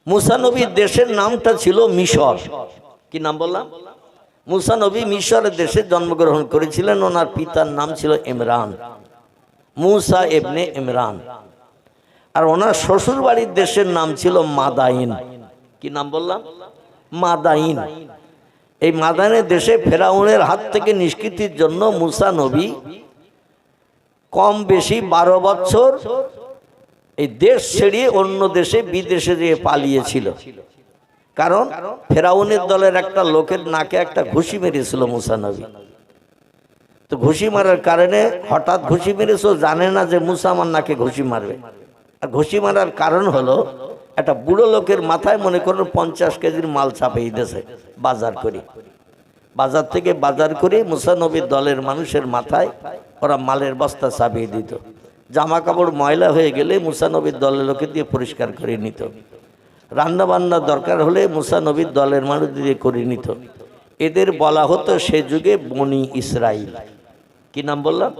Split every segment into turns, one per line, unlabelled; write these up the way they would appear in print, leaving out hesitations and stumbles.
মুসা নবীর দেশের নামটা ছিল মিশর। কি নাম বললাম? মুসা নবী মিশরের দেশে জন্মগ্রহণ করেছিলেন। ওনার পিতার নাম ছিল ইমরান, মুসা ইবনে ইমরান। আর ওনার শ্বশুর বাড়ির দেশের নাম ছিল মাদাইন। কি নাম বললাম? মাদাইন। এই মাদাইনের দেশে ফেরাউনের হাত থেকে নিষ্কৃতির জন্য মুসা নবী কম বেশি 12 বছর এই দেশ ছেড়ে অন্য দেশে বিদেশে যেয়ে পালিয়েছিল। কারণ ফেরাউনের দলের একটা লোকের নাকে একটা ঘুষি মেরেছিল মুসা নবী। তো ঘুষি মারার কারণে, হঠাৎ ঘুষি মেরেছে, জানে না যে মুসা আমার নাকে ঘুষি মারবে। আর ঘুষি মারার কারণ হলো একটা বুড়ো লোকের মাথায় মনে করুন 50 কেজির মাল চাপিয়ে দিয়েছে বাজার করে। বাজার থেকে বাজার করে মুসা নবীর দলের মানুষের মাথায় ওরা মালের বস্তা চাপিয়ে দিত। জামা কাপড় ময়লা হয়ে গেলে মুসা নবীর দলের লোকে দিয়ে পরিষ্কার করে নিত। রান্না বান্না দরকার হলে মুসা নবীর দলের মানুষ দিয়ে করে নিত। এদের বলা হতো সে যুগে বনি ইসরাইল। কি নাম বললাম?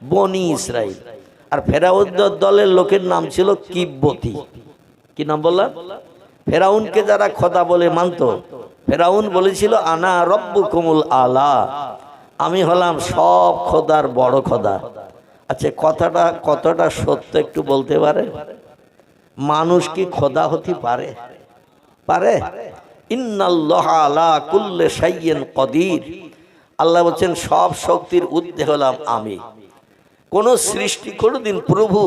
বনি ইসরাইল। আর ফেরাউন দলের লোকের নাম ছিল কিব্বতী। কি নাম বললাম? ফেরাউনকে যারা খোদা বলে মানত, ফেরাউন বলেছিল আনা রব্বুকুমুল আলা, আমি হলাম সব খোদার বড় খোদা। আচ্ছা, কথাটা কতটা সত্য একটু বলতে পারে? মানুষ কি খোদা হতে পারে? পারে? ইন্নাল্লাহা আলা কুল্লি শাইইন কদির। আল্লাহ বলছেন সব শক্তির ঊর্ধ্বে হলাম আমি। কোন সৃষ্টি কোনোদিন প্রভু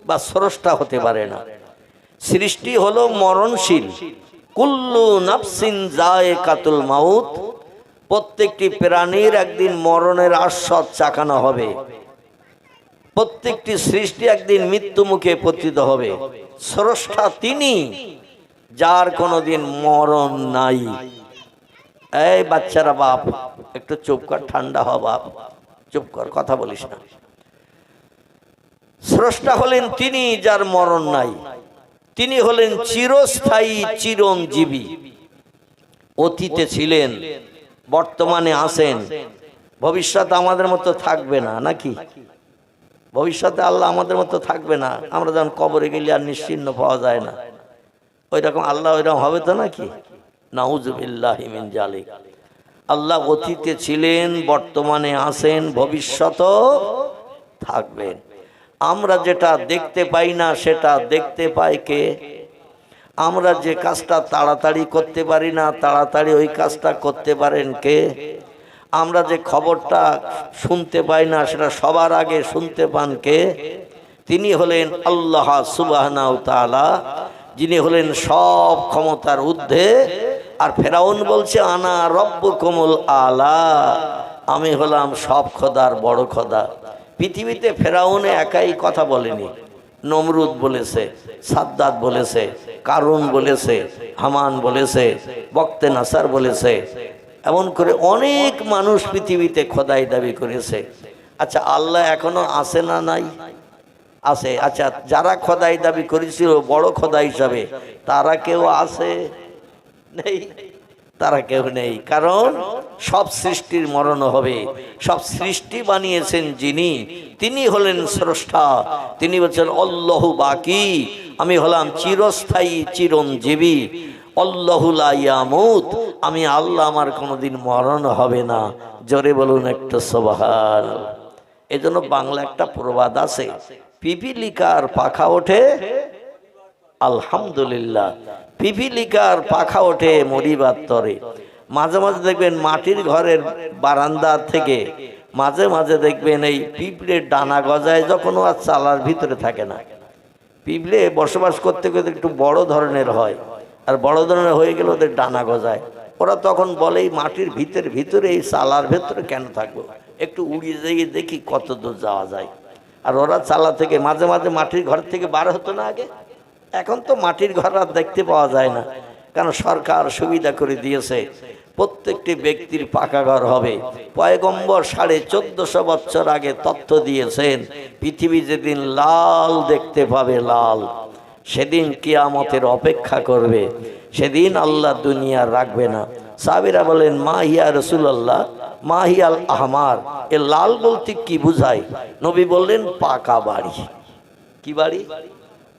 বা স্রষ্টা হতে পারে না। সৃষ্টি হলো মরণশীল। কুল্লু নাফসিন যায়কাতুল মাউত, প্রত্যেকটি প্রাণীর একদিন মরণের আস্বাদ চাখানো হবে। প্রত্যেকটি সৃষ্টি একদিন মৃত্যু মুখে পতিত হবে। স্রষ্টা তিনি, যার কোনোদিন মরণ নাই। এই বাচ্চারা, বাপ একটু চুপ কর, ঠান্ডা হ বাপ, চুপ কর, কথা বলিস না। স্রষ্টা হলেন তিনি, যার মরণ নাই। তিনি হলেন চিরস্থায়ী, চিরঞ্জীবী। অতীতে ছিলেন, বর্তমানে আছেন, ভবিষ্যতে আমাদের মতো থাকবে না নাকি? ভবিষ্যতে আল্লাহ আমাদের মতো থাকবে না। আমরা যখন কবরে গেলে আর নিশ্চিহ্ন পাওয়া যায় না, ওই রকম আল্লাহ ওইরকম হবে তো নাকি? নাউযুবিল্লাহি মিন যালিক। আল্লাহ অতীতে ছিলেন, বর্তমানে আছেন, ভবিষ্যতেও থাকবেন। আমরা যেটা দেখতে পাই না সেটা দেখতে পাই কে? আমরা যে কাজটা তাড়াতাড়ি করতে পারি না, তাড়াতাড়ি ওই কাজটা করতে পারেন কে? আমরা যে খবরটা শুনতে পাই না সেটা সবার আগে শুনতে পান কে? তিনি হলেন আল্লাহ সুবহানাহু ওয়া তাআলা, যিনি হলেন সব ক্ষমতার ঊর্ধ্বে। আর ফেরাউন বলছে আনা রব্বুকুমুল আলা, আমি হলাম সব খোদার বড় খোদা। পৃথিবীতে ফেরাউনে একাই কথা বলেনি। নমরুদ বলেছে, সাদ্দাত বলেছে, কারুন বলেছে, হামান বলেছে, বক্তে নাসার বলেছে, এমন করে অনেক মানুষ পৃথিবীতে খোদাই দাবি করেছে। আচ্ছা, আল্লাহ এখনো আছে না নাই? আছে। আচ্ছা, যারা খোদাই দাবি করেছিল বড় খোদা হিসাবে, তারা কেউ আছে? নেই, তারা কেউ নেই। কারণ সব সৃষ্টির মরণ হবে। সব সৃষ্টি বানিয়েছেন যিনি, তিনি হলেন স্রষ্টা। তিনি বলছেন আল্লাহু বাকি, আমি হলাম চিরস্থায়ী, চিরঞ্জীবী। আল্লাহু লা ইয়ামুত, আমি আল্লাহ, আমার কোনোদিন মরণ হবে না। জোরে বলুন একটু সুবহানাল্লাহ। এজন্য বাংলা একটা প্রবাদ আছে, পিপিলিকার পাখা ওঠে আলহামদুলিল্লাহ, পিপিলিকার পাখা ওঠে মরিবার তরে। মাঝে মাঝে দেখবেন মাটির ঘরের বারান্দা থেকে মাঝে মাঝে দেখবেন এই পিঁপড়ের ডানা গজায়, যখন আর চালার ভিতরে থাকে না। পিঁপড়ে বসবাস করতে করতে একটু বড় ধরনের হয়, আর বড় ধরনের হয়ে গেলে ওদের ডানা গজায়। ওরা তখন বলে এই মাটির ভিতরে এই চালার ভেতরে কেন থাকবো, একটু উড়িয়ে যেয়ে দেখি কত দূর যাওয়া যায়। আর ওরা চালা থেকে মাঝে মাঝে মাটির ঘর থেকে বার হতো না আগে। এখন তো মাটির ঘর আর দেখতে পাওয়া যায় না, কারণ সরকার সুবিধা করে দিয়েছে প্রত্যেকটি ব্যক্তির পাকা ঘর হবে। পয়গম্বর 1450 বছর আগে তথ্য দিয়েছেন, পৃথিবী যেদিন লাল দেখতে পাবে, লাল, সেদিন কিয়ামতের অপেক্ষা করবে, সেদিন আল্লাহ দুনিয়া রাখবে না। সাহাবীরা বলেন মা হিয়া রাসূলুল্লাহ, মা হিয়াল আহমার, এ লাল বলতে কি বুঝায়? নবী বললেন পাকা বাড়ি। কি বাড়ি?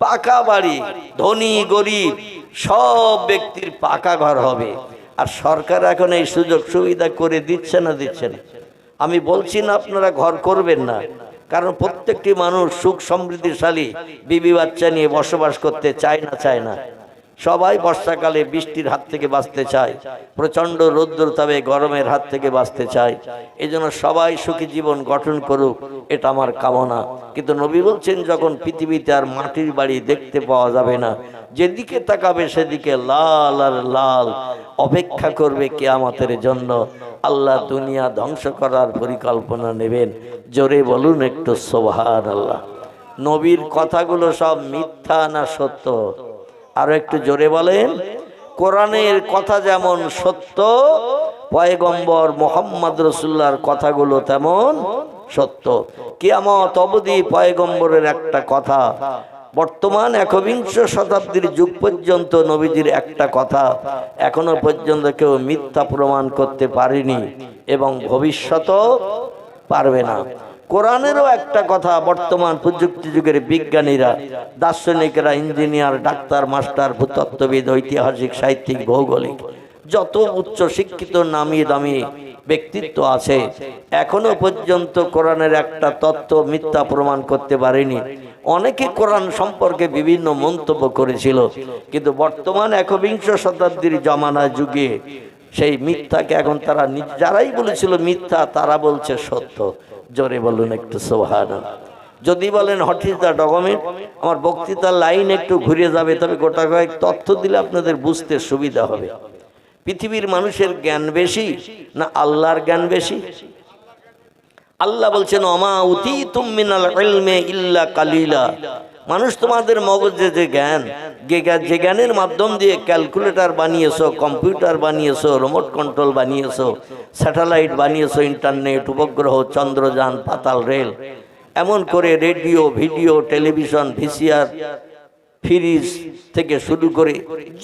পাকা বাড়ি। ধনী গরিব সব ব্যক্তির পাকা ঘর হবে। আর সরকার এখন এই সুযোগ সুবিধা করে দিচ্ছে না দিচ্ছে না। আমি বলছি না আপনারা ঘর করবেন না, কারণ প্রত্যেকটি মানুষ সুখ সমৃদ্ধিশালী বিবি বাচ্চা নিয়ে বসবাস করতে চায় না। সবাই বর্ষাকালে বৃষ্টির হাত থেকে বাঁচতে চায়, প্রচণ্ড রৌদ্র তবে গরমের হাত থেকে বাঁচতে চায়। এই জন্য সবাই সুখী জীবন গঠন করুক, এটা আমার কামনা। কিন্তু নবী বলছেন, যখন পৃথিবীতে আর মাটির বাড়ি দেখতে পাওয়া যাবে না, যেদিকে তাকাবে সেদিকে লাল আর লাল, অপেক্ষা করবে কিয়ামতের জন্য। আল্লাহ দুনিয়া ধ্বংস করার পরিকল্পনা নেবেন। জোরে বলুন একটু সুবহানাল্লাহ। নবীর কথাগুলো সব মিথ্যা না সত্য? আরো একটু জোরে বলেন। কোরআনের কথা যেমন সত্য, পয়গম্বর মুহাম্মদ রাসূলুল্লাহর কথাগুলো তেমন সত্য। কিয়ামত অবধি পয়গম্বরের একটা কথা, বর্তমান একবিংশ শতাব্দীর যুগ পর্যন্ত নবীজির একটা কথা এখনো পর্যন্ত কেউ মিথ্যা প্রমাণ করতে পারেনি এবং ভবিষ্যতেও পারবে না। কোরআনেরও একটা কথা বর্তমান প্রযুক্তি যুগের বিজ্ঞানীরা, দার্শনিকরা, ইঞ্জিনিয়ার, ডাক্তার, মাস্টার, ভূতত্ত্ববিদ, ঐতিহাসিক, সাহিত্যিক, ভৌগোলিক, যত উচ্চ শিক্ষিত নামি দামি ব্যক্তিত্ব আছে, এখনো পর্যন্ত কোরআনের একটা তত্ত্ব মিথ্যা প্রমাণ করতে পারেনি। অনেকে কোরআন সম্পর্কে বিভিন্ন মন্তব্য করেছিল, কিন্তু বর্তমান একবিংশ শতাব্দীর জমানা যুগে সেই মিথ্যাকে এখন তারা যারাই বলেছিল মিথ্যা, তারা বলছে সত্য। জোরে বলুন একটু সুবহানাল্লাহ। যদি বলেন হোয়াট ইজ দ্য ডকুমেন্ট, আমার বক্তৃতার লাইন একটু ঘুরে যাবে, তবে গোটা কয়েক তথ্য দিলে আপনাদের বুঝতে সুবিধা হবে। পৃথিবীর মানুষের জ্ঞান বেশি না আল্লাহর জ্ঞান বেশি? আল্লাহ বলছেন, ওমা উতীতুম মিনাল ইলমি ইল্লা কালিলা। মানুষ তোমাদের মগজে যে জ্ঞান, যে জ্ঞানের মাধ্যম দিয়ে ক্যালকুলেটর বানিয়েছো, কম্পিউটার বানিয়েছো, রিমোট কন্ট্রোল বানিয়েছো, স্যাটেলাইট বানিয়েছো, ইন্টারনেট, উপগ্রহ, চন্দ্রযান, পাতাল রেল, এমন করে radio, video, television, VCR, fridge থেকে শুরু করে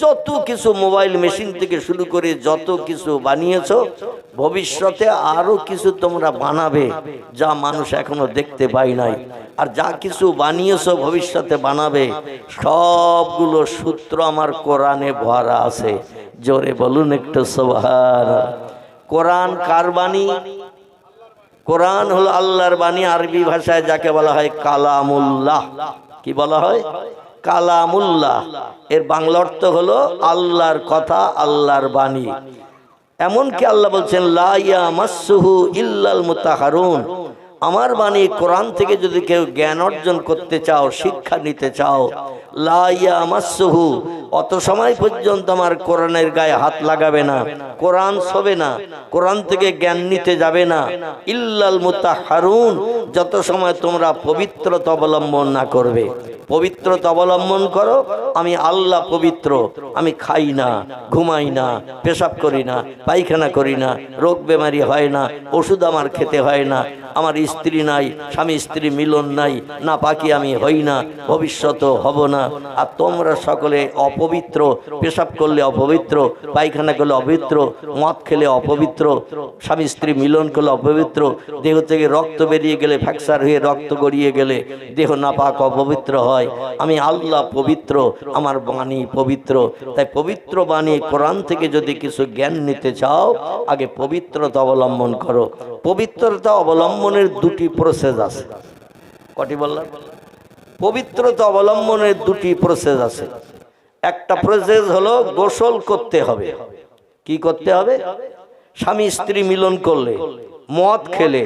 যত কিছু, মোবাইল মেশিন থেকে শুরু করে যত কিছু বানিয়েছো, ভবিষ্যতে আরো কিছু তোমরা বানাবে যা মানুষ এখনো দেখতে পায় নাই। আর যা কিছু বানিয়েছো ভবিষ্যতে বানাবে, সবগুলো সূত্র আমার কোরআনে ভরা আছে। জোরে বলুন একটু সুবহানাল্লাহ। কোরআন কার বাণী? কোরআন হলো আল্লাহর বাণী। আরবি ভাষায় যাকে বলা হয় কালামুল্লাহ। কি বলা হয়? কালামুল্লাহ। এর বাংলা অর্থ হলো আল্লাহর কথা, আল্লাহর বাণী। এমনকি আল্লাহ বলছেন, লা ইয়ামাসসুহু ইল্লাল মুতাহহারুন। আমার বাণী কোরআন থেকে যদি কেউ জ্ঞান অর্জন করতে চাও, শিক্ষা নিতে চাও, লা ইয়ামাসসুহু, অত সময় পর্যন্ত আমার কোরআনের গায়ে হাত লাগাবে না, কোরআন ছবে না, কোরআন থেকে জ্ঞান নিতে যাবে না, ইল্লাল মুতাহহারুন, যত সময় তোমরা পবিত্রতা অবলম্বন না করবে। পবিত্রতা অবলম্বন করো। আমি আল্লাহ পবিত্র, আমি খাই না, ঘুমাই না, পেশাব করি না, পায়খানা করি না, রোগ বেমারি হয় না, ওষুধ আমার খেতে হয় না, আমার স্ত্রী নাই, স্বামী স্ত্রী মিলন নাই, না পাকি আমি হই না, ভবিষ্যতেও হব না। আর তোমরা সকলে অপবিত্র, পেশাব করলে অপবিত্র, পায়খানা করলে অপবিত্র, মদ খেলে অপবিত্র, স্বামী স্ত্রী মিলন করলে অপবিত্র, দেহ থেকে রক্ত বেরিয়ে গেলে, ফ্র্যাকচার হয়ে রক্ত গড়িয়ে গেলে দেহ নাপাক অপবিত্র হয়। আমি আল্লাহ পবিত্র, আমার বাণী পবিত্র। তাই পবিত্র বাণী কোরআন থেকে যদি কিছু জ্ঞান নিতে চাও, আগে পবিত্রতা অবলম্বন করো। পবিত্রতা অবলম্বনের দুটি প্রসেস আছে। কটি বললাম? পবিত্রতা অবলম্বনের দুটি প্রসেস আছে। একটা প্রসেস হলো গোসল করতে হবে। কি করতে হবে? স্বামী স্ত্রী মিলন করলে, মদ খেলে,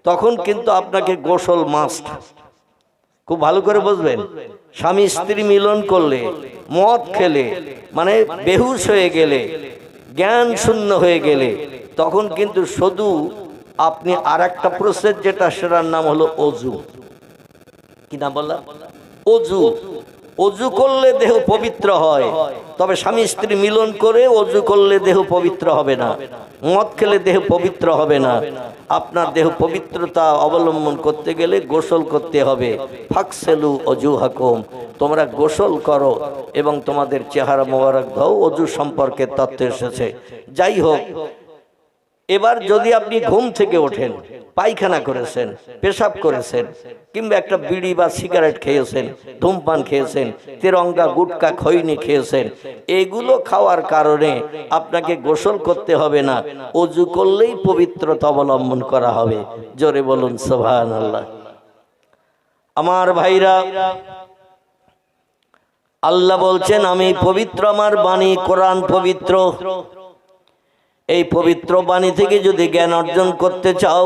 তখন কিন্তু আপনাকে গোসল মাস্ট। খুব ভালো করে বুঝবেন। স্বামী স্ত্রী মিলন করলে, মদ খেলে, মানে বেহুশ হয়ে গেলে, জ্ঞান শূন্য হয়ে গেলে, তখন কিন্তু শুধু আপনি আর একটা প্রসেস যেটা, সেটার নাম হলো অজু। কি নাম বললাম? অজু। অজু করলে দেহ পবিত্র হয়। তবে স্বামী স্ত্রী মিলন করে অজু করলে দেহ পবিত্র হবে না, মদ খেলে দেহ পবিত্র হবে না। আপনার দেহ পবিত্রতা অবলম্বন করতে গেলে গোসল করতে হবে। ফাকসেলু অজুহাকুম, তোমরা গোসল করো এবং তোমাদের চেহারা মোবারক ধোও। অজু সম্পর্কে তথ্য এসেছে। যাই হোক, এবার যদি আপনি ঘুম থেকে ওঠেন, পায়খানা করেছেন, পেশাব করেছেন, কিংবা একটা বিড়ি বা সিগারেট খেয়েছেন, ধূমপান খেয়েছেন, তেরঙ্গা গুটকা খৈনি খেয়েছেন, এগুলো খাওয়ার কারণে আপনাকে গোসল করতে হবে না, ওযু করলেই পবিত্রতা অবলম্বন করা হবে। জোরে বলুন সুবহানাল্লাহ। আমার ভাইরা, আল্লাহ বলছেন আমি পবিত্র, আমার বাণী কোরআন পবিত্র। এই পবিত্র বাণী থেকে যদি জ্ঞান অর্জন করতে চাও,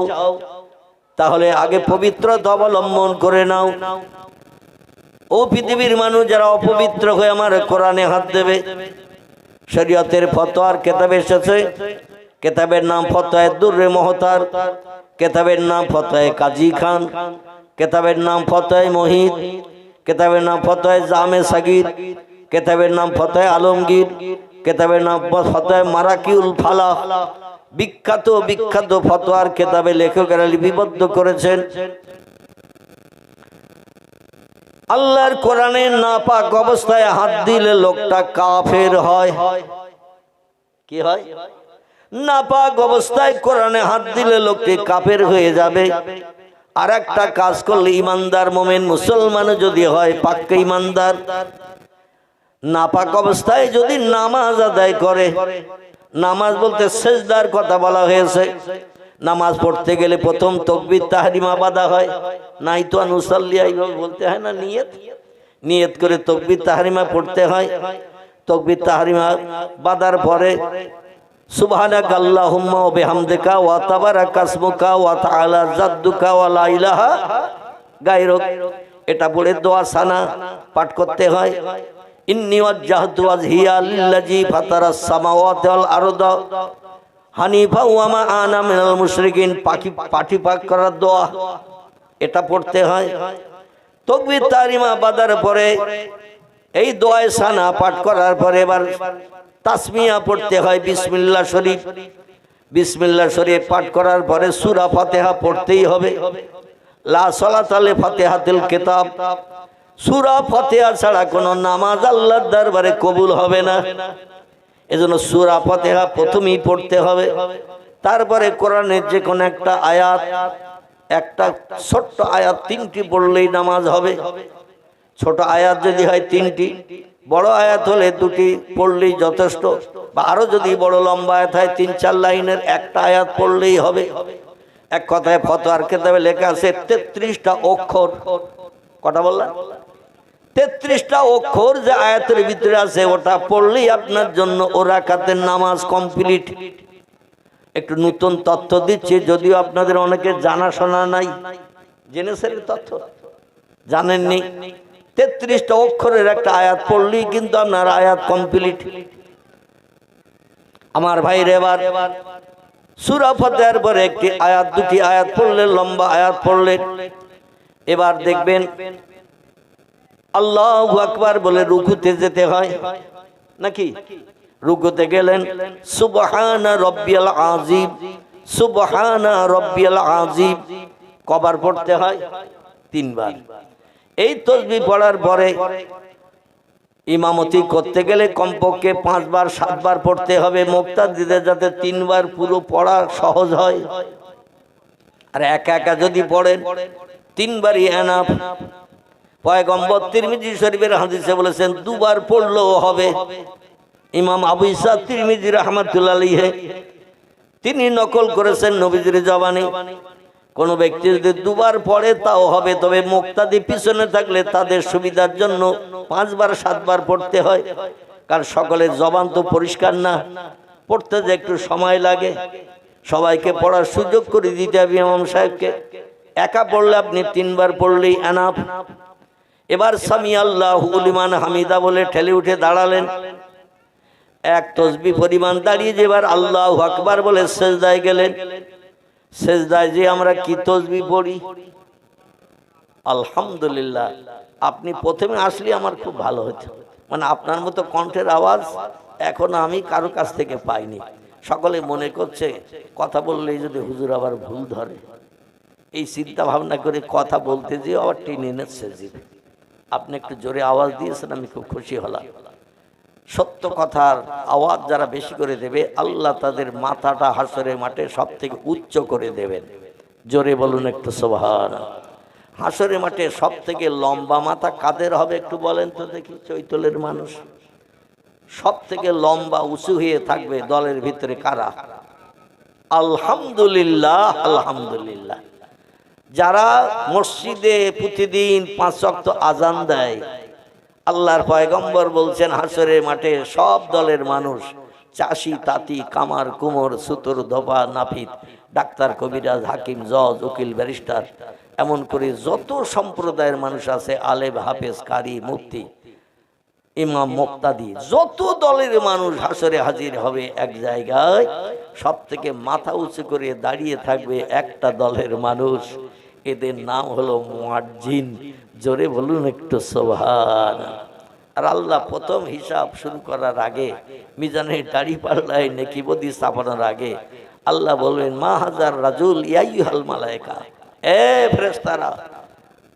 তাহলে আগে পবিত্রতা অবলম্বন করে নাও। ও পৃথিবীর মানুষ যারা অপবিত্র হয়ে আমার কোরআনে হাত দেবে, শরীয়তের ফতোয়ার কেতাব এসেছে, কেতাবের নাম ফতোয়া দুররে মুহতার, কেতাবের নাম ফতোয়া কাজী খান, কেতাবের নাম ফতোয়া মুহিত, কেতাবের নাম ফতোয়া জামে সাগীর, কেতাবের নাম ফতোয়া আলমগীর, কেতাবের নাম ফতোয়া মারাকিউল ফালাহ। বিখ্যাত বিখ্যাত ফতোয়ার কেতাবে লেখকেরা লিপিবদ্ধ করেছেন, আল্লাহর কোরআনের নাপাক অবস্থায় হাত দিলে লোকটা কাফের হয়। কি হয়? নাপাক অবস্থায় কোরআনে হাত দিলে লোকটি কাফের হয়ে যাবে। আর একটা কাজ করলে ইমানদার মুমিন মুসলমান যদি হয়, পাক্কা ইমানদার, নাপাক অবস্থায় যদি নামাজ আদায় করে, নামাজ বলতে সেজদার কথা বলা হয়েছে। নামাজ পড়তে গেলে প্রথম তাকবীর তাহরিমা বাঁধা হয়, নাই তো নুসাল্লি এইভাবে বলতে হয় না, নিয়ত করে তাকবীর তাহরিমা পড়তে হয়। তাকবীর তাহরিমা বাঁধার পরে সুবহানাকা আল্লাহুম্মা ওয়া বিহামদিকা ওয়া তাবারাকা ইসমুকা ওয়া তাআলা জাদ্দুকা ওয়া লা ইলাহা গায়রুক, এটা পড়ে দোয়া সানা পাঠ করতে হয়। ইন্নী ওয়াজ্জাহতু ওয়াজহিয়া লিল্লাযী ফাতারাস সামাওয়াতি ওয়াল আরদা হানিফা ওয়া মা আনা মিনাল মুশরিকিন, পাঠি পাক করার দোয়া, এটা পড়তে হয়। তাকবীর তাহরিমা বাঁধার পরে এই দোয়ায়ে সানা পাঠ করার পরে এবার তাসমিয়া পড়তে হয়, বিসমিল্লাহ শরীফ। বিসমিল্লাহ শরীফ পাঠ করার পরে সূরা ফাতিহা পড়তেই হবে। লা সালাতা লি ফাতিহাতিল কিতাব, সূরা ফাতিহা ছাড়া কোনো নামাজ আল্লাহর দরবারে কবুল হবে না। এজন্য সূরা ফাতিহা প্রথমেই পড়তে হবে। তারপরে কোরআনের যে কোনো একটা আয়াত, একটা ছোট্ট আয়াত 3টি পড়লেই নামাজ হবে। ছোট আয়াত যদি হয় 3টি, বড় আয়াত হলে 2টি পড়লেই যথেষ্ট, বা আরো যদি বড় লম্বা আয়াত হয় 3-4 লাইনের একটা আয়াত পড়লেই হবে। এক কথায় ফতোয়ার কিতাবে লেখা আছে 33টা অক্ষর। কটা বললাম? 33টা অক্ষর যে আয়াতের ভিতরে আছে, ওটা পড়লেই আপনার জন্য ও রাকাতের নামাজ কমপ্লিট। একটু নতুন তথ্য দিচ্ছি, যদিও আপনাদের অনেকে জানাশোনা নাই। জেনেছেন তথ্য? জানেননি? 33টা অক্ষরের একটা আয়াত পড়লেই কিন্তু আপনার আয়াত কমপ্লিট। আমার ভাইরে, এবার সূরা ফাতিহার পরে একটি আয়াত, 2টি আয়াত পড়লেন, লম্বা আয়াত পড়লেন। এবার দেখবেন আল্লাহু আকবার বলে রুকুতে যেতে হয় নাকি? রুকুতে গেলেন সুবহানা রাব্বিয়াল আযীম, সুবহানা রাব্বিয়াল আযীম কবার পড়তে হয়? 3 বার। এই তাসবিহ পড়ার পরে ইমামতি করতে গেলে কমপক্ষে 5 বার 7 বার পড়তে হবে, মুক্তাদিদের যাতে 3 বার পুরো পড়া সহজ হয়। আর একা একা যদি পড়েন 3 বারই এনাফ। পয়গম্বর তিরমিজি শরীফের হাদিসে বলেছেন 2 বার পড়লেও হবে। ইমাম আবু ইসা তিরমিজি রাহমাতুল্লাহ আলাইহি তিনি নকল করেছেন নবীজির জবানে, কোন ব্যক্তি যদি 2 বার পড়ে তাও হবে, তবে মুক্তাদি পিছনে থাকলে তাদের সুবিধার জন্য 5 বার 7 বার পড়তে হয়। কারণ সকলের জবান তো পরিষ্কার না, পড়তে যে একটু সময় লাগে। সবাইকে পড়ার সুযোগ করে দিতে হবে ইমাম সাহেবকে। একা পড়লে আপনি 3 বার পড়লেই এনাফ। এবার সামি আল্লাহু লিমান হামিদা বলে ঠেলে উঠে দাঁড়ালেন। এক তাসবিহ পরিমাণ দাঁড়িয়ে যে এবার আল্লাহু আকবার বলে সিজদায় গেলেন। সিজদায় যে আমরা কি তাসবিহ পড়ি? আলহামদুলিল্লাহ। আপনি প্রথমে আসলে আমার খুব ভালো হতো, মানে আপনার মতো কণ্ঠের আওয়াজ এখনো আমি কারো কাছ থেকে পাইনি। সকলে মনে করছে কথা বললেই যদি হুজুর আবার ভুল ধরে, এই চিন্তা ভাবনা করে কথা বলতে যেয়ে আবার টেনে নিচ্ছে জিভ। আপনি একটু জোরে আওয়াজ দিয়েছেন, আমি খুব খুশি হলাম। সত্য কথার আওয়াজ যারা বেশি করে দেবে আল্লাহ তাদের মাথাটা হাসরের মাঠে সব থেকে উচ্চ করে দেবেন। জোরে বলুন একটু সুবহানাল্লাহ। হাসরের মাঠে সব থেকে লম্বা মাথা কাদের হবে একটু বলেন তো দেখি? চৈতলের মানুষ সব থেকে লম্বা উঁচু হয়ে থাকবে দলের ভিতরে কারা? আলহামদুলিল্লাহ, আলহামদুলিল্লাহ। যারা মসজিদে প্রতিদিন 5 ওয়াক্ত আজান দেয়, আল্লাহর পয়গম্বর বলছেন হাসরের মাঠে সব দলের মানুষ, চাষি তাঁতি কামার কুমোর সুতোর ধোপা নাপিত ডাক্তার কবিরাজ হাকিম জজ উকিল ব্যারিস্টার এমন করে যত সম্প্রদায়ের মানুষ আছে, আলেম হাফেজ কারি মুফতি ইমাম মুক্তাদি, যত দলের মানুষ হাসরে হাজির হবে এক জায়গায়, সব থেকে মাথা উঁচু করে দাঁড়িয়ে থাকবে একটা দলের মানুষ, এদের নাম হলো মুয়াজ্জিন। জোরে বলুন একটু সুবহানাল্লাহ। আর আল্লাহ প্রথম হিসাব শুরু করার আগে, মিজানের দাড়ি পাল্লায় নেকিবদি চাপানোর আগে আল্লাহ বলবেন, মা হাজার রাজুল ইয়াইহাল মালায়েকা, এ ফেরেশতারা,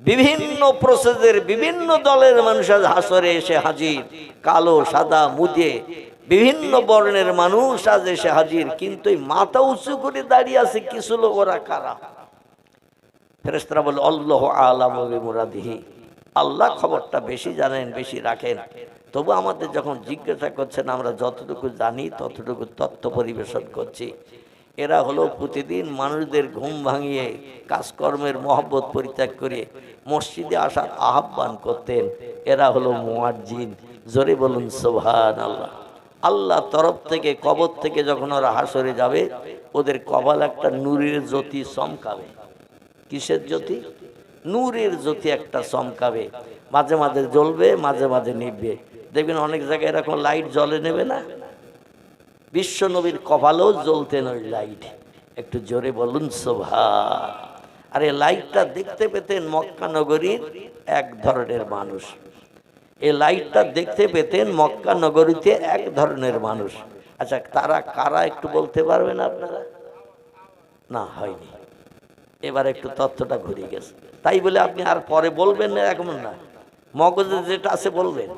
বিভিন্ন প্রসেসের বিভিন্ন দলের মানুষ আজ হাসরে এসে হাজির, কালো সাদা মুদে বিভিন্ন বর্ণের মানুষ আজ এসে হাজির, কিন্তু এই মাথা উঁচু করে দাঁড়িয়ে আছে কিছু লোক, ওরা কারা? ফেরেশতারা বলে, আল্লাহু আ'লামু বিমুরাদিহি, আল্লাহ খবরটা বেশি জানেন, বেশি রাখেন। তবু আমাদের যখন জিজ্ঞাসা করছেন, আমরা যতটুকু জানি ততটুকু তথ্য পরিবেশন করছি। এরা হলো প্রতিদিন মানুষদের ঘুম ভাঙিয়ে কাজকর্মের মহব্বত পরিত্যাগ করে মসজিদে আসার আহ্বান করতেন। এরা হলো মুয়াজ্জিন। জোরে বলুন সুবহানাল্লাহ। আল্লাহ তরফ থেকে কবর থেকে যখন ওরা হাসরে যাবে, ওদের কপাল একটা নূরের জ্যোতি চমকাবে। কিসের জ্যোতি? নূরের জ্যোতি একটা চমকাবে, মাঝে মাঝে জ্বলবে, মাঝে মাঝে নিভবে। দেখবেন অনেক জায়গায় এরকম লাইট জ্বলে নেবে না, বিশ্ব নবীর কপালেও জ্বলতেন ওই লাইট। একটু জোরে বলুন সুবহান। আর এই লাইটটা দেখতে পেতেন মক্কা নগরীর এক ধরনের মানুষ। এই লাইটটা দেখতে পেতেন মক্কা নগরীতে এক ধরনের মানুষ। আচ্ছা, তারা কারা একটু বলতে পারবেন আপনারা? না, হয়নি। এবার একটু তথ্যটা ঘুরিয়ে গেছে, তাই বলে আপনি আর পরে বলবেন না এমন না, মগজে যেটা আছে বলবেন।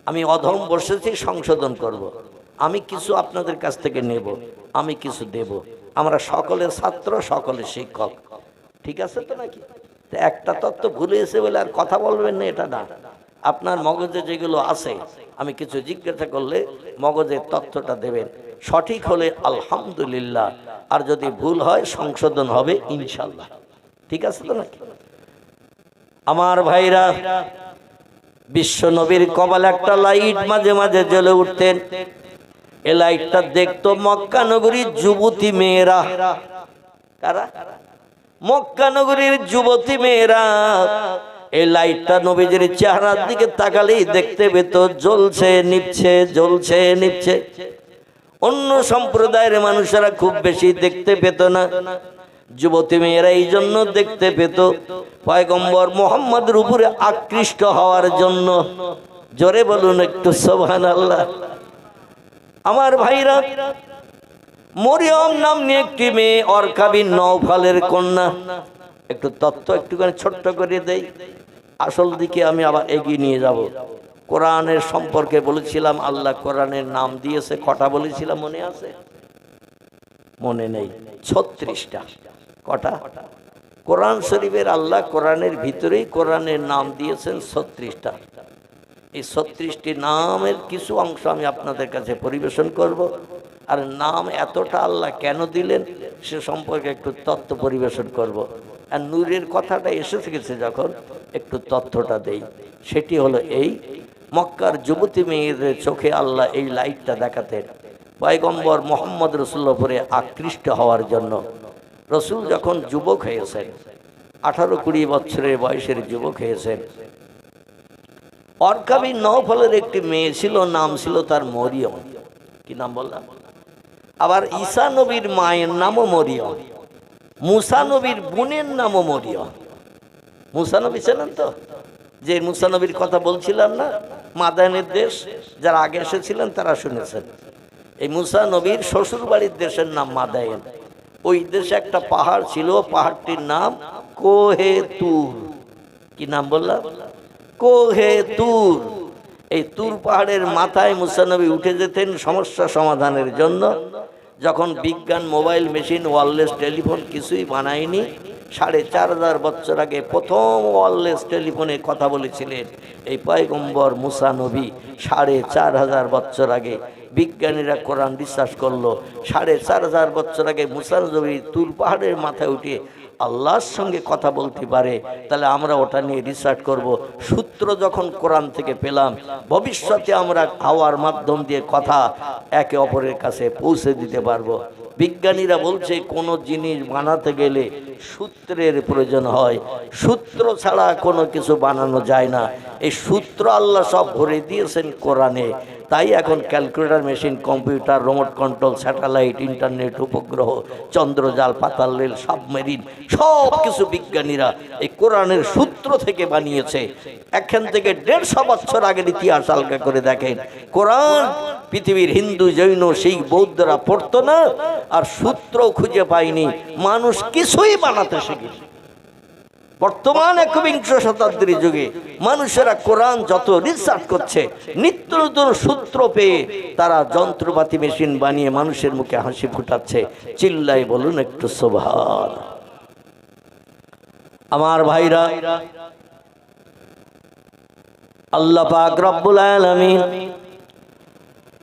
আমি অধম বসেছি, সংশোধন করব। আমি কিছু আপনাদের কাছ থেকে নেব, আমি কিছু দেব। আমরা সকলের ছাত্র, সকলের শিক্ষক, ঠিক আছে তো নাকি? তো একটা তত্ত্ব ভুলে এসে বলে আর কথা বলবেন না, এটা না। আপনার মগজে যেগুলো আছে, আমি কিছু জিজ্ঞাসা করলে মগজের তথ্যটা দেবেন। সঠিক হলে আলহামদুলিল্লাহ, আর যদি ভুল হয় সংশোধন হবে ইনশাল্লাহ, ঠিক আছে তো নাকি? আমার ভাইরা, বিশ্ব নবীর কপালে একটা লাইট মাঝে মাঝে জ্বলে উঠতেন। এই লাইটটা দেখতো মক্কা নগরীর যুবতী মেয়েরা। কারা? মক্কা নগরীর যুবতী মেয়েরা। এই লাইটটা নবীজির চেহারার দিকে তাকালেই দেখতে পেত জ্বলছে নিভছে, জ্বলছে নিভছে। অন্য সম্প্রদায়ের মানুষেরা খুব বেশি দেখতে পেত না, যুবতী মেয়েরা এই জন্য দেখতে পেত পয়গম্বর মুহাম্মদের উপরে আকৃষ্ট হওয়ার জন্য। জোরে বলুন একটু সুবহানাল্লাহ। আমার ভাইরা, মরিয়ম নামনি একটি মেয়ে, অরকা বিন নওফালের কন্যা। একটু তথ্য একটুখানি ছোট্ট করে দেই, আসল দিকে আমি আবার এগিয়ে নিয়ে যাব। কোরআনের সম্পর্কে বলেছিলাম, আল্লাহ কোরআনের নাম দিয়েছে কটা বলেছিলাম, মনে আছে? মনে নেই। 36টা। কটা? কোরআন শরীফের আল্লাহ কোরআনের ভিতরেই কোরআনের নাম দিয়েছেন 36টা। এই 36টি নামের কিছু অংশ আমি আপনাদের কাছে পরিবেশন করব। আর নাম এতটা আল্লাহ কেন দিলেন সে সম্পর্কে একটু তথ্য পরিবেশন করব। আর নূরের কথাটা এসে গেছে যখন, একটু তথ্যটা দেই। সেটি হলো এই, মক্কার যুবতী মেয়েদের চোখে আল্লাহ এই লাইটটা দেখাতেন পয়গম্বর মুহাম্মদ রাসূলুল্লাহ উপরে আকৃষ্ট হওয়ার জন্য। রসুল যখন যুবক হয়েছেন, 18-20 বছরের বয়সের যুবক হয়েছেন, অরকা বিন নওফালের একটি মেয়ে ছিল, নাম ছিল তার মরিয়ম। কি নাম বললাম? আবার ঈসা নবীর মায়ের নামও মরিয়ম, মুসা নবীর বোনের নামও মরিয়ম। মুসা নবী ছিলেন তো, যে মুসা নবীর কথা বলছিলাম না, মাদায়েনের দেশ, যারা আগে এসেছিলেন তারা শুনেছেন। এই মুসা নবীর শ্বশুর বাড়ির দেশের নাম মাদায়েন। ওই দেশে একটা পাহাড় ছিল, পাহাড়টির নাম কোহে তুর। কি নাম বললাম? কোহে তুর। এই তুর পাহাড়ের মাথায় মুসা নবী উঠে যেতেন সমস্যা সমাধানের জন্য। যখন বিজ্ঞান, মোবাইল, মেশিন, ওয়্যারলেস টেলিফোন কিছুই বানায়নি, ৪,৫০০ বছর আগে প্রথম ওয়্যারলেস টেলিফোনে কথা বলেছিলেন এই পয়গম্বর মুসা নবী। ৪,৫০০ বছর আগে বিজ্ঞানীরা কোরআন বিশ্বাস করলো। ৪,৫০০ বছর আগে মুসা নবী তুর পাহাড়ের মাথায় উঠে আল্লাহর সঙ্গে কথা বলতে পারে, তাহলে আমরা ওটা নিয়ে রিসার্চ করব। সূত্র যখন কোরআন থেকে পেলাম, ভবিষ্যতে আমরা হাওয়ার মাধ্যম দিয়ে কথা একে অপরের কাছে পৌঁছে দিতে পারবো। বিজ্ঞানীরা বলছে কোনো জিনিস বানাতে গেলে সূত্রের প্রয়োজন হয়, সূত্র ছাড়া কোনো কিছু বানানো যায় না। এই সূত্র আল্লাহ সব ভরে দিয়েছেন কোরআনে। তাই এখন calculator, machine, computer, remote control, satellite, internet, উপগ্রহ, চন্দ্রজাল, পাতাল রেল, সাবমেরিন সব কিছু বিজ্ঞানীরা এই কোরআনের সূত্র থেকে বানিয়েছে। এখান থেকে ১৫০ বছর আগের ইতিহাস আলগা করে দেখেন। কোরআন পৃথিবীর হিন্দু, জৈন, শিখ, বৌদ্ধরা পড়তো না, আর সূত্র খুঁজে পায়নি। মানুষ কিছুই বানাতে শিখেছে। বর্তমান ১বিংশ শতাব্দীর যুগে মানুষেরা কোরআন যত রিসার্চ করছে, নিত্য নতুন সূত্র পেয়ে তারা যন্ত্রপাতি, মেশিন বানিয়ে মানুষের মুখে হাসি ফুটাচ্ছে। চিল্লাই বলুন একটু সুবহান। আমার ভাইরা, আল্লাহ পাক রব্বুল আলামিন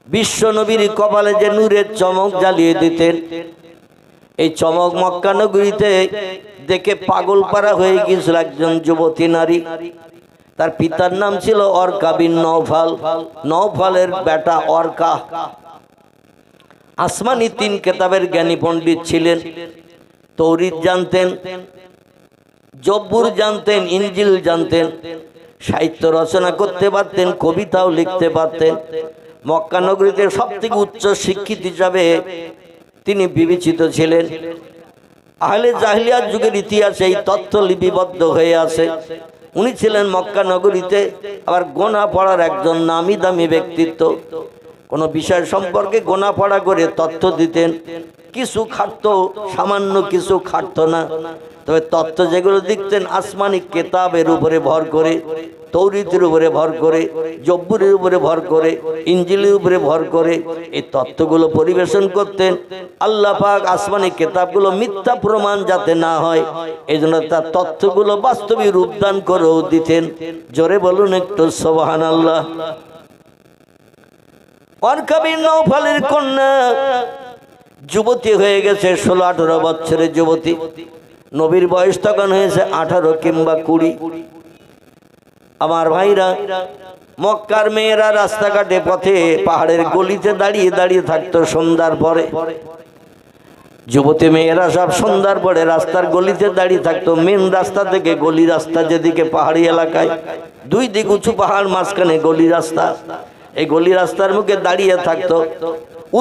বিশ্ব নবীর কপালে যে নূরের চমক জ্বালিয়ে দিতেন, এই চমক মক্কা নগরীতে দেখে পাগল পারা হয়ে গিয়েছিল একজন যুবতী নারী। তার পিতার নাম ছিল অরকা বিন নওফাল। নওফালের বেটা অরকা আসমানি ৩ কিতাবের জ্ঞানী পণ্ডিত ছিলেন। তৌরিত জানতেন, জব্বুর জানতেন, ইনজিল জানতেন, সাহিত্য রচনা করতে পারতেন, কবিতাও লিখতে পারতেন। মক্কা নগরীতে সবথেকে উচ্চ শিক্ষিত হিসাবে তিনি বিবেচিত ছিলেন। আহলে জাহিলিয়াত যুগের ইতিহাসে এই তথ্য লিপিবদ্ধ হয়ে আছে। উনি ছিলেন মক্কা নগরীতে আবার গোনা পড়ার একজন নামি দামি ব্যক্তিত্ব। কোনো বিষয় সম্পর্কে গোনা পড়া করে তথ্য দিতেন। কিছু খাটতো, সামান্য কিছু খাটতো না। তবে তথ্য যেগুলো দিতেন আসমানি কেতাবের উপরে ভর করে, তৌরিতের উপরে ভর করে, জব্বুরের উপরে ভর করে, ইনজিলের উপরে ভর করে এই তথ্যগুলো পরিবেশন করতেন। আল্লাহ পাক আসমানি কেতাবগুলো মিথ্যা প্রমাণ যাতে না হয়, এই জন্য তার তথ্যগুলো বাস্তবে রূপদান করেও দিতেন। জোরে বলুন একটু সুবহানাল্লাহ। অরকা বিন নওফালের কন্যা যুবতী হয়ে গেছে, ১৬-১৮ বছরের যুবতী। নবীর বয়স তখন হয়েছে 18 কিংবা 20। আমার ভাইরা, মক্কার মেয়েরা রাস্তাঘাটে, পথে, পাহাড়ের গলিতে দাঁড়িয়ে দাঁড়িয়ে থাকতো সন্ধ্যার পরে। যুবতী মেয়েরা সব সন্ধ্যার পরে রাস্তার গলিতে দাঁড়িয়ে থাকতো। মেন রাস্তা থেকে গলি রাস্তা, যেদিকে পাহাড়ি এলাকায় 2 দিক উঁচু পাহাড়, মাঝখানে গলি রাস্তা। এই গলি রাস্তার মুখে দাঁড়িয়ে থাকতো।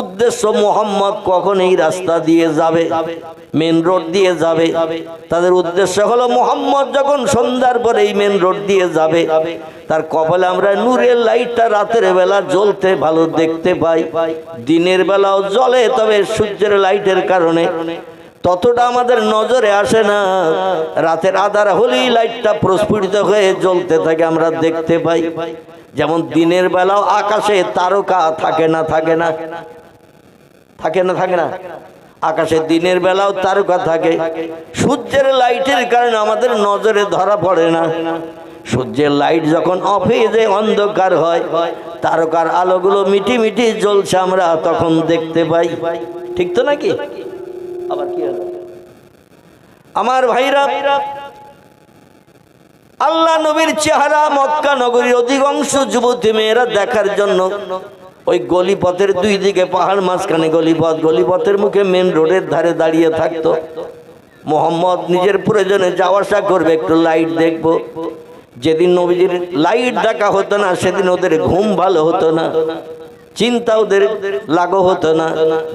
উদ্দেশ্য মোহাম্মদ কখন এই রাস্তা দিয়ে যাবে, মেন রোড দিয়ে যাবে। তাদের উদ্দেশ্য হলো মোহাম্মদ যখন সন্ধ্যার পরে এই মেন রোড দিয়ে যাবে, তার কপালে আমরা নূরের লাইটটা রাতের বেলা জ্বলতে ভালো দেখতে পাই। দিনের বেলাও জ্বলে, তবে সূর্যের লাইটের কারণে ততটা আমাদের নজরে আসে না। রাতের আধার হলেই লাইটটা প্রস্ফুটিত হয়ে জ্বলতে থাকে, আমরা দেখতে পাই। যেমন দিনের বেলাও আকাশে তারকা থাকে না, থাকে না, থাকে না, থাকে না। আকাশে দিনের বেলাও তারকা থাকে। সূর্যের লাইটের কারণে আমাদের নজরে ধরা পড়ে না। সূর্যের লাইট যখন অফ হয়ে যায়, অন্ধকার হয়, তারকার আলোগুলো মিটি মিটি জ্বলছে, আমরা তখন দেখতে পাই। ঠিক তো নাকি? আবার কি হলো আমার ভাইরা? আল্লাহ নবীর চেহারা মক্কা নগরীর অধিকাংশ যুবতী মেয়েরা দেখার জন্য ওই গলিপথের 2 দিকে পাহাড়, মাঝখানে গলিপথ, গলিপথের মুখে মেন রোডের ধারে দাঁড়িয়ে থাকতো। মোহাম্মদ নিজের প্রয়োজনে যাওয়া আসা করবে, একটু লাইট দেখবো। যেদিন নবীজির লাইট দেখা হতো না, সেদিন ওদের ঘুম ভালো হতো না, চিন্তা ওদের লাগো হতো না,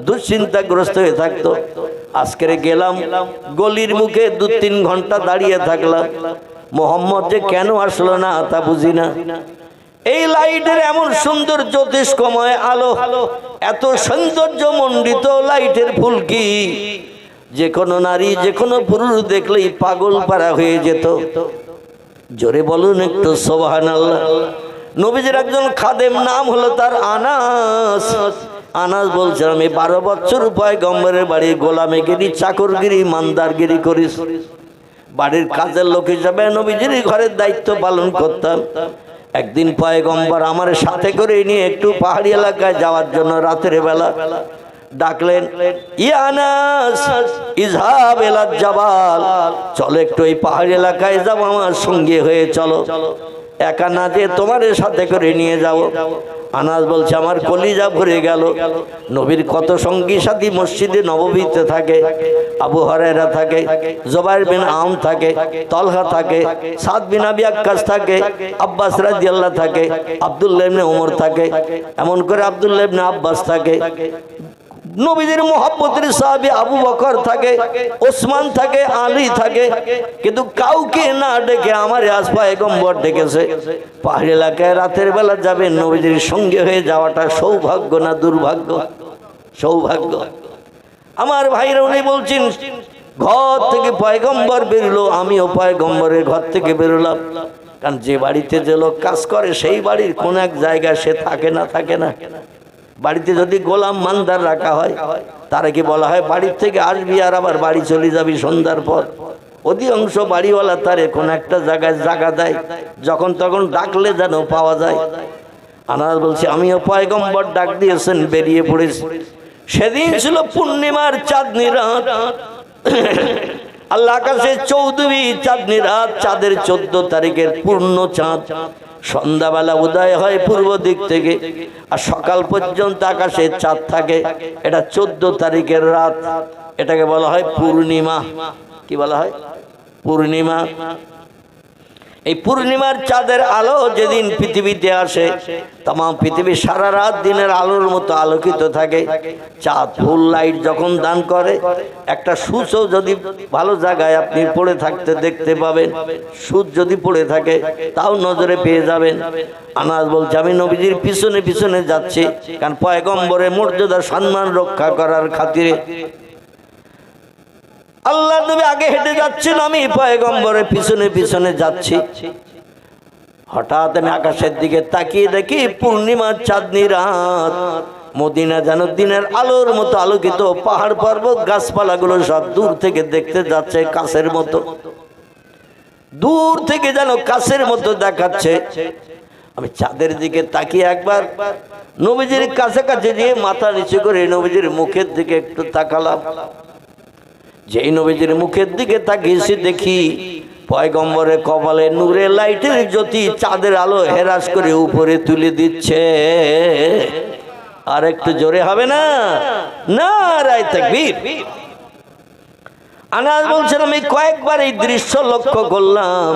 দুশ্চিন্তাগ্রস্ত হয়ে থাকতো। আজকে গেলাম গলির মুখে, 2-3 ঘন্টা দাঁড়িয়ে থাকলাম, মোহাম্মদ যে কেন আসলো না তা বুঝি না। এই লাইটের এমন সুন্দর জ্যোতিষ্কময় আলো, এত সৌন্দর্য মণ্ডিত লাইটের ফুলকি, যে কোনো নারী, যে কোনো পুরুষ দেখলেই পাগল পারা হয়ে যেত। জোরে বলুন একটু সুবহানাল্লাহ। নবীজির একজন খাদেম, নাম হলো তার আনাস। আনাস বলছে আমি 12 বছর পয়গম্বরের বাড়ি গোলামিগিরি, চাকরগিরি, মানদারগিরি করিস। বাড়ির কাজের লোক হিসাবে নবীজির ঘরের দায়িত্ব পালন করতাম। একদিন পয়গম্বর আমার সাথে করে নিয়ে একটু পাহাড়ি এলাকায় যাওয়ার জন্য রাতের বেলা ডাকলেন, ইয়া আনাস ইযহাব ইলা জাবাল, চলো একটু এই পাহাড়ি এলাকায় যাও, আমার সঙ্গে হয়ে চলো, একা না যে তোমার সাথে করে নিয়ে যাও। আনাস বলছে আমার কলিজা ভরে গেল। নবীর কত সঙ্গী সাথী মসজিদে নববীতে থাকে। আবু হুরায়রা থাকে, জুবাইর বিন আম থাকে, তলহা থাকে, সাদ বিন আবি ওয়াক্কাস থাকে, আব্বাস রাদিয়াল্লাহু থাকে, আব্দুল্লাহ ইবনে ওমর থাকে, এমন করে আব্দুল্লাহ ইবনে আব্বাস থাকে। নবীদের মুহাব্বতের সাহাবী আবু বকর থাকে, ওসমান থাকে, আলী থাকে, কিন্তু কাউকে না ডেকে আমার আজ পয়গম্বর ডেকেছে। পাহাড়ি এলাকায় রাতের বেলা যাবেন, নবীদের সঙ্গে হয়ে যাওয়াটা সৌভাগ্য না দুর্ভাগ্য? সৌভাগ্য। আমার ভাইরা উনি বলছেন ঘর থেকে পয়গম্বর বেরোলো, আমিও পয়গম্বরের ঘর থেকে বেরোলাম। কারণ যে বাড়িতে যে লোক কাজ করে সেই বাড়ির কোন এক জায়গায় সে থাকে না। বাড়িতে যদি গোলাম মানদার রাখা হয়, তারা কি বলা হয় বাড়ির থেকে আসবি আর আবার বাড়ি চলে যাবি সন্ধ্যার পর। অধিকাংশ বাড়িওয়ালা তারে কোন একটা জায়গায় জায়গা দেয়, যখন তখন ডাকলে যেন পাওয়া যায়। আনাস বলছে আমিও পয়গম্বর ডাক দিয়েছেন, বেরিয়ে পড়েছি। সেদিন ছিল পূর্ণিমার চাঁদনি রাত। আল্লাহ আকাশে 14 চাঁদনি রাত, চাঁদের 14 তারিখের পূর্ণ চাঁদ। সন্ধ্যাবেলা উদয় হয় পূর্ব দিক থেকে, আর সকাল পর্যন্ত আকাশে চাঁদ থাকে। এটা 14 তারিখের রাত, এটাকে বলা হয় পূর্ণিমা। কি বলা হয়? পূর্ণিমা। এই পূর্ণিমার চাঁদের আলো যেদিন পৃথিবীতে আসে, तमाम পৃথিবী সারা রাত দিনের আলোর মতো আলোকিত থাকে। চাঁদ ফুল লাইট যখন দান করে, একটা সূচও যদি ভালো জায়গায় আপনি পড়ে থাকতে দেখতে পাবেন। সূচ যদি পড়ে থাকে তাও নজরে পেয়ে যাবেন। আনাস বলছে আমি নবীজির পিছনে পিছনে যাচ্ছি, কারণ পয়গম্বরের মর্যাদা সম্মান রক্ষা করার খাতিরে। আল্লাহ নবী আগে হেঁটে যাচ্ছেন, আমি পয়গম্বরের পিছনে পিছনে যাচ্ছি। হঠাৎ আমি আকাশের দিকে তাকিয়ে দেখি পূর্ণিমার চাঁদনি রাত। মদিনা যেন দিনের আলোর মতো আলোকিত। পাহাড় পর্বত গাছপালাগুলো সব দূর থেকে দেখতে যাচ্ছে কাছের মতো, দূর থেকে যেন কাছের মতো দেখাচ্ছে। আমি চাঁদের দিকে তাকিয়ে একবার নবীজির কাছাকাছি দিয়ে মাথা নিচু করে নবীজির মুখের দিকে একটু তাকালাম। যেই নবীজির মুখের দিকে তাকিয়েছি দেখি পয়গম্বরের কপালে নূরের লাইটের জ্যোতি চাঁদের আলো হেরাস করে উপরে তুলে দিচ্ছে। আর একটু জোরে হবে না? নারায়ে তাকবীর। আনাস বলছেন আমি কয়েকবার এই দৃশ্য লক্ষ্য করলাম।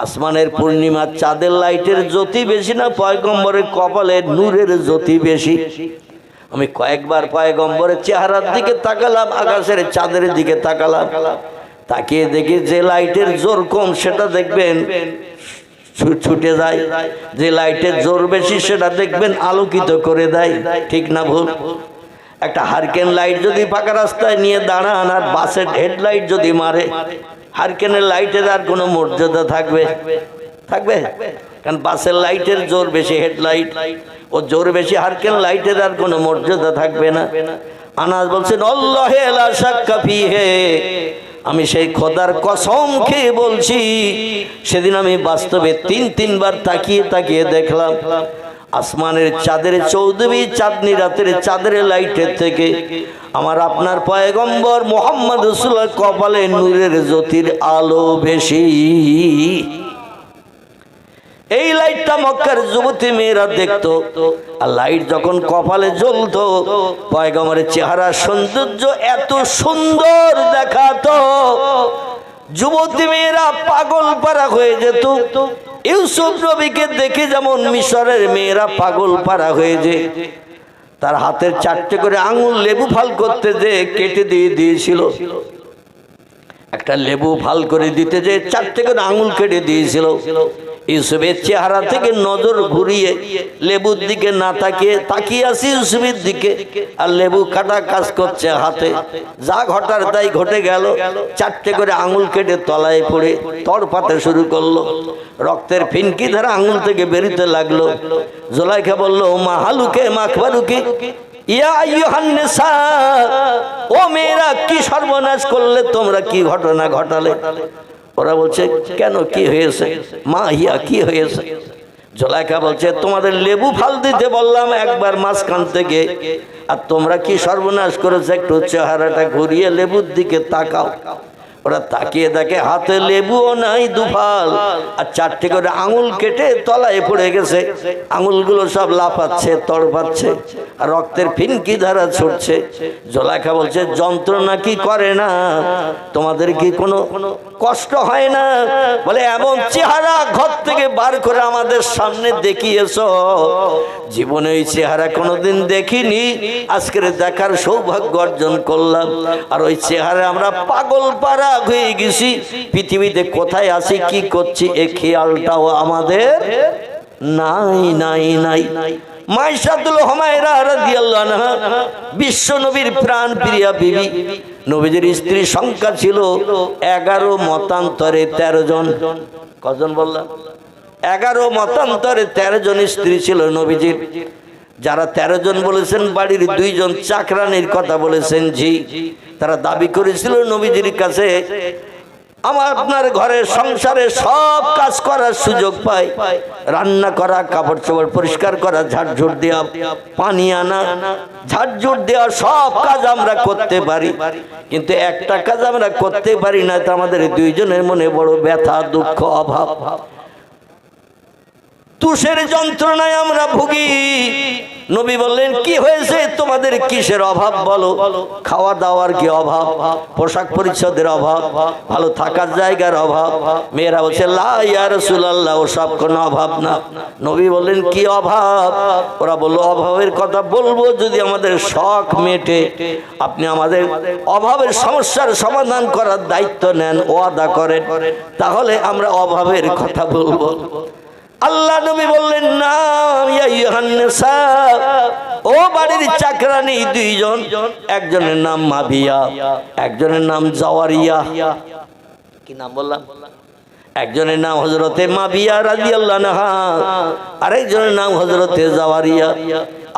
আসমানের পূর্ণিমার চাঁদের লাইটের জ্যোতি বেশি না পয়গম্বরের কপালে নূরের জ্যোতি বেশি? আমি কয়েকবার পয়গম্বরের চেহারার দিকে তাকালাম, আকাশের চাঁদের দিকে তাকালাম। তাকিয়ে দেখি যে লাইটের জোর কম সেটা দেখবেন ছুটে যায়, যে লাইটের জোর বেশি সেটা দেখবেন আলোকিত করে দেয়। ঠিক না ভুল? একটা হারকেন লাইট যদি ফাঁকা রাস্তায় নিয়ে দাঁড়ান আর বাসের হেডলাইট যদি মারে, হারকেনের লাইটের আর কোনো মর্যাদা থাকবে? কারণ বাসের লাইটের জোর বেশি, হেডলাইট ও জোর বেশি, হারকেন লাইটের আর কোনো মর্যাদা থাকবে না। আনাস বলছেন আল্লাহে লা শাক্কা ফিহে, আমি সেই খোদার কসম খেয়ে বলছি সেদিন আমি বাস্তবে 3-3 তাকিয়ে তাকিয়ে দেখলাম আসমানের চাঁদের 14 চাঁদনি রাতের চাঁদের লাইটের থেকে আমার আপনার পয়গম্বর মুহাম্মদ রাসূলুল্লাহ কপালে নূরের জ্যোতির আলো বেশি। এই লাইটটা মক্কার যুবতী মেয়েরা দেখতো, আর লাইট যখন কপালে জ্বলতো পয়গম্বরের চেহারা সৌন্দর্য এত সুন্দর দেখাতো, যুবতী মেয়েরা পাগল পারা হয়ে যেত। ইউসুফ নবীকে দেখে যেমন মিশরের মেয়েরা পাগল পারা হয়ে যায়, তার হাতের 4টে করে আঙুল লেবু ফাল করতে যে কেটে দিয়েছিল। একটা লেবু ফাল করে দিতে যে 4টে করে আঙুল কেটে দিয়েছিল। ইউসুফের চেহারা থেকে নজর ঘুরিয়ে লেবুর দিকে না তাকিয়ে আছি ইউসুফের দিকে, আর লেবু কাটা কাজ করছে হাতে। যা ঘটার তাই ঘটে গেল। 4টে করে আঙুল কেটে তলায় পড়ে তড়পাতে শুরু করলো। রক্তের ফিনকি ধারা আঙুল থেকে বেরিতে লাগলো। জুলাইখা বলল, মা হালুকে মাখবারুকে, ইয়া আইয়ুহান নিসা, ও মেয়েরা কি সর্বনাশ করলে তোমরা, কি ঘটনা ঘটালে? ওরা বলছে, কেন কি হয়েছে? মা হিয়া, কি হয়েছে? জুলাইখা বলছে, তোমাদের লেবু ফাল দিতে বললাম একবার মাঝখান থেকে, আর তোমরা কি সর্বনাশ করেছে? একটু চেহারাটা ঘুরিয়ে লেবুর দিকে তাকাও। ওরা তাকিয়ে দেখে হাতে লেবুও নাই দুফাল, আর 4টে করে আঙুল কেটে তলায় পড়ে গেছে। আঙুলগুলো সব লাফাচ্ছে, তড়পাচ্ছে, আর রক্তের ফিনকি ধারা ছুটছে। জুলাইখা বলছে, যন্ত্রণা কি করে না? তোমাদের কি কোনো কষ্ট হয় না? বলে, এমন চেহারা ঘর থেকে বার করে আমাদের সামনে দেখিয়েছো, জীবনে ওই চেহারা কোনোদিন দেখিনি, আজকের দেখার সৌভাগ্য অর্জন করলাম। আর ওই চেহারা আমরা পাগল পারা হয়ে গেছি। পৃথিবীতে কোথায় আছি, কি করছি, এ খেয়ালটাও আমাদের নাই নাই নাই। মাইশাতুল হুমায়রা রাদিয়াল্লাহু আনহা বিশ্ব নবীর প্রাণ প্রিয়া বিবি। নবীজির স্ত্রী সংখ্যা ছিল 11 মতান্তরে 13 জন। কজন বললাম? 11 মতান্তরে 13 জন স্ত্রী ছিল নবীজির। যারা 13 জন বলেছেন, বাড়ির 2 জন চাকরানির কথা বলেছেন। জি, তারা দাবি করেছিল নবীজির কাছে, আপনার ঘরের সংসারে সব কাজ করার সুযোগ পাই, রান্না করা, কাপড় চোপড় পরিষ্কার করা, ঝাড়ঝুট দেওয়া, পানি আনা, ঝাড়ঝুট দেওয়া, সব কাজ আমরা করতে পারি, কিন্তু একটা কাজ আমরা করতে পারি না। তো আমাদের 2 জনের মনে বড় ব্যথা, দুঃখ, অভাব, তুষের যন্ত্রণায় আমরা ভুগি। নবী বললেন, কি হয়েছে তোমাদের, কিসের অভাব বলো? খাওয়া দাওয়ার কি অভাব? পোশাক পরিচ্ছদের অভাব? ভালো থাকার জায়গার অভাব? মেয়েরা বলছে, লা ইয়া রাসূলুল্লাহ, ওসব কোনো অভাব না। নবী বললেন, কি অভাব? ওরা বললো, অভাবের কথা বলবো যদি আমাদের শখ মেটে, আপনি আমাদের অভাবের সমস্যার সমাধান করার দায়িত্ব নেন, ওয়াদা করেন, তাহলে আমরা অভাবের কথা বলবো। আল্লাহ নবী বললেন, না ইয়া আইয়ুহান নিসা, ও বাড়ির চাকরানি 2 জন, একজনের নাম মাবিয়া, একজনের নাম জাওয়ারিয়া। কি নাম বললাম? একজনের নাম হযরতে মাবিয়া রাদিয়াল্লাহু আনহা, আরেকজনের নাম হযরতে জাওয়ারিয়া।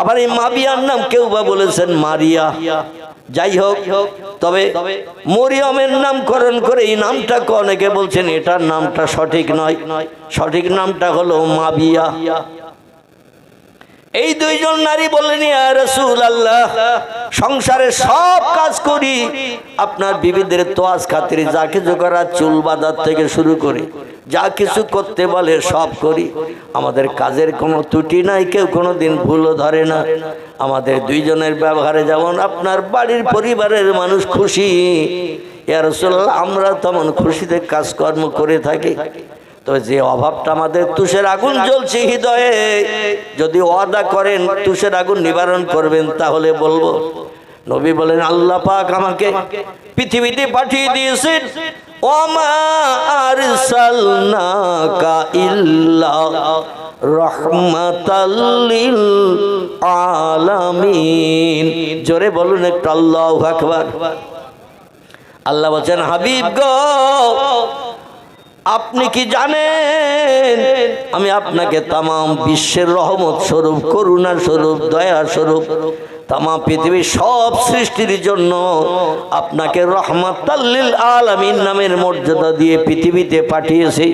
আবার এই মাবিয়ার নাম কেউ বা বলেছেন মারিয়া। যাই হোক, তবে মরিয়মের নামকরণ করে এই নামটাকে অনেকে বলছেন এটার নামটা সঠিক নয়, সঠিক নামটা হলো মাবিয়া। এই 2 জন নারী বললেন, ইয়া রাসূলুল্লাহ, সংসারে সব কাজ করি, আপনার বিবিদের তোয়াজ খাতিরে যা কিছু করা, চুল বাঁধার থেকে শুরু করে যা কিছু করতে বলে সব করি, আমাদের কাজের কোনো ত্রুটি নাই, কেউ কোনো দিন ভুলও ধরে না। আমাদের 2 জনের ব্যবহারে যেমন আপনার বাড়ির পরিবারের মানুষ খুশি, ইয়া রাসূলুল্লাহ, আমরা তেমন খুশিতে কাজকর্ম করে থাকি। তো যে অভাবটা আমাদের, তুষের আগুন জ্বলছে হৃদয়ে, যদি ওয়াদা করেন তুষের আগুন নিবারণ করবেন, তাহলে বলবো। নবী বলেন, আল্লাহ পাক আমাকে পৃথিবীতে পাঠিয়ে দিয়েছেন, ওমা আরসালনাকা ইল্লা রাহমাতাল লিল আলামিন। জোরে বলুন একটু আল্লাহু আকবার। আল্লাহ বলেন, হাবিব গো, আপনি কি জানেন আমি আপনাকে তামাম বিশ্বের রহমত স্বরূপ, করুণা স্বরূপ, দয়া স্বরূপ, তামাম পৃথিবীর সব সৃষ্টির জন্য আপনাকে রহমাতাল লিল আলামিন নামের মর্যাদা দিয়ে পৃথিবীতে পাঠিয়েছি।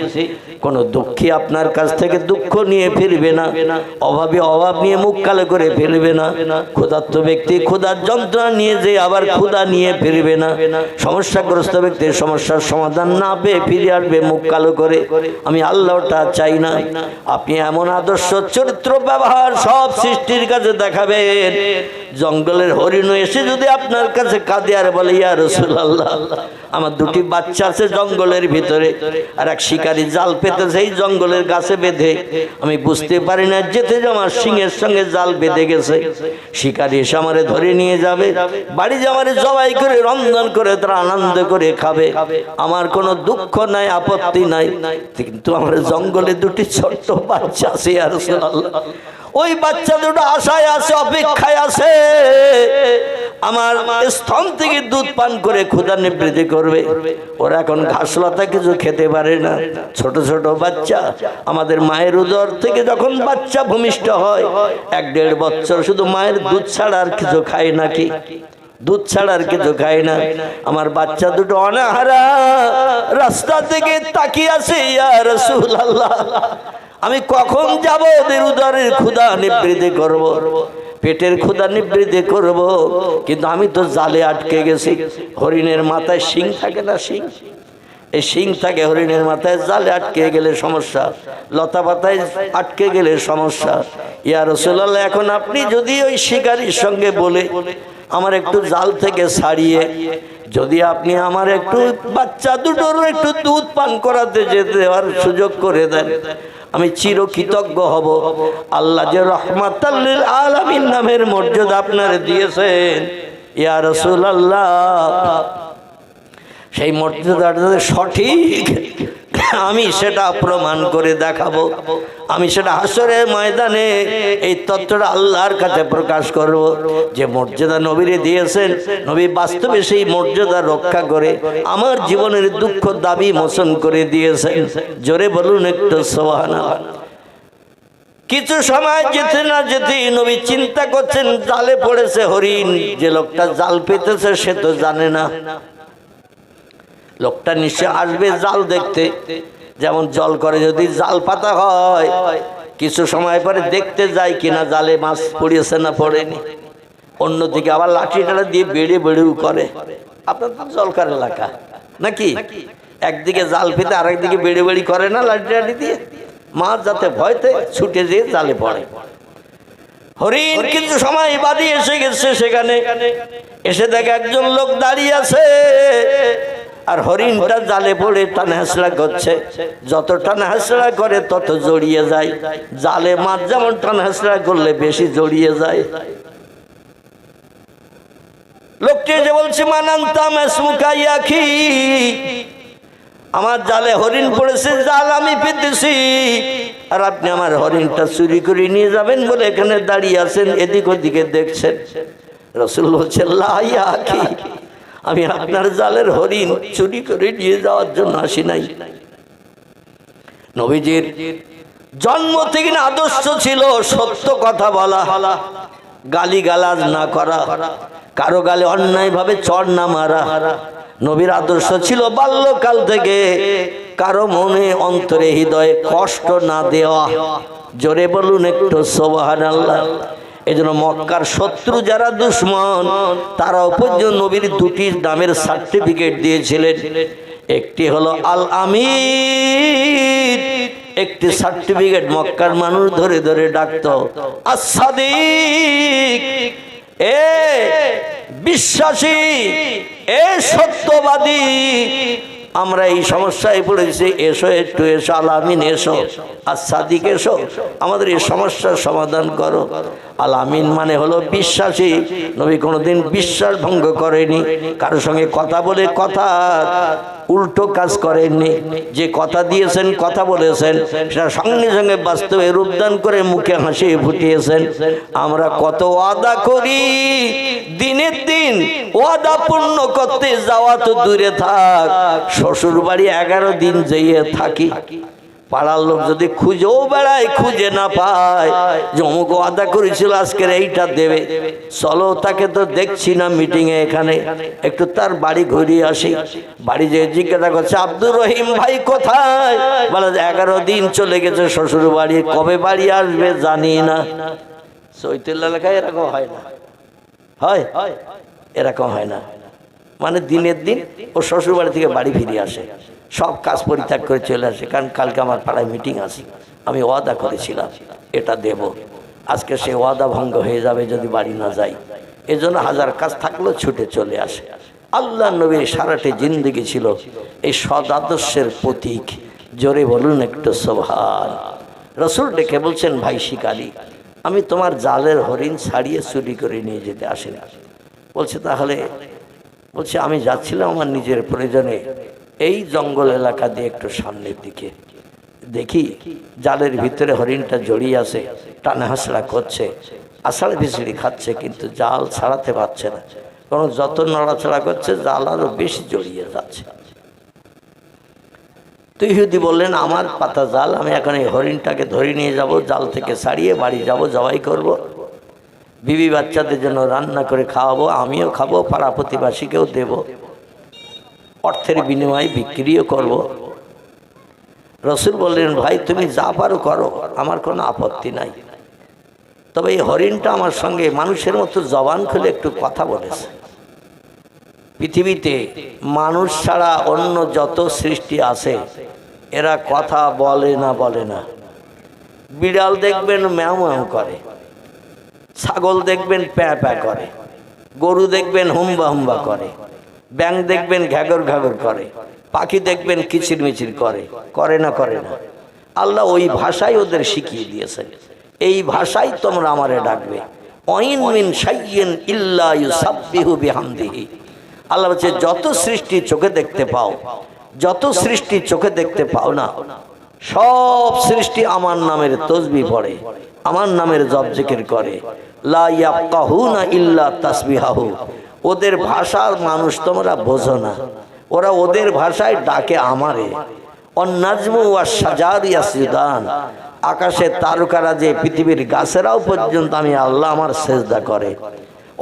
কোনো দুঃখী আপনার কাছ থেকে দুঃখ নিয়ে ফিরবে না, অভাবী অভাব নিয়ে মুখ কালো করে ফিরবে না, ক্ষুধার্ত ব্যক্তি ক্ষুধার যন্ত্রণা নিয়ে যে আবার ক্ষুধা নিয়ে ফিরবে না, সমস্যাগ্রস্ত ব্যক্তির সমস্যার সমাধান না পেয়ে ফিরে আসবে মুখ কালো করে। আমি আল্লাহটা চাই না। আপনি এমন আদর্শ চরিত্র ব্যবহার সব সৃষ্টির কাছে দেখাবেন, জঙ্গলের হরিণ এসে যদি আপনার কাছে কাঁদে আর বলে, ইয়া রাসূলুল্লাহ, আমার দুটি বাচ্চা আছে জঙ্গলের ভিতরে, আর এক শিকারি জাল পেতেছে এই জঙ্গলের গাছে বেঁধে। আমি বুঝতে পারি না, যেতে যে আমার সিংহের সঙ্গে জাল বেঁধে গেছে। শিকারি এসে আমারে ধরে নিয়ে যাবে, বাড়ি যাওয়ারে জবাই করে রন্ধন করে তারা আনন্দ করে খাবে। আমার কোনো দুঃখ নাই, আপত্তি নাই, কিন্তু আমার জঙ্গলে দুটি ছোট্ট বাচ্চা আছে ইয়া রাসূলুল্লাহ। ওই বাচ্চা দুটো আশায় আছে, অপেক্ষায় আছে আমার স্তন থেকে দুধ পান করে ক্ষুধা নিবৃত্তি করবে। ওরা এখন ঘাস লতা কিছু খেতে পারে না, ছোট ছোট বাচ্চা। আমাদের মায়ের উদর থেকে যখন বাচ্চা ভূমিষ্ঠ হয় 1-1.5 বছর শুধু মায়ের দুধ ছাড়া আর কিছু খায় নাকি? দুধ ছাড়া আর কিছু খায় না। আমার বাচ্চা দুটো অনাহারা রাস্তা থেকে তাকিয়ে আছে, ইয়া রাসূলুল্লাহ আমি কখন যাব ওদের উদরের ক্ষুধা নিবৃত্তি করব, পেটের ক্ষুধা নিবৃত্তি করব। কিন্তু আমি তো জালে আটকে গেছি। হরিণের মাথায় শিং থাকে না, শিং, এই শিং থাকে হরিণের মাথায়, জালে আটকে গেলে সমস্যা, লতা পাতায় আটকে গেলে সমস্যা। ইয়া রাসূলুল্লাহ এখন আপনি যদি ওই শিকারীর সঙ্গে বলে আমার একটু জাল থেকে ছাড়িয়ে যদি আপনি আমার একটু বাচ্চা দুটোর একটু দুধ পান করাতে যেতে দেওয়ার সুযোগ করে দেন, আমি চিরকৃতজ্ঞ হব। আল্লাহ যে রহমাতাল লিল আলামিন নামের মর্যাদা আপনারে দিয়েছেন ইয়া রাসূলুল্লাহ, সেই মর্যাদাটা সঠিক আমি সেটা প্রমাণ করে দেখাবো। আমি সেটা হাসরের ময়দানে এই তত্ত্বটা আল্লাহর কাছে প্রকাশ করব। যে মর্যাদা নবীরে দিয়েছেন, নবী বাস্তবে সেই মর্যাদা রক্ষা করে আমার জীবনের দুঃখ দাবি মোচন করে দিয়েছেন। জোরে বলুন একটু সুবহানাল্লাহ। কিছু সময় যেতে না যেতে নবী চিন্তা করছেন, জালে পড়েছে হরিণ। যে লোকটা জাল পেতেছে সে তো জানে না, লোকটা নিশ্চয় আসবে জাল দেখতে। যেমন জল করে যদি জাল পাতা হয়, কিছু সময় পরে দেখতে যায় কিনা জালে মাছ পড়েছে না পড়েনি। অন্যদিকে আবার লাঠিটা দিয়ে বেড়ে বেড়েও করে। আপনার তো জলকার এলাকা নাকি, একদিকে জাল পেতে আরেকদিকে বেড়ে বেড়ি করে না লাঠি দিয়ে, মাছ যাতে ভয়তে ছুটে যেয়ে জালে পড়ে। হরিণ কিন্তু সময় বাদে এসে গেছে, সেখানে এসে দেখে একজন লোক দাঁড়িয়ে আছে, আর হরিণটা জালে পড়ে টানা হেঁচড়া করছে। যত টানা হেঁচড়া করে তত জড়িয়ে যায়। জালে মাছ যেমন টানা হেঁচড়া করলে বেশি জড়িয়ে যায়। লোকটি যে বলছে মানান্তাম ইসমুকা ইয়া আখি, আমার জালে হরিণ পড়েছে, জাল আমি পেতেছি, আর আপনি আমার হরিণটা চুরি করে নিয়ে যাবেন বলে এখানে দাঁড়িয়ে আছেন, এদিক ওদিকে দেখছেন। রাসূল বলছেন লা ইয়া আখি, আমি আপনার জালের হরিণ চুরি করে নিয়ে যাওয়ার জন্য আসি নাই। নবীজির জন্ম থেকে আদর্শ ছিল সত্য কথা বলা, গালিগালাজ না করা, কারো গালে অন্যায় ভাবে চড় না মারা। নবীর আদর্শ ছিল বাল্যকাল থেকে কারো মনে অন্তরে হৃদয়ে কষ্ট না দেওয়া। জোরে বলুন একটু সুবহানাল্লাহ। এই জন্য মক্কার শত্রু যারা দুশ্মন, তারাও পর্যন্ত নবীর দুটি নামের সার্টিফিকেট দিয়েছিলেন। একটি হলো আল আমিন, একটি সার্টিফিকেট মক্কার মানুষ ধরে ধরে ডাকতো আস-সাদিক, এ বিশ্বাসী, এ সত্যবাদী। আমরা এই সমস্যায় পড়েছি, এসো একটু এসো, আল আমিন এসো, আর সাদিক এসো, আমাদের এই সমস্যার সমাধান করো। আল আমিন মানে হলো বিশ্বাসী। নবী কোনোদিন বিশ্বাস ভঙ্গ করেনি, কারোর সঙ্গে কথা বলে কথা উল্টো কাজ করেননি। যে কথা দিয়েছেন, কথা বলেছেন, সেটা সঙ্গে সঙ্গে বাস্তবে রূপদান করে মুখে হাসি ফুটিয়েছেন। আমরা কত ওয়াদা করি, দিনের দিন ওয়াদা পূর্ণ করতে যাওয়া তো দূরে থাক, শ্বশুর বাড়ি 11 দিন যেয়ে থাকি। পাড়ার লোক যদি খুঁজেও বেড়ায়, খুঁজে না পায়, যে অমুক ওয়াদা করেছিল আজকের এইটা দেবে, চলো তাকে তো দেখছি না মিটিংয়ে, এখানে একটু তার বাড়ি ঘুরিয়ে আসি। বাড়ি যে জিজ্ঞাসা করছে আব্দুর রহিম ভাই কোথায়, বলে 11 দিন চলে গেছে শ্বশুর বাড়ি, কবে বাড়ি আসবে জানি না। চৈতন্য এলাকায় এরকম হয় না, হয় এরকম হয় না। মানে দিনের দিন ও শ্বশুর বাড়ি থেকে বাড়ি ফিরে আসে, সব কাজ পরিত্যাগ করে চলে আসে, কারণ কালকে আমার পাড়ায় মিটিং আছে, আমি ওয়াদা করেছিলাম এটা দেব, আজকে সে ওয়াদা ভঙ্গ হয়ে যাবে যদি বাড়ি না যাই। এজন্য হাজার কাজ থাকলেও ছুটে চলে আসে। আল্লাহ নবীর সারাটি জিন্দেগি ছিল এই সৎ আদর্শের প্রতীক। জোরে বলুন একটু সুবহান। রসুল ডেকে বলছেন, ভাই শিকারী, আমি তোমার জালের হরিণ ছাড়িয়ে চুরি করে নিয়ে যেতে আসি না। বলছে তাহলে? বলছে আমি যাচ্ছিলাম আমার নিজের প্রয়োজনে, এই জঙ্গল এলাকা দিয়ে একটু সামনের দিকে, দেখি জালের ভিতরে হরিণটা জড়িয়ে আছে, টানা হাসড়া করছে, আষাঢ় বিছড়ি খাচ্ছে, কিন্তু জাল ছাড়াতে পারছে না, কারণ যত নড়াচড়া করছে জাল আরো বেশি জড়িয়ে যাচ্ছে। তো ইহুদি বললেন, আমার পাতা জাল, আমি এখন এই হরিণটাকে ধরে নিয়ে যাব, জাল থেকে ছাড়িয়ে বাড়ি যাব, জবাই করব, বিবি বাচ্চাদের জন্য রান্না করে খাওয়াবো, আমিও খাবো, পাড়া প্রতিবাসীকেও দেব, অর্থের বিনিময়ে বিক্রিও করব। রসুল বললেন, ভাই তুমি যা পারো করো, আমার কোনো আপত্তি নাই, তবে এই হরিণটা আমার সঙ্গে মানুষের মতো জবান খুলে একটু কথা বলেছে। পৃথিবীতে মানুষ ছাড়া অন্য যত সৃষ্টি আছে এরা কথা বলে না। বিড়াল দেখবেন ম্যাও ম্যাও করে, ছাগল দেখবেন প্যাঁ প্যাঁ করে, গরু দেখবেন হুম্বা হুম্বা করে, ব্যাঙ দেখবেন ঘ্যাগর ঘ্যাগর করে, পাখি দেখবেন কিচির মিচির করে না। আল্লাহ ওই ভাষাই ওদের শিখিয়ে দিয়েছেন, এই ভাষাই তোমরা আমারে ডাকবে। ওয়াইন মিন শাইইন ইল্লা ইউসাব্বিহু বিহামদিহি। আল্লাহ বলছে, যত সৃষ্টি চোখে দেখতে পাও, যত সৃষ্টি চোখে দেখতে পাও না, সব সৃষ্টি আমার নামের তসবিহ পড়ে, আমার নামের জপ জিকির করে। লা ইয়াফকাহুনা ইল্লা তাসবিহাহু। ওদের ভাষার মানুষ তোমরা বোঝো না, ওরা ওদের ভাষায় ডাকে আমারে। অন্নাজমু ওয়াস শাজারি ইয়াসজুদান। আকাশের তারকারা যে পৃথিবীর গাছেরাও পর্যন্ত আমি আল্লাহ আমার সেজদা করে।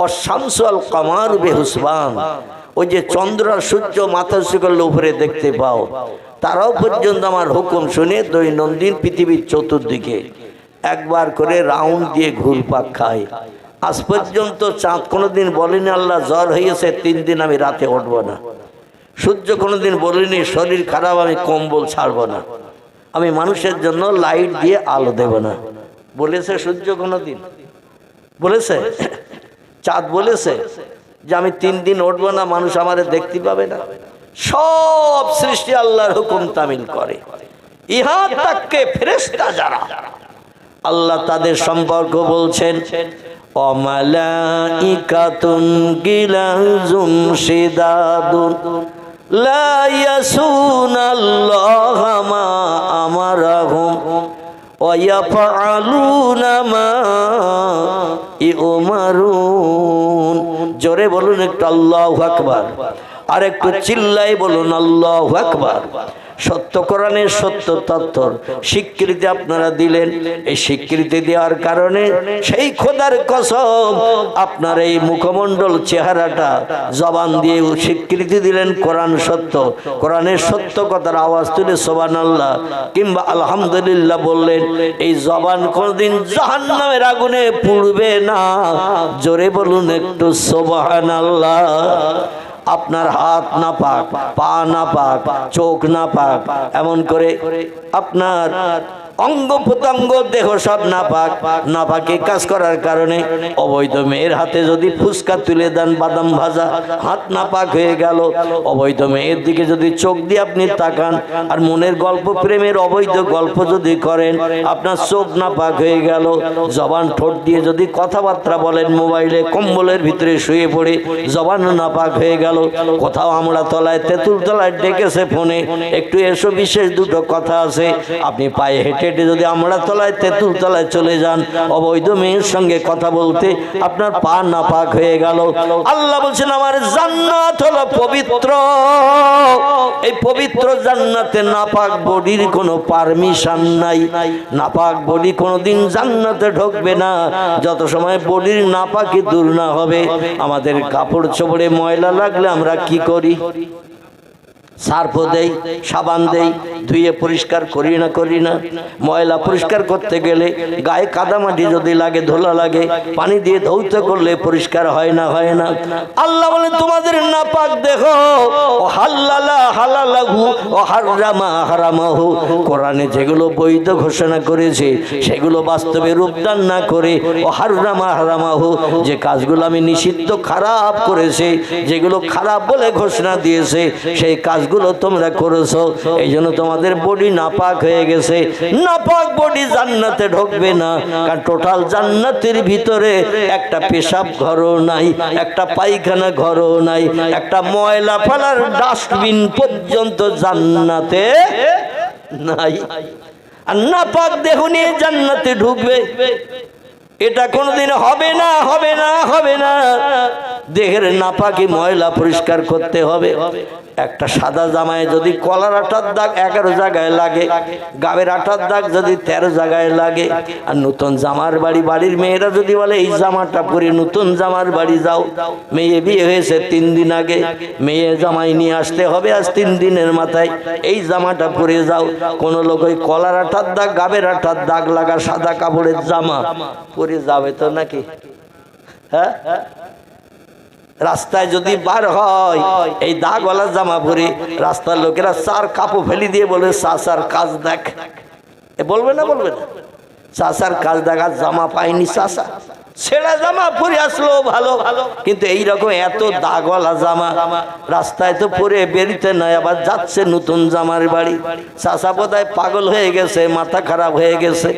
অশামসু আল কামার বেহুসবান। ওই যে চন্দ্র আর সূর্য মাথা উঁচু করলে উপরে দেখতে পাও, তারাও পর্যন্ত আমার হুকুম শুনে দৈনন্দিন পৃথিবীর চতুর্দিকে একবার করে রাউন্ড দিয়ে ঘুরপাক খায়। আজ পর্যন্ত চাঁদ কোনোদিন বলেনি আল্লাহ জ্বর হয়েছে 3 দিন আমি রাতে উঠবো না। সূর্য কোনোদিন বলেনি শরীর খারাপ আমি কম্বল ছাড়বো না, আমি মানুষের জন্য লাইট দিয়ে আলো দেব না। বলেছে সূর্য কোনোদিন? বলেছে? চাঁদ বলেছে যে আমি 3 দিন উঠবো না, মানুষ আমারে দেখতে পাবে না? সব সৃষ্টি আল্লাহর হুকুম তামিল করে। ইহা তাকে ফেরেশতা যারা, আল্লাহ তাদের সম্পর্ক বলছেন, অমালাইকাতুন গিলাজুম শিদাদুন লা ইয়াসুনাল্লাহা মা আমারাহুম ওয়া ইয়াফআলুনা মা ইউমারুন। জোরে বলুন একটু আল্লাহু আকবার, আর একটু চিল্লাই বলুন আল্লাহু আকবার। সত্য কোরআনের সত্য তত্ত্বর স্বীকৃতি আপনারা দিলেন, এই স্বীকৃতি দেওয়ার কারণে সেই খোদার কসম আপনার এই মুখমণ্ডল চেহারাটা জবান দিয়ে স্বীকৃতি দিলেন কোরআন সত্য। কোরআনের সত্য কথার আওয়াজ তুলে সুবহানাল্লাহ কিংবা আলহামদুলিল্লাহ বললেন, এই জবান কোনদিন জাহান্নামের আগুনে পুড়বে না। জোরে বলুন একটু সুবহানাল্লাহ। আপনার হাত না পাক, পা না পাক, চোখ না পাক, এমন করে আপনার অঙ্গ প্রত্যঙ্গ দেহ সব নাপাক। নাপাকে কাজ করার কারণে অবৈধ মেয়ের হাতে যদি ফুসকা তুলে দেন বাদাম ভাজা, হাত নাপাক হয়ে গেল। অবৈধ মেয়ের দিকে যদি চোখ দিয়ে আপনি তাকান আর মনের গল্প প্রেমের অবৈধ গল্প যদি করেন, আপনার চোখ নাপাক হয়ে গেল। জবান ঠোঁট দিয়ে যদি কথাবার্তা বলেন, মোবাইলে কম্বলের ভিতরে শুয়ে পড়ে, জবানও নাপাক হয়ে গেল। কোথাও আমরা তলায় তেঁতুল তলায় ডেকেছে ফোনে, একটু এসো বিশেষ দুটো কথা আছে, আপনি পায়ে হেঁটে যদি আমরা তলায় তেঁতুল তলায় চলে যান অবৈধ মেয়ের সঙ্গে কথা বলতে, আপনার পা নাপাক হয়ে গেল। আল্লাহ বলছেন আমার জান্নাত হলো পবিত্র, এই পবিত্র জান্নাতে নাপাক বডির কোনো পারমিশন নাই। নাপাক বডি কোনোদিন জান্নাতে ঢুকবে না যত সময় বডির নাপাকি দূর না হবে। আমাদের কাপড় চোপড়ে ময়লা লাগলে আমরা কি করি? সার্ফ দেই, সাবান দেই, ধুয়ে পরিষ্কার করি না। ময়লা পরিষ্কার করতে গেলে গায়ে কাদামাটি যদি লাগে, ধুলা লাগে, পানি দিয়ে ধৌত করলে পরিষ্কার হয় না। আল্লাহ বলেন তোমাদের নাপাক দেখো, ও হাল্লালা হালালাহু ও হারামা হারামাহু, কোরআনে যেগুলো বৈধ ঘোষণা করেছে সেগুলো বাস্তবে রূপদান না করে ও হারামা হারামাহু, যে কাজগুলো আমি নিষিদ্ধ খারাপ করেছে, যেগুলো খারাপ বলে ঘোষণা দিয়েছে সেই কাজগুলো তোমরা করেছো, এই জন্য তোমাদের বডি নাপাক হয়ে গেছে। নাপাক বডি জান্নাতে ঢুকবে না, কারণ টোটাল জান্নাতের ভিতরে একটা পেশাব ঘরও নাই, একটা পায়খানা ঘরও নাই, একটা ময়লা ফেলার ডাস্টবিন পর্যন্ত জান্নাতে নাই। আর নাপাক দেহ নিয়ে জান্নাতে ঢুকবে, এটা কোনোদিন হবে না। দেহের নাপাকি ময়লা পরিষ্কার করতে হবে। একটা সাদা জামায় যদি কলার আটার দাগ 11 জায়গায় লাগে, গাবের আটার দাগ যদি 13 জায়গায় লাগে, আর নতুন জামার বাড়ির মেয়েরা যদি বলে এই জামাটা পরে নতুন জামার বাড়ি যাও, মেয়ে বিয়ে হয়েছে 3 দিন আগে, মেয়ে জামাই নিয়ে আসতে হবে আজ 3 দিনের মাথায়, এই জামাটা পরে যাও। কোনো লোক ওই কলার আটার দাগ, গাবের আটার দাগ লাগা সাদা কাপড়ের জামা পরে যাবে তো নাকি? হ্যাঁ, রাস্তায় যদি বার হয় এই দাগওয়ালা জামা পরে, রাস্তার লোকেরা 4 কাপড় ফেলি দিয়ে বলে চাচার কাজ দেখ, বলবে না? চাচার কাজ দেখা জামা পাইনি, চাচা ছেঁড়া জামা পরে আসলো ভালো, কিন্তু এইরকম এত দাগওয়ালা জামা রাস্তায় তো পরে বেরিতে নাই, আবার যাচ্ছে নতুন জামার বাড়ি। চাচা বোধহয় পাগল হয়ে গেছে, মাথা খারাপ হয়ে গেছে।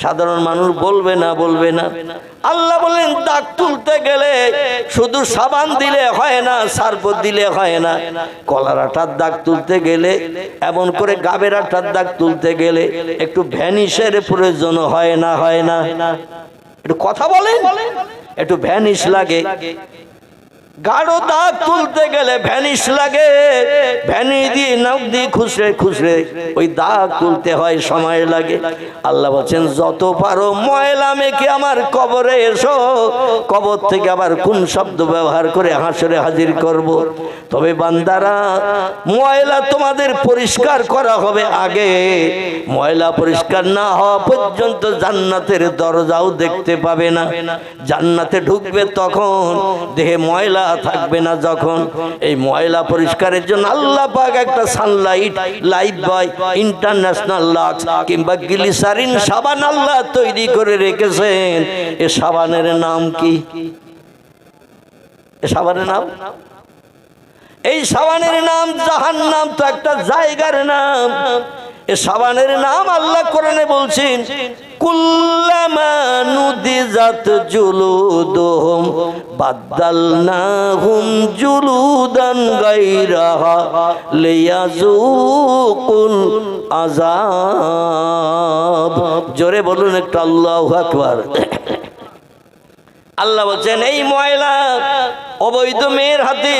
সাধারণ মানুষ বলবে না। আল্লাহ বলেন দাগ তুলতে গেলে শুধু সাবান দিলে হয় না, সার্ফ দিলে হয় না। কলার আটার দাগ তুলতে গেলে, এমন করে গাবের আটার দাগ তুলতে গেলে একটু ভ্যানিশের প্রয়োজন হয় না। একটু কথা বলেন, একটু ভ্যানিশ লাগে। গাঢ় দাগ তুলতে গেলে ভ্যানিশ লাগে, ভ্যানিশ দিয়ে নাক দিয়ে খুচরে ওই দাগ তুলতে হয়, সময় লাগে। আল্লাহ বলছেন যত পারো ময়লা মেখে আমার কবরে এসো, কবর থেকে আবার কোন শব্দ ব্যবহার করে হাসরে হাজির করব। তবে বান্দারা, ময়লা তোমাদের পরিষ্কার করা হবে আগে, ময়লা পরিষ্কার না হওয়া পর্যন্ত জান্নাতের দরজাও দেখতে পাবে না। জান্নাতে ঢুকবে তখন দেহে ময়লা থাকবে না যখন। এই ময়লা পরিষ্কারের জন্য আল্লাহ পাক একটা সানলাইট, লাইফ বয়, ইন্টারন্যাশনাল লাক্স কিংবা গ্লিসারিন সাবান আল্লাহ তৈরি করে রেখেছেন। এ সাবানের নাম কি? এ সাবানের নাম, এই সাবানের নাম জাহান্নাম, তো একটা জায়গার নাম। এ সাবানের নাম আল্লাহ কোরআনে বলছেন, কুল্লামা নুদিজাত জুলুদুহুম বাদদালনাহুম জুলুদান গায়রাহা লিয়াযুকুল আযাব। জোরে বলুন একটু আল্লাহু আকবার। আল্লাহ বলছেন এই ময়লা অবৈধ মেয়ের হাতে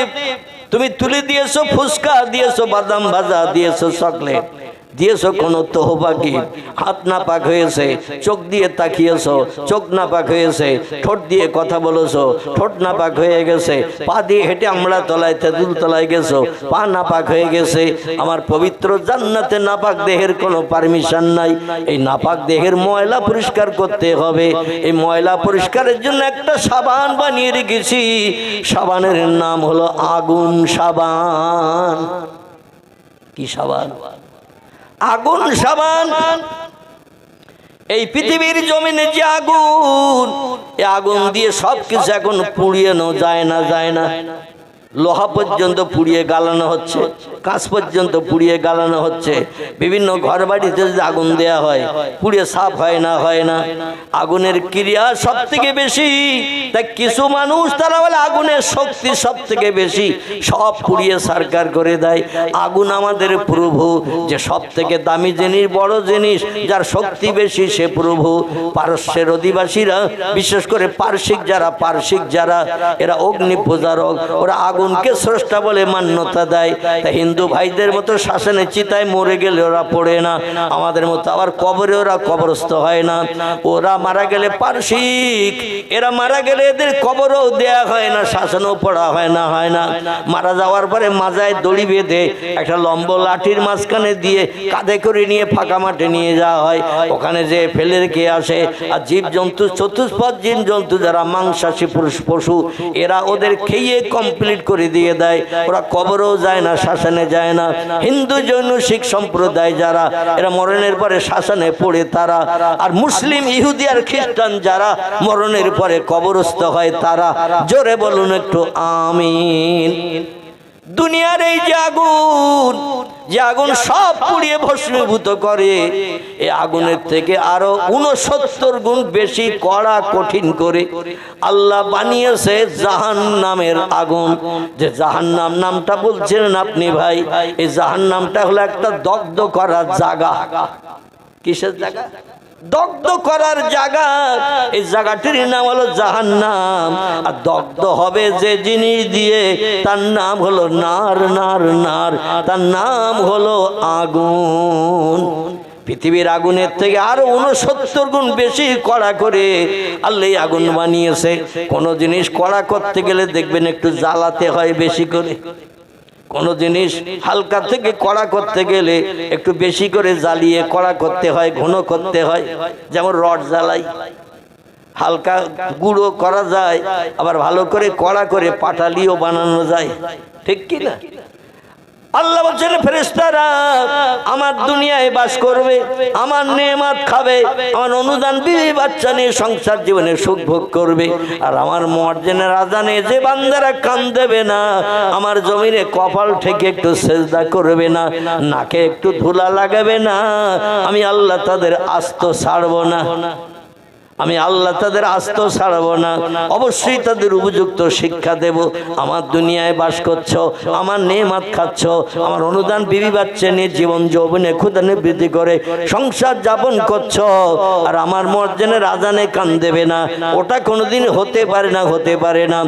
তুমি তুলে দিয়েছো, ফুসকা দিয়েছো, বাদাম ভাজা দিয়েছো, চকলেট দিয়েছো, কোনো তহবাকি, হাত নাপাক হয়েছে, চোখ দিয়ে তাকিয়েছো, চোখ নাপাক হয়েছে, ঠোঁট দিয়ে কথা বলেছো, ঠোঁট নাপাক হয়ে গেছে, পা দিয়ে হেঁটে আমরা তলায় তেঁতুল তলায় গেছো, পা নাপাক হয়ে গেছে। আমার পবিত্র জান্নাতে নাপাক দেহের কোনো পারমিশন নাই। এই নাপাক দেহের ময়লা পরিষ্কার করতে হবে। এই ময়লা পরিষ্কারের জন্য একটা সাবান বানিয়ে রেখেছি, সাবানের নাম হলো আগুন সাবান। কি সাবান? আগুন সাবান। এই পৃথিবীর জমিনে যে আগুন, এই আগুন দিয়ে সবকিছু এখন পুড়িয়ে যায় না। লোহা পর্যন্ত পুড়িয়ে গালানো হচ্ছে, কাঁচ পর্যন্ত পুড়িয়ে গালানো হচ্ছে। বিভিন্ন ঘর বাড়িতে যদি আগুন দেয়া হয়, পুড়িয়ে সাফ হয় না। আগুনের ক্রিয়া সব থেকে বেশি, তাই কিছু মানুষ তারা বলে আগুনের শক্তি সব থেকে বেশি, সব পুড়িয়ে সারকার করে দেয়। আগুন আমাদের প্রভু, যে সব থেকে দামি জিনিস, বড় জিনিস, যার শক্তি বেশি সে প্রভু। পারস্যের অধিবাসীরা, বিশেষ করে পারসিক যারা এরা অগ্নি পূজারক, ওরা আগুন আগুনকে স্রষ্টা বলে মান্যতা দেয়। তা হিন্দু ভাইদের মতো শ্মশানে চিতায় মরে গেলে ওরা পড়ে না, আমাদের মতো আবার কবরে ওরা কবরস্থ হয় না। ওরা মারা গেলে পারসিক, এরা মারা গেলে এদের কবরও দেয়া হয় না, শ্মশানেও পড়া হয় না। মারা যাওয়ার পরে মাজায় দড়ি বেঁধে একটা লম্বা লাঠির মাঝখানে দিয়ে কাঁধে করে নিয়ে ফাঁকা মাঠে নিয়ে যাওয়া হয়, ওখানে যে ফেলে রেখে আসে। আর জীবজন্তু, চতুষ্পদ জীবজন্তু যারা মাংসাশী পশু, এরা ওদের খেয়ে কমপ্লিট করে দিয়ে দেয়। ওরা কবরেও যায় না, শ্মশানে যায় না। হিন্দু জৈন শিখ সম্প্রদায় যারা, এরা মরণের পরে শ্মশানে পড়ে তারা। আর মুসলিম ইহুদি আর খ্রিস্টান যারা মরণের পরে কবরস্থ হয় তারা। জোরে বলুন একটু আমিন। দুনিয়ার এই যে আগুন সব পুড়িয়ে ভস্মীভূত করে, এই আগুনের থেকে আরো 69 গুণ বেশি কড়া কঠিন করে আল্লাহ বানিয়েছে জাহান্নামের আগুন। যে জাহান্নাম নামটা বলছেন আপনি ভাই, এই জাহান্নামটা হলো একটা দগ্ধ করার জায়গা। কিসের জায়গা? দগ্ধ করার জায়গা। এই জায়গাটির নাম হলো জাহান্নাম। আর দগ্ধ হবে যে জিনিস দিয়ে, তার নাম হলো নার। তার নাম হলো আগুন। পৃথিবীর আগুনের থেকে আরো 69 গুণ বেশি কড়া করে আল্লাহ আগুন বানিয়েছে। কোন জিনিস কড়া করতে গেলে দেখবেন একটু জ্বালাতে হয় বেশি করে, কোন জিনিস হালকা থেকে কড়া করতে গেলে একটু বেশি করে জ্বালিয়ে কড়া করতে হয়, ঘন করতে হয়। যেমন রড জ্বালাই, হালকা গুঁড়ো করা যায়, আবার ভালো করে কড়া করে পাটালিও বানানো যায়, ঠিক কি না? আল্লাহ বলছেন ফেরেশতারা আমার দুনিয়ায় বাস করবে, আমার নেয়ামত খাবে, আমার অনুদান বিবি বাচ্চা নিয়ে সংসার জীবনে সুখ ভোগ করবে। আর আমার মুয়াজ্জিনের আযানে যে বান্দারা কান দেবে না, আমার জমিনে কপাল ঠেকে একটু সেজদা করবে না, নাকে একটু ধুলা লাগাবে না, আমি আল্লাহ তাদের আস্ত ছাড়বো না। আমি আল্লাহ তাদের আস্ত ছাড়বো না, অবশ্যই তাদের উপযুক্ত শিক্ষা দেব। আমার দুনিয়ায় বাস করছো, আমার নেয়ামত খাচ্ছ, আমার অনুদান বিবি বাচ্চা নিয়ে জীবন যৌবনে ক্ষুধানে বৃদ্ধি করে সংসার যাপন করছো, আর আমার মুয়াজ্জিনের আযানে কান দেবে না, ওটা কোনোদিন হতে পারে না।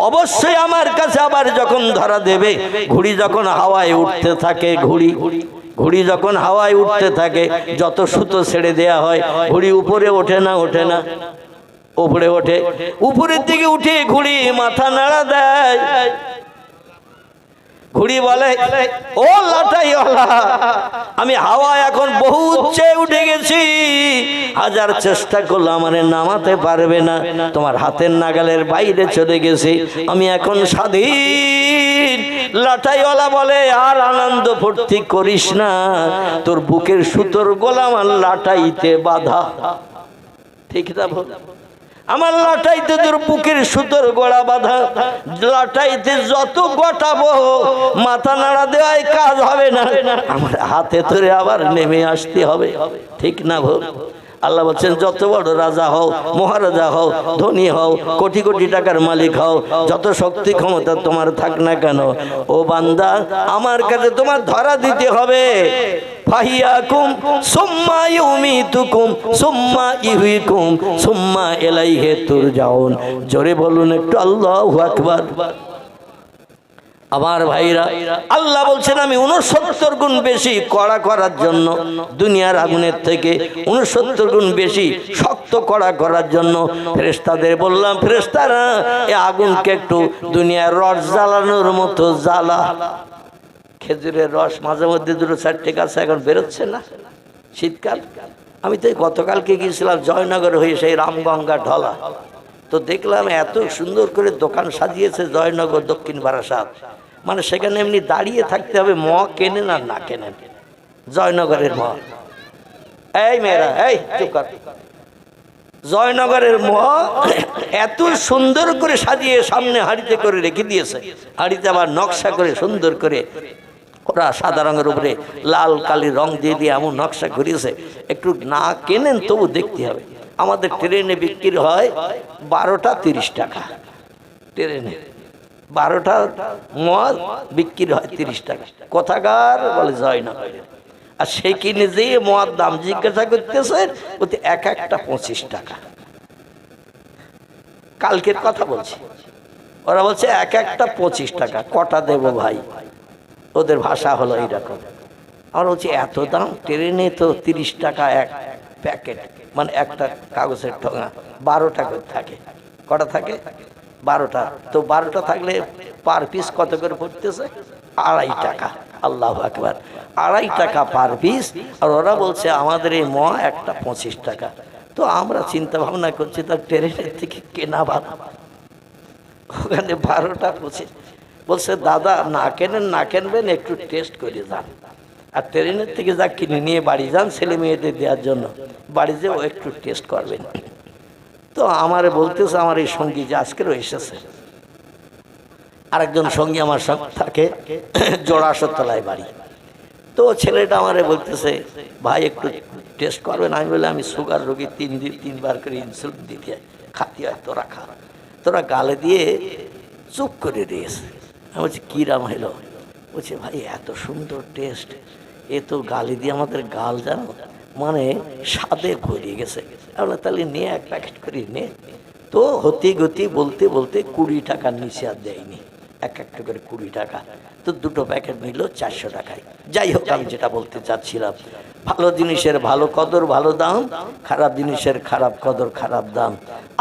অবশ্যই আমার কাছে আবার যখন ধরা দেবে, ঘুড়ি যখন হাওয়ায় উঠতে থাকে, ঘুড়ি যখন হাওয়ায় উঠতে থাকে, যত সুতো ছেড়ে দেয়া হয়, ঘুড়ি উপরে ওঠে না, উপরে ওঠে, উপরের দিকে উঠে ঘুড়ি মাথা নাড়া দেয়। ঘুড়ি বলে, ও লাটাইওয়ালা, আমি হাওয়া এখন বহু উচ্চে উঠে গেছি, হাজার চেষ্টা করলে আমারে নামাতে পারবে না, তোমার হাতের নাগালের বাইরে চলে গেছি, আমি এখন স্বাধীন। লাটাইওয়ালা বলে, আর আনন্দ ফুর্তি করিস না, তোর বুকের সুতোর গোলাম আর লাটাইতে বাধা। ঠিক না? আমার লাটাইতে তোর বুকের সুতোর গোড়া বাঁধা, লাটাইতে যত গোটাবো মাথা নাড়া দেওয়ায় কাজ হবে না, আমার হাতে ধরে আবার নেমে আসতে হবে। ঠিক না ভোর? আল্লাহ বলছেন, যত বড় রাজা হও, মহারাজা হও, ধনী হও, কোটি কোটি টাকার মালিক হও, যত শক্তি ক্ষমতা তোমার থাক না কেন, ও বান্দা, আমার কাছে তোমার ধরা দিতে হবে। ফাহিয়াকুম সুম্মা ইউমিতুকুম সুম্মা ইহয়িকুম সুম্মা ইলাইহি তুরজাউন। জোরে বলুন একটু আল্লাহু আকবার। আমার ভাইরা, আল্লাহ বলছেন আমি 69 গুণ বেশি কড়া করার জন্য, দুনিয়ার আগুনের থেকে 69 গুণ বেশি শক্ত কড়া করার জন্য ফেরেশতাদের বললাম, ফেরেশতারা এই আগুনকে একটু দুনিয়ার রস জ্বালানোর মতো জ্বালা। খেজুরের রস মাঝে মধ্যে 2-4 গাছ এখন বেরোচ্ছে না, শীতকাল। আমি তো গতকালকে গিয়েছিলাম জয়নগর হয়ে সেই রামগঙ্গা ঢলা, তো দেখলাম এত সুন্দর করে দোকান সাজিয়েছে জয়নগর দক্ষিণ বারাসাত, মানে সেখানে এমনি দাঁড়িয়ে থাকতে হবে, ম কেনেন আর না কেনেন, জয়নগরের ম। এই মেয়েরা, এই চুপ কর। জয়নগরের ম এত সুন্দর করে সাজিয়ে সামনে হাড়িতে করে রেখে দিয়েছে, হাড়িতে আবার নকশা করে সুন্দর করে ওরা সাদা রঙের উপরে লাল কালি রং দিয়ে দিয়ে এমন নকশা করিয়েছে, একটু না কেনেন তবু দেখতে হবে। আমাদের ট্রেনে বিক্রি হয় 12টা 30 টাকা, ট্রেনে 12টা মদ বিক্রি হয় 30 টাকা। কোথাকার? বলে জয়নগর। আর সে কিনে যে মদ দাম জিজ্ঞাসা করতেছে, ওতে একটা 25 টাকা। কালকের কথা বলছি, ওরা বলছে এক একটা 25 টাকা, কটা দেবো ভাই? ওদের ভাষা হলো এইরকম। আমরা বলছি এত দাম? ট্রেনে তো 30 টাকা এক প্যাকেট, মানে একটা কাগজের ঠোঙা, 12টা করে থাকে। কটা থাকে? 12টা। তো 12টা থাকলে পার পিস কত করে পড়তেছে? 2.5 টাকা। আল্লাহু আকবার, 2.5 টাকা পার পিস। আর ওরা বলছে আমাদের এই একটা 25 টাকা। তো আমরা চিন্তা ভাবনা করছি তার ট্রেনের থেকে কেনা ভালো, ওখানে 12টা 25। বলছে দাদা না কেনেন, না কিনবেন, একটু টেস্ট করে যান, আর ট্রেনের থেকে যা কিনে নিয়ে বাড়ি যান ছেলে মেয়েদের দেওয়ার জন্য, বাড়ি যেও একটু টেস্ট করবেন। তো আমারে বলতেছে, আমার এই সঙ্গী যে আজকেরও এসেছে, আরেকজন সঙ্গী আমার সঙ্গে থাকে, জোড়াশতলায় বাড়ি। তো ছেলেটা আমারে বলতেছে ভাই একটু টেস্ট করবেন। আমি বলে আমি সুগার রোগী, 3 বার করে ইনসুলিন দিতে খাতি হয়, তোরা খা। তোরা গালে দিয়ে চুপ করে দিয়েছে। আমি বলছি কিরাম হইল? বলছে ভাই এত সুন্দর টেস্ট, এ তো গালি দিয়ে আমাদের গাল জানো মানে স্বাদে ভরিয়ে গেছে। আমরা তাহলে নিয়ে এক প্যাকেট করে নে। তো হতি গতি বলতে বলতে 20 টাকার নিচে আর দেয়নি, এক একটা করে 20 টাকা। তো 2টো প্যাকেট নিল 400 টাকায়। যাই হোক, আমি যেটা বলতে চাচ্ছিলাম, ভালো জিনিসের ভালো কদর, ভালো দাম, খারাপ জিনিসের খারাপ কদর, খারাপ দাম।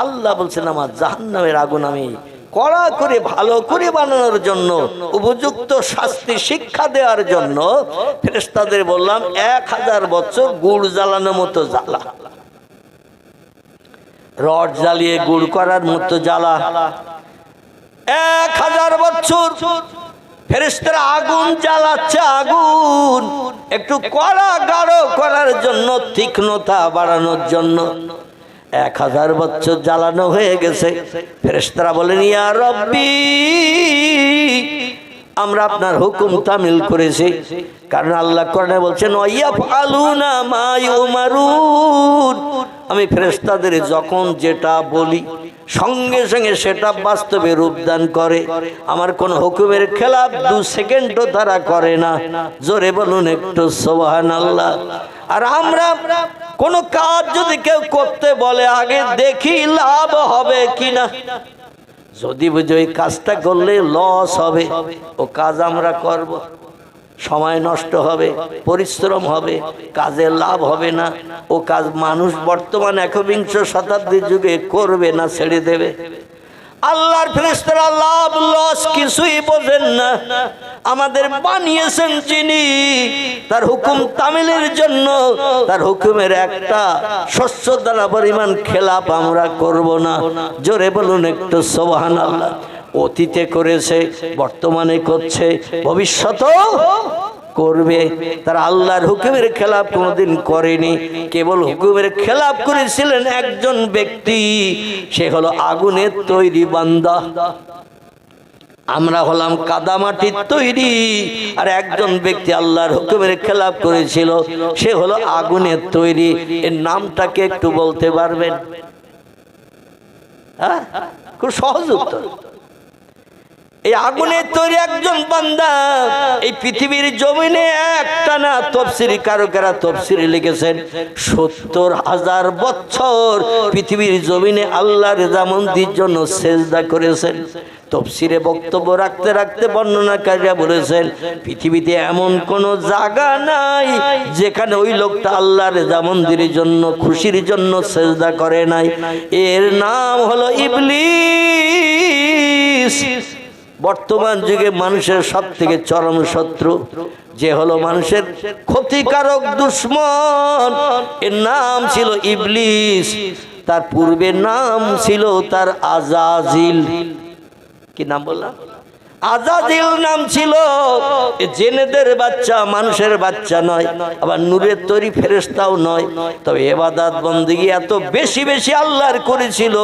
আল্লাহ বলছেন আমার জাহান্নামের আগুন আমি কড়া করে ভালো করে বানানোর জন্য, উপযুক্ত শাস্তি শিক্ষা দেওয়ার জন্য ফেরেশতাদের বললাম 1000 বছর গুড় জ্বালানোর মতো জ্বালা, রড জ্বালিয়ে গুড় করার মতো জ্বালা। 1000 বছর ফেরেশতারা আগুন জ্বালাচ্ছে, আগুন একটু কড়া গাঢ় করার জন্য, তীক্ষ্ণতা বাড়ানোর জন্য। 1000 বছর জ্বালানো হয়ে গেছে। ফেরেশতারা বলেন ইয়া রব্বি, আমরা আপনার হুকুম তামিল করেছি। কারণ আল্লাহ কোরআনে বলছেন ওয়াইয়াফআলুনা মা ইউমারুন, আমি ফেরেশতাদের যখন যেটা বলি সঙ্গে সঙ্গে সেটা বাস্তবে রূপদান করে। আমার কোন হুকুমের খেলাফ 2 সেকেন্ডও তারা করে না। জোরে বলুন একটু সুবহানাল্লাহ। আর আমরা কোন কাজ যদি কেউ করতে বলে আগে দেখি লাভ হবে কিনা। যদি বুঝি ওই কাজটা করলে লস হবে, ও কাজ আমরা করব, সময় নষ্ট হবে, পরিশ্রম হবে, কাজে লাভ হবে না, ও কাজ মানুষ বর্তমান 21 শতাব্দীর যুগে করবে না, ছেড়ে দেবে। আল্লাহর ফেরেশতারা লাভ লস কিছুই বোঝেন না। আমাদের বানিয়েছেন যিনি, তার হুকুম তামিলের জন্য, তার হুকুমের একটা শস্য দানা পরিমাণ খেলাপ আমরা করব না। জোরে বলুন একটু সুবহানাল্লাহ। অতীতে করেছে, বর্তমানে করছে, ভবিষ্যতেও করবে। তারা আল্লাহর হুকুমের খেলাপ কোনোদিন করেনি। কেবল হুকুমের খেলাপ করেছিলেন একজন ব্যক্তি, সে হলো আগুনের তৈরি বান্দা। আমরা হলাম কাদামাটির তৈরি, আর একজন ব্যক্তি আল্লাহর হুকুমের খেলাপ করেছিল, সে হলো আগুনের তৈরি। এর নামটাকে একটু বলতে পারবেন? হ্যাঁ, খুব সহজ উত্তর। এই আগুনের তৈরি একজন বান্দা এই পৃথিবীর জমিনে একটা না তাফসীর কারকেরা তাফসীরে লিখেছেন 70,000 বছর পৃথিবীর জমিনে আল্লাহর রেজামন্দির জন্য সেজদা করেছেন। তাফসীরে বক্তব্য রাখতে রাখতে বর্ণনাকারীরা বলেছেন পৃথিবীতে এমন কোন জায়গা নাই যেখানে ওই লোকটা আল্লাহর রেজামন্দির জন্য, খুশির জন্য সেজদা করে নাই। এর নাম হলো ইবলিস। বর্তমান যুগে মানুষের সবথেকে চরম শত্রু, যে হলো মানুষের ক্ষতিকারক দুশমন, এর নাম ছিল ইবলিস। তার পূর্বের নাম ছিল তার আজাজিল। কি নাম বললাম? আজাজিল নাম ছিল। জিনেদের বাচ্চা, মানুষের বাচ্চা নয়, আবার নূরের তৈরি ফেরেশতাও নয়। তবে ইবাদত বন্দেগী এত বেশি বেশি আল্লাহর করেছিল,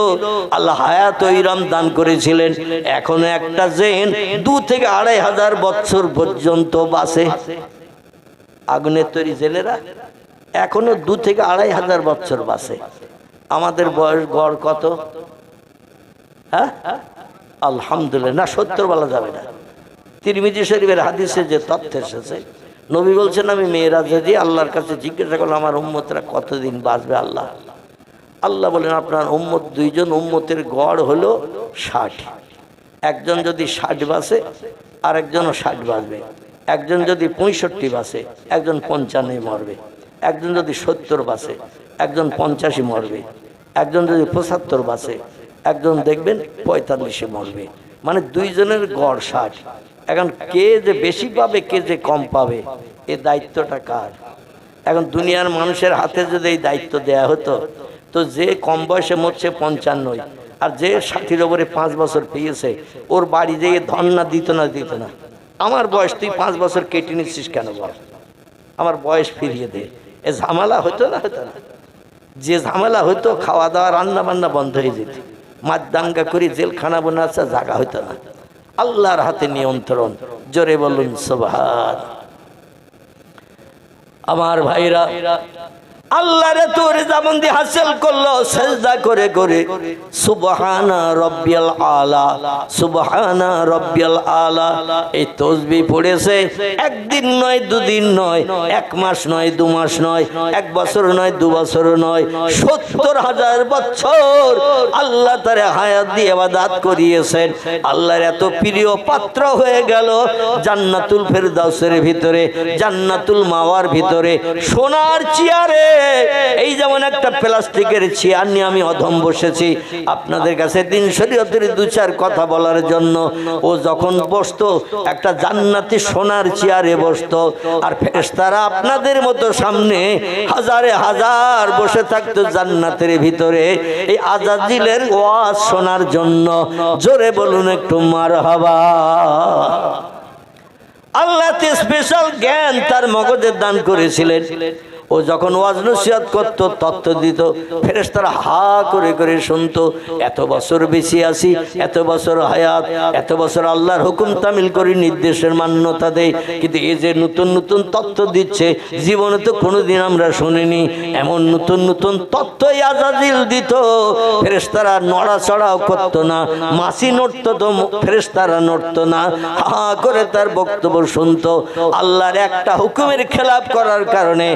আল্লাহ হায়াত ইরাম দান করেছিলেন। এখনো একটা জিন 2 থেকে 2,500 বছর পর্যন্ত বাঁচে। আগুনের তৈরি জেনেরা এখনো 2 থেকে 2,500 বছর বাঁচে। আমাদের বয়স গড় কত? হ্যাঁ, আলহামদুলিল্লাহ, না 70 বলা যাবে না। তিরমিজি শরীফের হাদিসে যে তথ্য এসেছে, নবী বলছেন আমি মেরাজে দিয়ে আল্লাহর কাছে জিজ্ঞাসা করলাম আমার উম্মতরা কতদিন বাঁচবে। আল্লাহ আল্লাহ বলেন আপনার উম্মত 2 জন উম্মতের গড় হলো 60। একজন যদি 60 বাসে আর একজনও 60 বাসবে, একজন যদি 65 বাসে একজন 55 মরবে, একজন যদি 70 বাসে একজন 85 মরবে, একজন যদি 75 বাসে একজন দেখবেন 45 মরবে, মানে দুইজনের গড় 60। এখন কে যে বেশি পাবে কে যে কম পাবে এ দায়িত্বটা কার? এখন দুনিয়ার মানুষের হাতে যদি এই দায়িত্ব দেয়া হতো তো যে কম বয়সে মরছে 55 আর যে 60-র ওপরে 5 বছর পেয়েছে ওর বাড়ি যেয়ে ধন্না দিত না আমার বয়স তুই 5 বছর কেটে নিচ্ছিস কেন বল, আমার বয়স ফিরিয়ে দে। এ ঝামেলা হতো না? যে ঝামেলা হতো খাওয়া দাওয়া রান্না বান্না বন্ধ হয়ে যেত, মাছ দাঙ্গা করে জেলখানা বোনাচ্ছে জায়গা হতো না। আল্লাহর হাতে নিয়ন্ত্রণ। জোরে বলুন সুবহান। আমার ভাইরা আল্লাহরে তোর যেমন দিয়ে হাসিল করলো সেজদা করে করে সুবহানা রব্বিয়াল আলা, সুবহানা রব্বিয়াল আলা এই তাসবিহ পড়েছে একদিন নয় দুদিন নয়, এক মাস নয়, 2 মাস নয়, 1 বছর নয়, 2 বছর নয়, 70,000 বছর আল্লাহ তারে হায়াত দিয়ে ইবাদত করিয়েছেন। আল্লাহর এত প্রিয় পাত্র হয়ে গেল জান্নাতুল ফেরদাউসের ভিতরে, জান্নাতুল মাওয়ার ভিতরে সোনার চেয়ারে। এই যেমন একটা প্লাস্টিকের চেয়ার নিয়ে আমি অধম বসেছি আপনাদের কাছে দিন শরীয়তের 2-4 কথা বলার জন্য। ও যখন বসতো একটা জান্নাতি সোনার চেয়ারে বসতো আর ফেরেশতারা আপনাদের মতো সামনে হাজারে হাজার বসে থাকতো জান্নাতের ভিতরে এই আজাজিলের ওয়াজ শোনার জন্য। জোরে বলুন একটু মারহাবা। আল্লাহ স্পেশাল জ্ঞান তার মগজে দান করেছিলেন। ও যখন ওয়াজ নসিহত করতো তত্ত্ব দিত ফেরেশতারা হা করে করে শুনতো। এত বছর বেঁচে আছি, এত বছর হায়াত, এত বছর আল্লাহর হুকুম তামিল করে নির্দেশের মান্যতা দেয়, কিন্তু এই যে নতুন নতুন তত্ত্ব দিচ্ছে জীবনে তো কোনোদিন আমরা শুনিনি। এমন নতুন নতুন তত্ত্বই আজাজিল দিত, ফেরেশতারা নড়াচড়াও করতো না, মাছি নড়তো তো ফেরেশতারা নড়তো না, হা করে তার বক্তব্য শুনতো। আল্লাহর একটা হুকুমের খেলাপ করার কারণে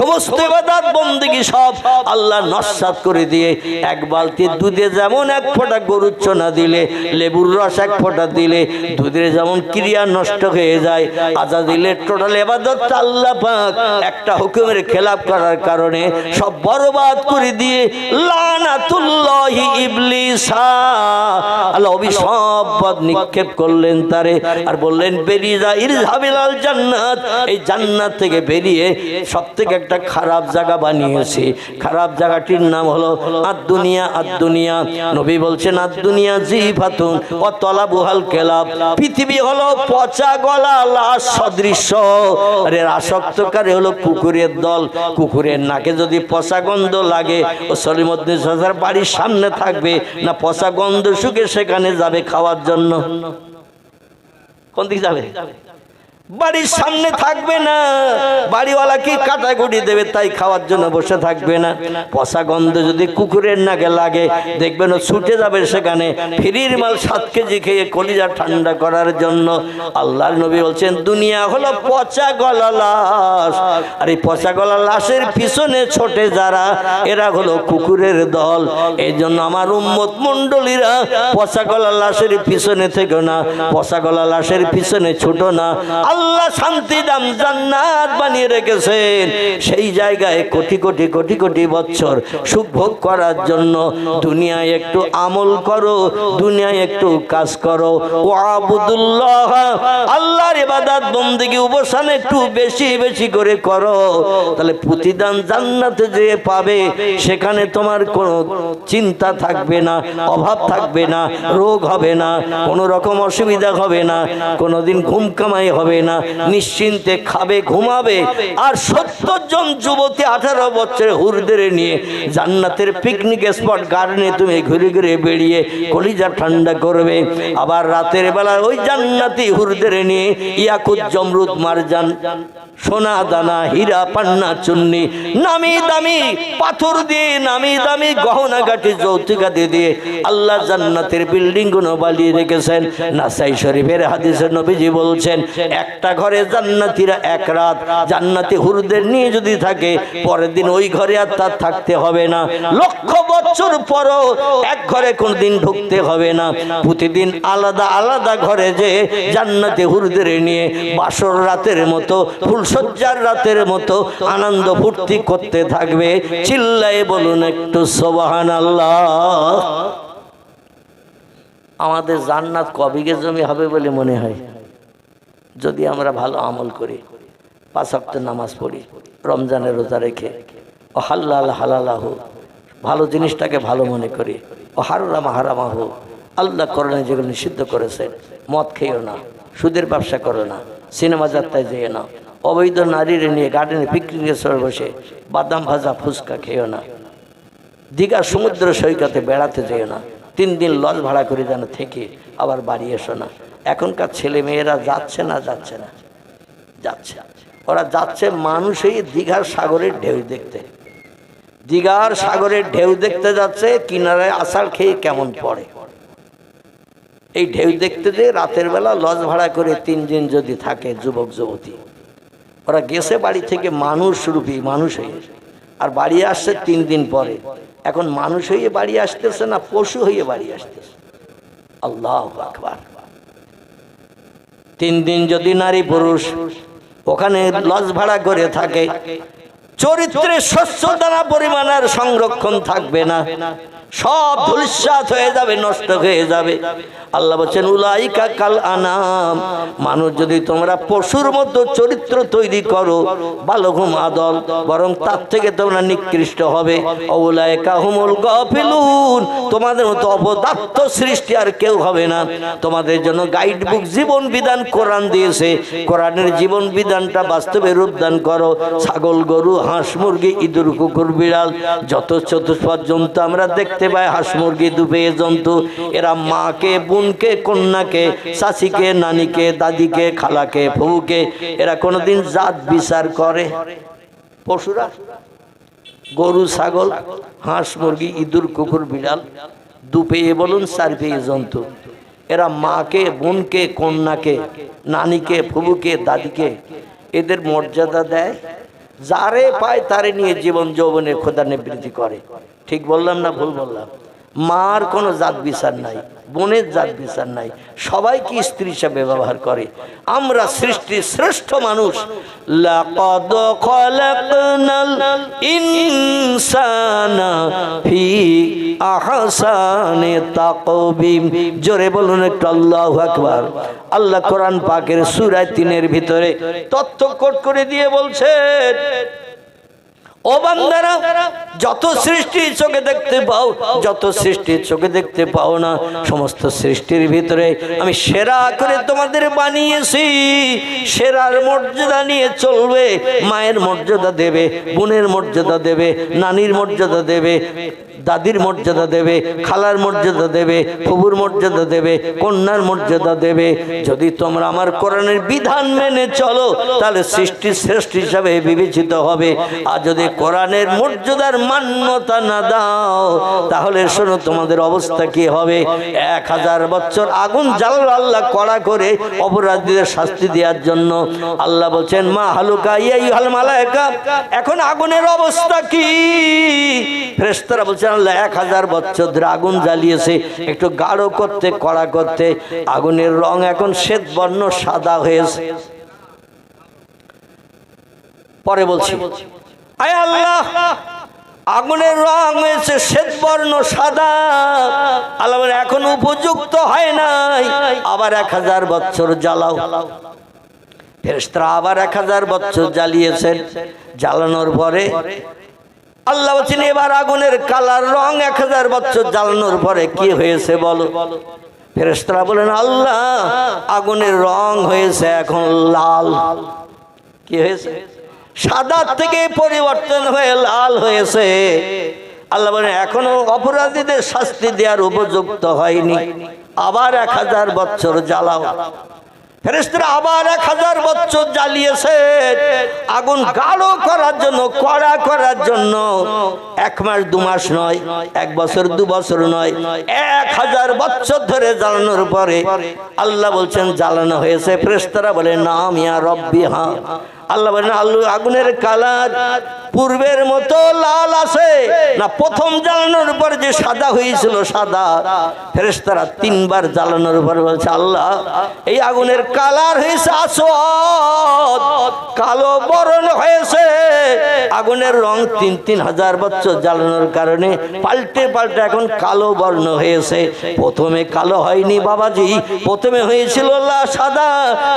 সমস্ত ইবাদত বন্দেগী সব আল্লাহ নস্যাৎ করে দিয়ে এক বালতি দুধে যেমন 1 ফোঁটা গরুর চোনা দিলে, লেবুর রস 1 ফোঁটা দিলে দুধের যেমন ক্রিয়া নষ্ট হয়ে যায়, আজাজিলের টোটাল ইবাদত আল্লাহ পাক একটা হুকুমের খেলাপ করার কারণে সব বরবাদ করে দিয়ে লানাতুল্লাহি ইবলিসা আল্লাহ অভিশাপ নিক্ষেপ করলেন তারে আর বললেন বেরিয়ে যা, ইরহাবিলাল জান্নাত। এই জান্নাত থেকে বেরিয়ে সবথেকে একটা খারাপ জায়গা বানিয়েছে। খারাপ জায়গাটির নাম হলো আদ-দুনিয়া। আদ-দুনিয়া নবী বলছেন আদ-দুনিয়া জিফাতুন ওয়া তালাবুহাল কেলাব। পৃথিবী হলো পচা গলা লাশ সদৃশ্য, আরে আসক্তকারী হলো কুকুরের দল। কুকুরের নাকে যদি পচা গন্ধ লাগে ও সলিমুদ্দিন সাজার বাড়ির সামনে থাকবে না পচা গন্ধ শুকে সেখানে যাবে খাওয়ার জন্য? কোন দিকে যাবে? বাড়ির সামনে থাকবে না, বাড়িওয়ালা কি কাটাকুটি দেবে তাই খাওয়ার জন্য বসে থাকবে না। পচা গন্ধ যদি কুকুরের নাকে লাগে দেখবেন ও ছুটে যাবে সেখানে ফ্রির মাল 7 কেজি খেয়ে কলিজা ঠান্ডা করার জন্য। আল্লাহর নবী বলছেন দুনিয়া হলো পচা গলা লাশ, আর এই পচা গলা লাশের পিছনে ছোটে যারা এরা হলো কুকুরের দল। এই জন্য আমার উম্মত মণ্ডলীরা পচা গলা লাশের পিছনে থেকো না, পচা গলা লাশের পিছনে ছোটো না। আল্লাহ শান্তি দাম জান্নাত বানিয়ে রেখেছেন, সেই জায়গায় কোটি কোটি কোটি কোটি বছর সুখ ভোগ করার জন্য দুনিয়ায় একটু আমল করো, দুনিয়ায় একটু কাজ করো। ওয়াবুদুল্লাহ, আল্লাহর ইবাদত বন্দেগী উপাসনা একটু বেশি বেশি করে করো, তাহলে প্রতিদান জান্নাতে যে পাবে সেখানে তোমার কোনো চিন্তা থাকবে না, অভাব থাকবে না, রোগ হবে না, কোনো রকম অসুবিধা হবে না, কোনোদিন ঘুম কামাই হবে না, নিশ্চিন্তে খাবে ঘুমাবে। আর 70 জন যুবতী 18 বছরের হুরদের নিয়ে জান্নাতের পিকনিক স্পট গার্ডেনে তুমি ঘুরে ঘুরে বেরিয়ে কলিজা ঠান্ডা করবে। আবার রাতের বেলা ওই জান্নাতি হুরদের নিয়ে ইয়াকুত জমরুদ মারজান সোনা দানা হীরা পান্না চুন্নি নামি দামি পাথর দিয়ে নামি দামি গহনা গাটি যৌতুকা দিয়ে আল্লাহ জান্নাতের বিল্ডিং গুলো বানিয়ে রেখেছেন। নাসাই শরীফের হাদিসে নবীজি বলছেন 1 একটা ঘরে জান্নাতীরা এক রাত জান্নাতি হুরদের নিয়ে যদি থাকে, পরের দিন ওই ঘরে আর তার থাকতে হবে না। লক্ষ বছর পরও এক ঘরে কোনদিন ঢুকতে হবে না। প্রতিদিন আলাদা আলাদা ঘরে যে জান্নাতি হুরদের নিয়ে বাসর রাতের মতো, ফুলসজ্জার রাতের মতো আনন্দ ফুর্তি করতে থাকবে। চিল্লায়ে বলুন একটু সুবহানাল্লাহ। আমাদের জান্নাত ক বিঘে জমি হবে বলে মনে হয়? যদি আমরা ভালো আমল করি, 5 ওয়াক্ত নামাজ পড়ি, রমজানের রোজা রেখে, ও হাল্লাল হালালাহু, ভালো জিনিসটাকে ভালো মনে করি, ও হারাম হারামাহু, আল্লাহ কোরআনে যেগুলো নিষিদ্ধ করেছেন, মদ খেয়েও না, সুদের ব্যবসা করো না, সিনেমা যাত্রায় যেও না, অবৈধ নারীর নিয়ে গার্ডেনে পিকনিকে চড়ে বসে বাদাম ভাজা ফুচকা খেয়েও না, দীঘা সমুদ্র সৈকতে বেড়াতে যেও না, 3 দিন লজ ভাড়া করে যেন থেকে আবার বাড়ি এসো না। এখনকার ছেলে মেয়েরা যাচ্ছে না? যাচ্ছে না? যাচ্ছে। ওরা যাচ্ছে মানুষ এই দীঘার সাগরের ঢেউ দেখতে, দীঘার সাগরের ঢেউ দেখতে যাচ্ছে, কিনারায় আষাঢ় খেয়ে কেমন পড়ে এই ঢেউ দেখতে যে রাতের বেলা লজ ভাড়া করে 3 দিন যদি থাকে যুবক যুবতী, ওরা গেছে বাড়ি থেকে মানুষ রূপী মানুষ হয়ে, আর বাড়ি আসছে 3 দিন পরে। এখন মানুষ হয়ে বাড়ি আসতেছে না পশু হয়ে বাড়ি আসতেছে? আল্লাহু আকবার। 3 দিন যদি নারী পুরুষ ওখানে লজ ভাড়া করে থাকে, চরিত্রে শস্য দানা পরিমাণ আর সংরক্ষণ থাকবে না, সব ধূলিসাৎ হয়ে যাবে, নষ্ট হয়ে যাবে। আল্লাহ বলেন উলাইকা কাল আনাম, মানুষ যদি তোমরা পশুর মতো চরিত্র তৈরি করো, বালহুম আদল, বরং তার থেকে তোমরা নিকৃষ্ট হবে। উলাইকা হুমুল গাফিলুন, তোমাদের মতো অপদার্থ সৃষ্টি আর কেউ হবে না। তোমাদের জন্য গাইড বুক জীবন বিধান কোরআন দিয়েছে, কোরআনের জীবন বিধানটা বাস্তবে রূপদান করো। ছাগল গরু হাঁস মুরগি ইঁদুর কুকুর বিড়াল যত চতুষ্পদ জন্তু আমরা দেখতে পাই, হাঁস মুরগি দুপেয়ে জন্তু, এরা মাকে বোনকে কন্যাকে চাচিকে নানিকে দাদিকে খালাকে ফুফুকে, এরা কোনোদিন জাত বিচার করে? পশুরা গরু ছাগল হাঁস মুরগি ইঁদুর কুকুর বিড়াল দুপেয়ে বলুন 4 পেয়ে জন্তু, এরা মাকে বোনকে কন্যাকে নানিকে ফুফুকে দাদিকে এদের মর্যাদা দেয়? যারে পায় তারে নিয়ে জীবন যৌবনে খোদা নিবৃত্তি করে। ঠিক বললাম না ভুল বললাম? মার কোনো জাত বিচার নাই, বোনের জাত বিচার নাই, সবাইকে স্ত্রী হিসাবে ব্যবহার করে। আমরা সৃষ্টির শ্রেষ্ঠ মানুষ। লাকাদ খালাকনাল ইনসানা ফি আহসানি তাকবীম, জোরে বলুন একটু আল্লাহু আকবার। আল্লাহ কোরআন পাকের সূরা 3-এর ভিতরে তথ্য কোট করে দিয়ে বলছেন, ও বান্দারা, যত সৃষ্টি চোখে দেখতে পাও, যত সৃষ্টি চোখে দেখতে পাও না, সমস্ত সৃষ্টির ভিতরে আমি সেরা করে তোমাদের বানিয়েছি। সেরার মর্যাদা নিয়ে চলবে, মায়ের মর্যাদা দেবে, বোনের মর্যাদা দেবে, নানির মর্যাদা দেবে, দাদির মর্যাদা দেবে, খালার মর্যাদা দেবে, ফুফুর মর্যাদা দেবে, কন্যার মর্যাদা দেবে। যদি তোমরা আমার কোরআনের বিধান মেনে চলো তাহলে সৃষ্টির শ্রেষ্ঠ হিসাবে বিবেচিত হবে। আর যদি কোরআনের মর্যাদার মান্যতা না দাও তাহলে শোনো তোমাদের অবস্থা কি হবে। 1000 বছর আগুন জ্বালালো আল্লাহ কড়া করে অপরাধীদের শাস্তি দেওয়ার জন্য। আল্লাহ বলছেন মা হালুকা ইয়া মালায়েকা, এখন আগুনের অবস্থা কি? ফেরেশতারা বলছেন আল্লাহ 1000 বছর ধরে আগুন জ্বালিয়েছে, একটু গাঢ় করতে কড়া করতে আগুনের রং এখন শ্বেত বর্ণ সাদা হয়েছে। পরে বলছি আয় আল্লাহ আগুনের রং হয়েছে শ্বেত বর্ণ সাদা। আল্লাহ বলে এখন উপযুক্ত হয় নাই, আবার 1000 বছর জ্বালাও। ফেরেশতারা আবার 1000 বছর জ্বালিয়েছেন। জ্বালানোর পরে আল্লাহ বলছেন এবার আগুনের কালার রং 1000 বছর জ্বালানোর পরে কি হয়েছে বলো। ফেরেশতারা বলেন আল্লাহ আগুনের রং হয়েছে এখন লাল। কি হয়েছে? সাদা থেকে পরিবর্তন হয়ে লাল হয়েছে। আল্লাহ বলেন এখনো অপরাধীদের শাস্তি দেওয়ার উপযুক্ত হয়নি, আবার 1000 বছর জ্বালাও। ফেরেশতারা আবার 1000 বছর জ্বালিয়েছে আগুন গাঢ় করার জন্য, কড়া করার জন্য। 1 মাস 2 মাস নয়, 1 বছর 2 বছর নয়, 1000 বছর ধরে জ্বালানোর পরে আল্লাহ বলছেন জ্বালানো হয়েছে। ফেরেশতারা বলে না মিয়া রব্বি, হ্যাঁ। আল্লাহ বলেন আগুনের কালার পূর্বের মতো লাল আছে না প্রথম জ্বালানোর পর যে সাদা হয়েছিল সাদা? ফেরেশতারা 3 বার জ্বালানোর পর বলছে আল্লাহ এই আগুনের কালার হয়েছে আসওয়াদ, কালো বরণ হয়েছে। আগুনের রং 3000 বছর জ্বালানোর কারণে পাল্টে পাল্টে এখন কালো বর্ণ হয়েছে। প্রথমে কালো হয়নি বাবাজি, প্রথমে হয়েছিল সাদা,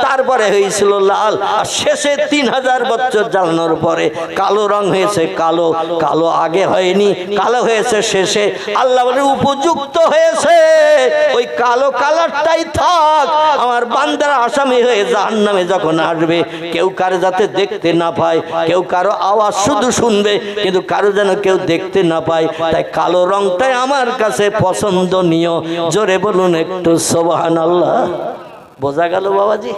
তারপরে হয়েছিল লাল, আর শেষে 3000 বছর জ্বালানোর পরে কালো রং হয়েছে। কালো কালো আগে হয়নি, কালো হয়েছে শেষে। আল্লাহ বলে উপযুক্ত হয়েছে, ওই কালো কালারটাই থাক। আমার বান্দারা আসামি হয়ে জাহান্নামে যখন আসবে কেউ কারো যাতে দেখতে না পায়, কেউ কারো আওয়াজ শুধু শুনবে কিন্তু কারো যেন কেউ দেখতে না পায়, তাই কালো রংটাই আমার কাছে পছন্দনীয়। জোরে বলুন একটু সুবহানাল্লাহ। বোঝা গেল বাবাজি?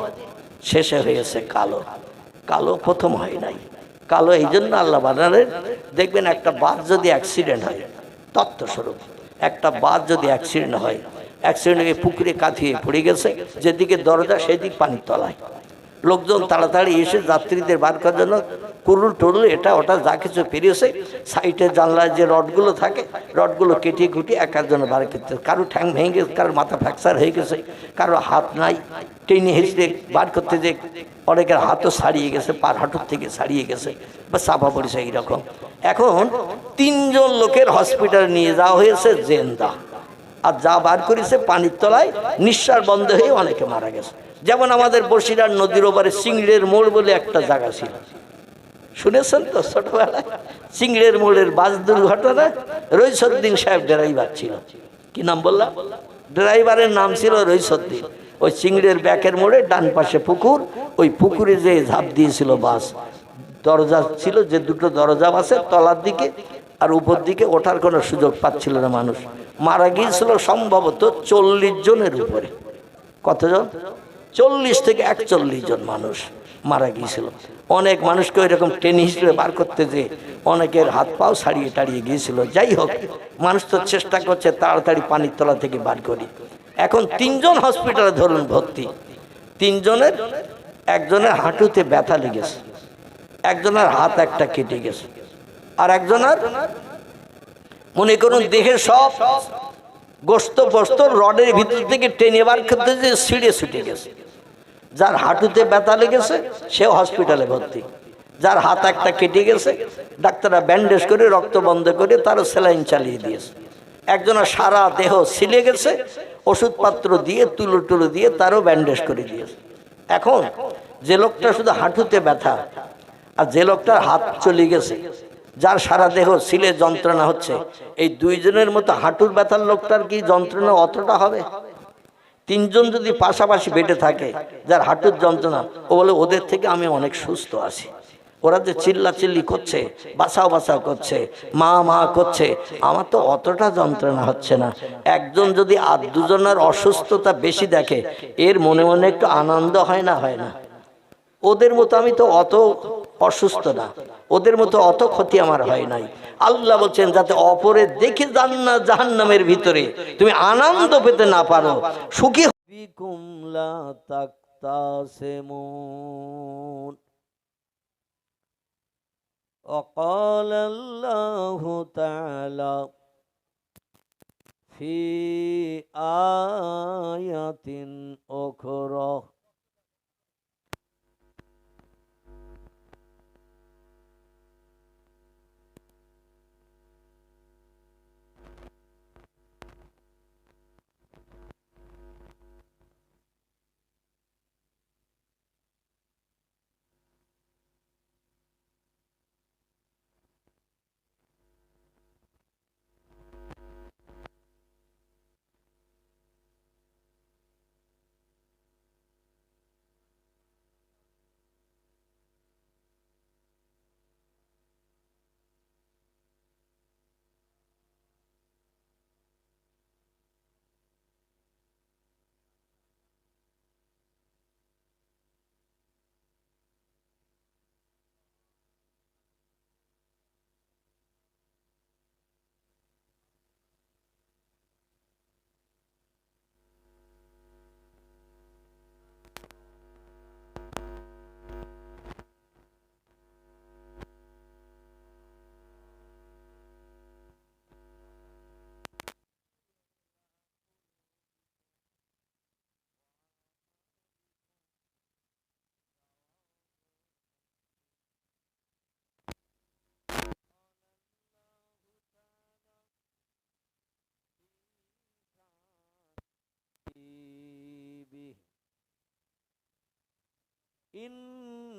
শেষে হয়েছে কালো, কালো প্রথম হয় নাই। কালো এই জন্য আল্লাহ বানালেন, দেখবেন একটা বাস যদি অ্যাক্সিডেন্ট হয়, তত্ত্বস্বরূপ একটা বাস যদি অ্যাক্সিডেন্ট হয়, অ্যাক্সিডেন্টে পুকুরে কাঁথিয়ে পড়ে গেছে, যেদিকে দরজা সেদিক পানির তলায়। লোকজন তাড়াতাড়ি এসে যাত্রীদের বার করার জন্য কুরুল টুরুল এটা ওটা যা কিছু পেরিয়েছে, সাইডে জানলায় যে রডগুলো থাকে রডগুলো কেটে কুটিয়ে এক একজন বার করতে, কারো ঠ্যাং ভেঙে গেছে, কারো মাথা ফ্র্যাকচার হয়ে গেছে, কারো হাত নাই, টেনে হেঁচড়ে বার করতে যে অনেকের হাতও ছাড়িয়ে গেছে, পার হাঁটুর থেকে ছাড়িয়ে গেছে বা চাপা পড়েছে এইরকম। এখন 3 জন লোকের হসপিটালে নিয়ে যাওয়া হয়েছে জেন্দা, আর যা বার করেছে পানির তলায় নিঃশ্বাস বন্ধ হয়ে অনেকে মারা গেছে। যেমন আমাদের বসিরহাট নদীর ওপারে সিংড়ের মোড় বলে একটা জায়গা ছিল, শুনেছেন তো ছোটবেলায়? সিংড়ের মোড়ের বাস দুর্ঘটনা, রইসুদ্দিন সাহেব ড্রাইভার ছিল। কি নাম বললাম? ড্রাইভারের নাম ছিল রইসুদ্দিন। ওই সিংড়ের ব্যাকের মোড়ে ডান পাশে পুকুর, ওই পুকুরে যে ঝাঁপ দিয়েছিল বাস, দরজা ছিল যে 2টো দরজা বাসের তলার দিকে, আর উপর দিকে ওঠার কোনো সুযোগ পাচ্ছিল না মানুষ। মারা গিয়েছিল সম্ভবত 40 জনের উপরে। কতজন? 40 থেকে 41 জন মানুষ মারা গিয়েছিল। অনেক মানুষকে ওইরকম টেনে হিসেবে বার করতে যে অনেকের হাত পাও ছাড়িয়ে টাড়িয়ে গিয়েছিল। যাই হোক, মানুষ তো চেষ্টা করছে তাড়াতাড়ি পানির তলা থেকে বার করি। এখন 3 জন হসপিটালে ধরুন ভর্তি। 3 জনের, একজনের হাঁটুতে ব্যথা লেগেছে, একজনের হাত একটা কেটে গেছে, আর একজনের মনে করুন দেহের সব গোস্ত পোস্ত রডের ভিতর থেকে টেনে বার করতে যে ছিঁড়ে ছুটে গেছে। যার হাঁটুতে ব্যথা লেগেছে সেও হসপিটালে ভর্তি, যার হাত একটা কেটে গেছে ডাক্তাররা ব্যান্ডেজ করে রক্ত বন্ধ করে তারও স্যালাইন চালিয়ে দিয়েছে। একজনের সারা দেহ ছিলে গেছে, ওষুধপত্র দিয়ে তুলো টুলো দিয়ে তারও ব্যান্ডেজ করে দিয়েছে। এখন যে লোকটা শুধু হাঁটুতে ব্যথা, আর যে লোকটার হাত চলে গেছে, যার সারা দেহ ছিলে যন্ত্রণা হচ্ছে, এই 2 জনের মতো হাঁটুর ব্যথার লোকটার কি যন্ত্রণা অতটা হবে? 3 জন যদি পাশাপাশি বেডে থাকে, যার হাঁটুর যন্ত্রণা, ও বলে ওদের থেকে আমি অনেক সুস্থ আছি। ওরা যে চিল্লাচিল্লি করছে, বাঁচাও বাঁচাও করছে, মা মা করছে, আমার তো অতটা যন্ত্রণা হচ্ছে না। একজন যদি আর 2 জনের অসুস্থতা বেশি দেখে, এর মনে মনে একটু আনন্দ হয় না? হয় না? ওদের মতো আমি তো অত অসুস্থ না, ওদের মতো অত ক্ষতি আমার হয় নাই। আল্লাহ বলছেন যাতে অপরে দেখে জাহান্নামের ভিতরে তুমি আনন্দ পেতে না পারো, সুখী বিকুম লা তাকতাসিমুন। وقال الله تعالى في آية أخرى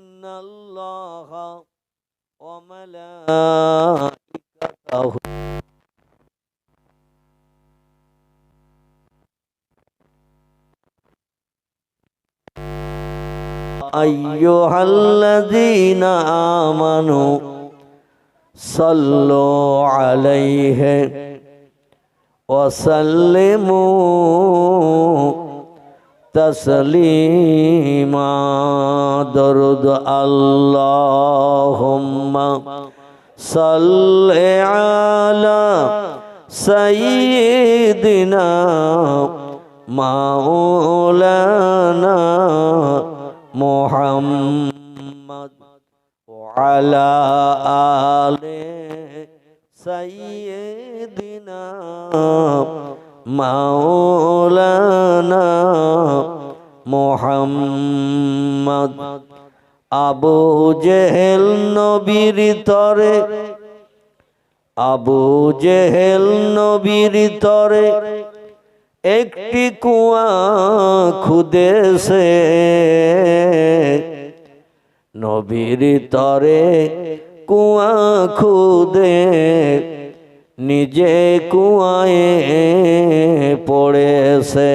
ইন্নাল্লাহা ওয়া মালাইকাতাহু আইয়ুহাল্লাযীনা আমানু সাল্লু আলাইহি ওয়া সাল্লিমু তাসলিমা। দরুদ আল্লাহুম্মা সাল্লি আলা সাইয়্যিদিনা মাওলানা মুহাম্মদ ওয়া আলা আলি সাইয়্যিদিনা মাওলানা মুহাম্মদ। আবু জেহেল নবীর তরে, আবু জেহেল নবীর তরে একটি কুয়া খুদেছে, নবীর তরে কুয়া খুদে নিজে কুয়ায় পড়েছে।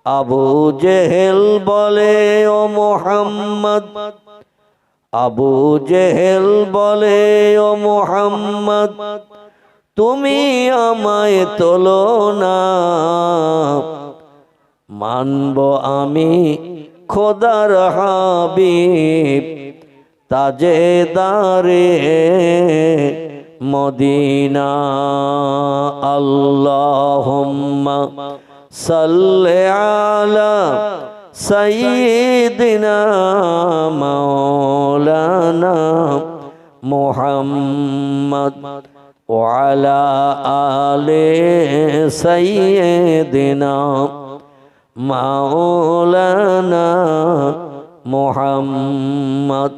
আবু জেহেল বলে ও মুহাম্মদ, আবু জেহেল বলে ও মুহাম্মদ তুমি আমায় তোলো না, মানব আমি খোদার হাবিব তাজেদারে মদিনা। আল্লাহুম্মা সাল্লি আলা সাইয়্যিদিনা মাওলানা মুহাম্মদ ওয়া আলা আলি সাইয়্যিদিনা মাওলানা মুহাম্মদ।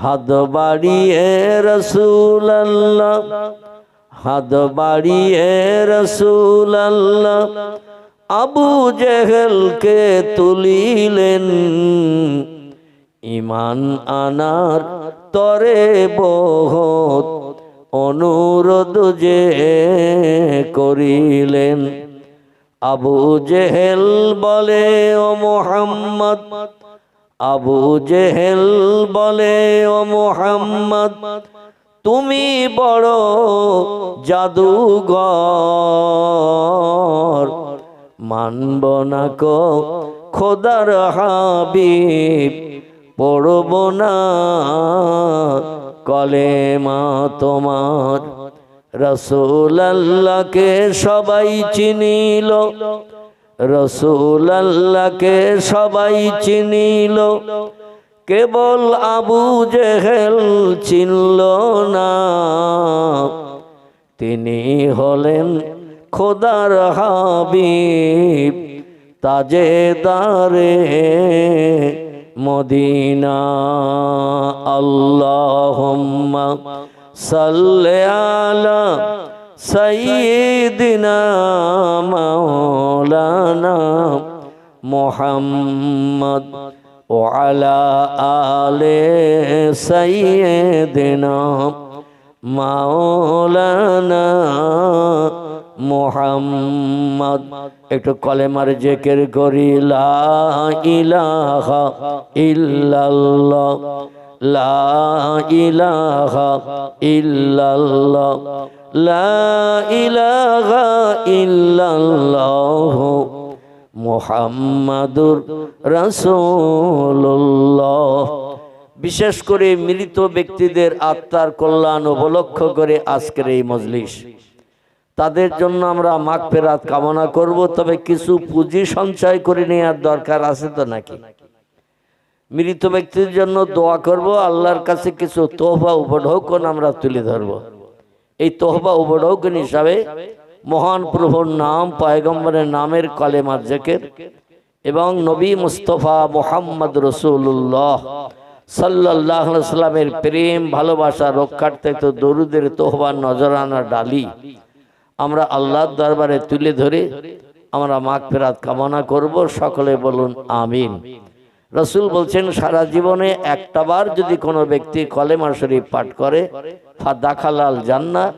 হাত বাড়িয়ে রাসূলুল্লাহ, হাত বাড়িয়ে রাসূলুল্লাহ আবু জেহেলকে তুলিলেন, ঈমান আনার তরে বহুত অনুরোধ যে করিলেন। আবু জেহেল বলে ও মুহাম্মদ, আবু জেহেল বলে ও মুহাম্মদ তুমি বড় জাদুঘর, মানব না কো খোদার হাবিব, পড়ব না কলেমা তোমার। রাসূলুল্লাহকে সবাই চিনিল, রাসূলুল্লাহকে সবাই চিনিল, কেবল আবু জেহেল চিনল না। তিনি হলেন খোদার হাবিব তাজেদারে মদিনা। আল্লাহুম্মা সাল্লি আলা সাইয়্যিদিনা মাওলানা মুহাম্মদ ওয়া আলা আলি সাইয়্যিদিনা মাওলানা মুহাম্মদ। একটু কলেমার জিকির করি, লা ইলাহা ইল্লাল্লাহ, লা ইলাহা ইল্লাল্লাহ, লা ইলাহা ইল্লাল্লাহ মুহাম্মাদুর রাসূলুল্লাহ। বিশেষ করে মৃত ব্যক্তিদের আত্মার কল্যাণ উপলক্ষ করে আজকের এই মজলিস, তাদের জন্য আমরা মাগফিরাত কামনা করব। তবে কিছু পুঁজি সঞ্চয় করে নেওয়ার দরকার আছে তো নাকি? মৃত ব্যক্তির জন্য দোয়া করব, আল্লাহর কাছে কিছু তোহফা উপঢৌকন আমরা তুলে ধরব। এই তোহফা উপঢৌকন হিসাবে মহান প্রভুর নাম, পয়গম্বরের নামের কলেমার জিকির এবং নবী মুস্তাফা মুহাম্মদ রাসূলুল্লাহ সাল্লাল্লাহু আলাইহি সাল্লামের প্রেম ভালোবাসা রক্ষার্থে তো দরুদের তোহফা নজরানা ডালি আমরা আল্লাহর দরবারে তুলে ধরে আমরা মাগফিরাত কামনা করব। সকলে বলুন আমিন। রসুল বলছেন সারা জীবনে একটাবার যদি কোনো ব্যক্তি কলেমা শরীফ পাঠ করে ফাদাখালাল জান্নাহ,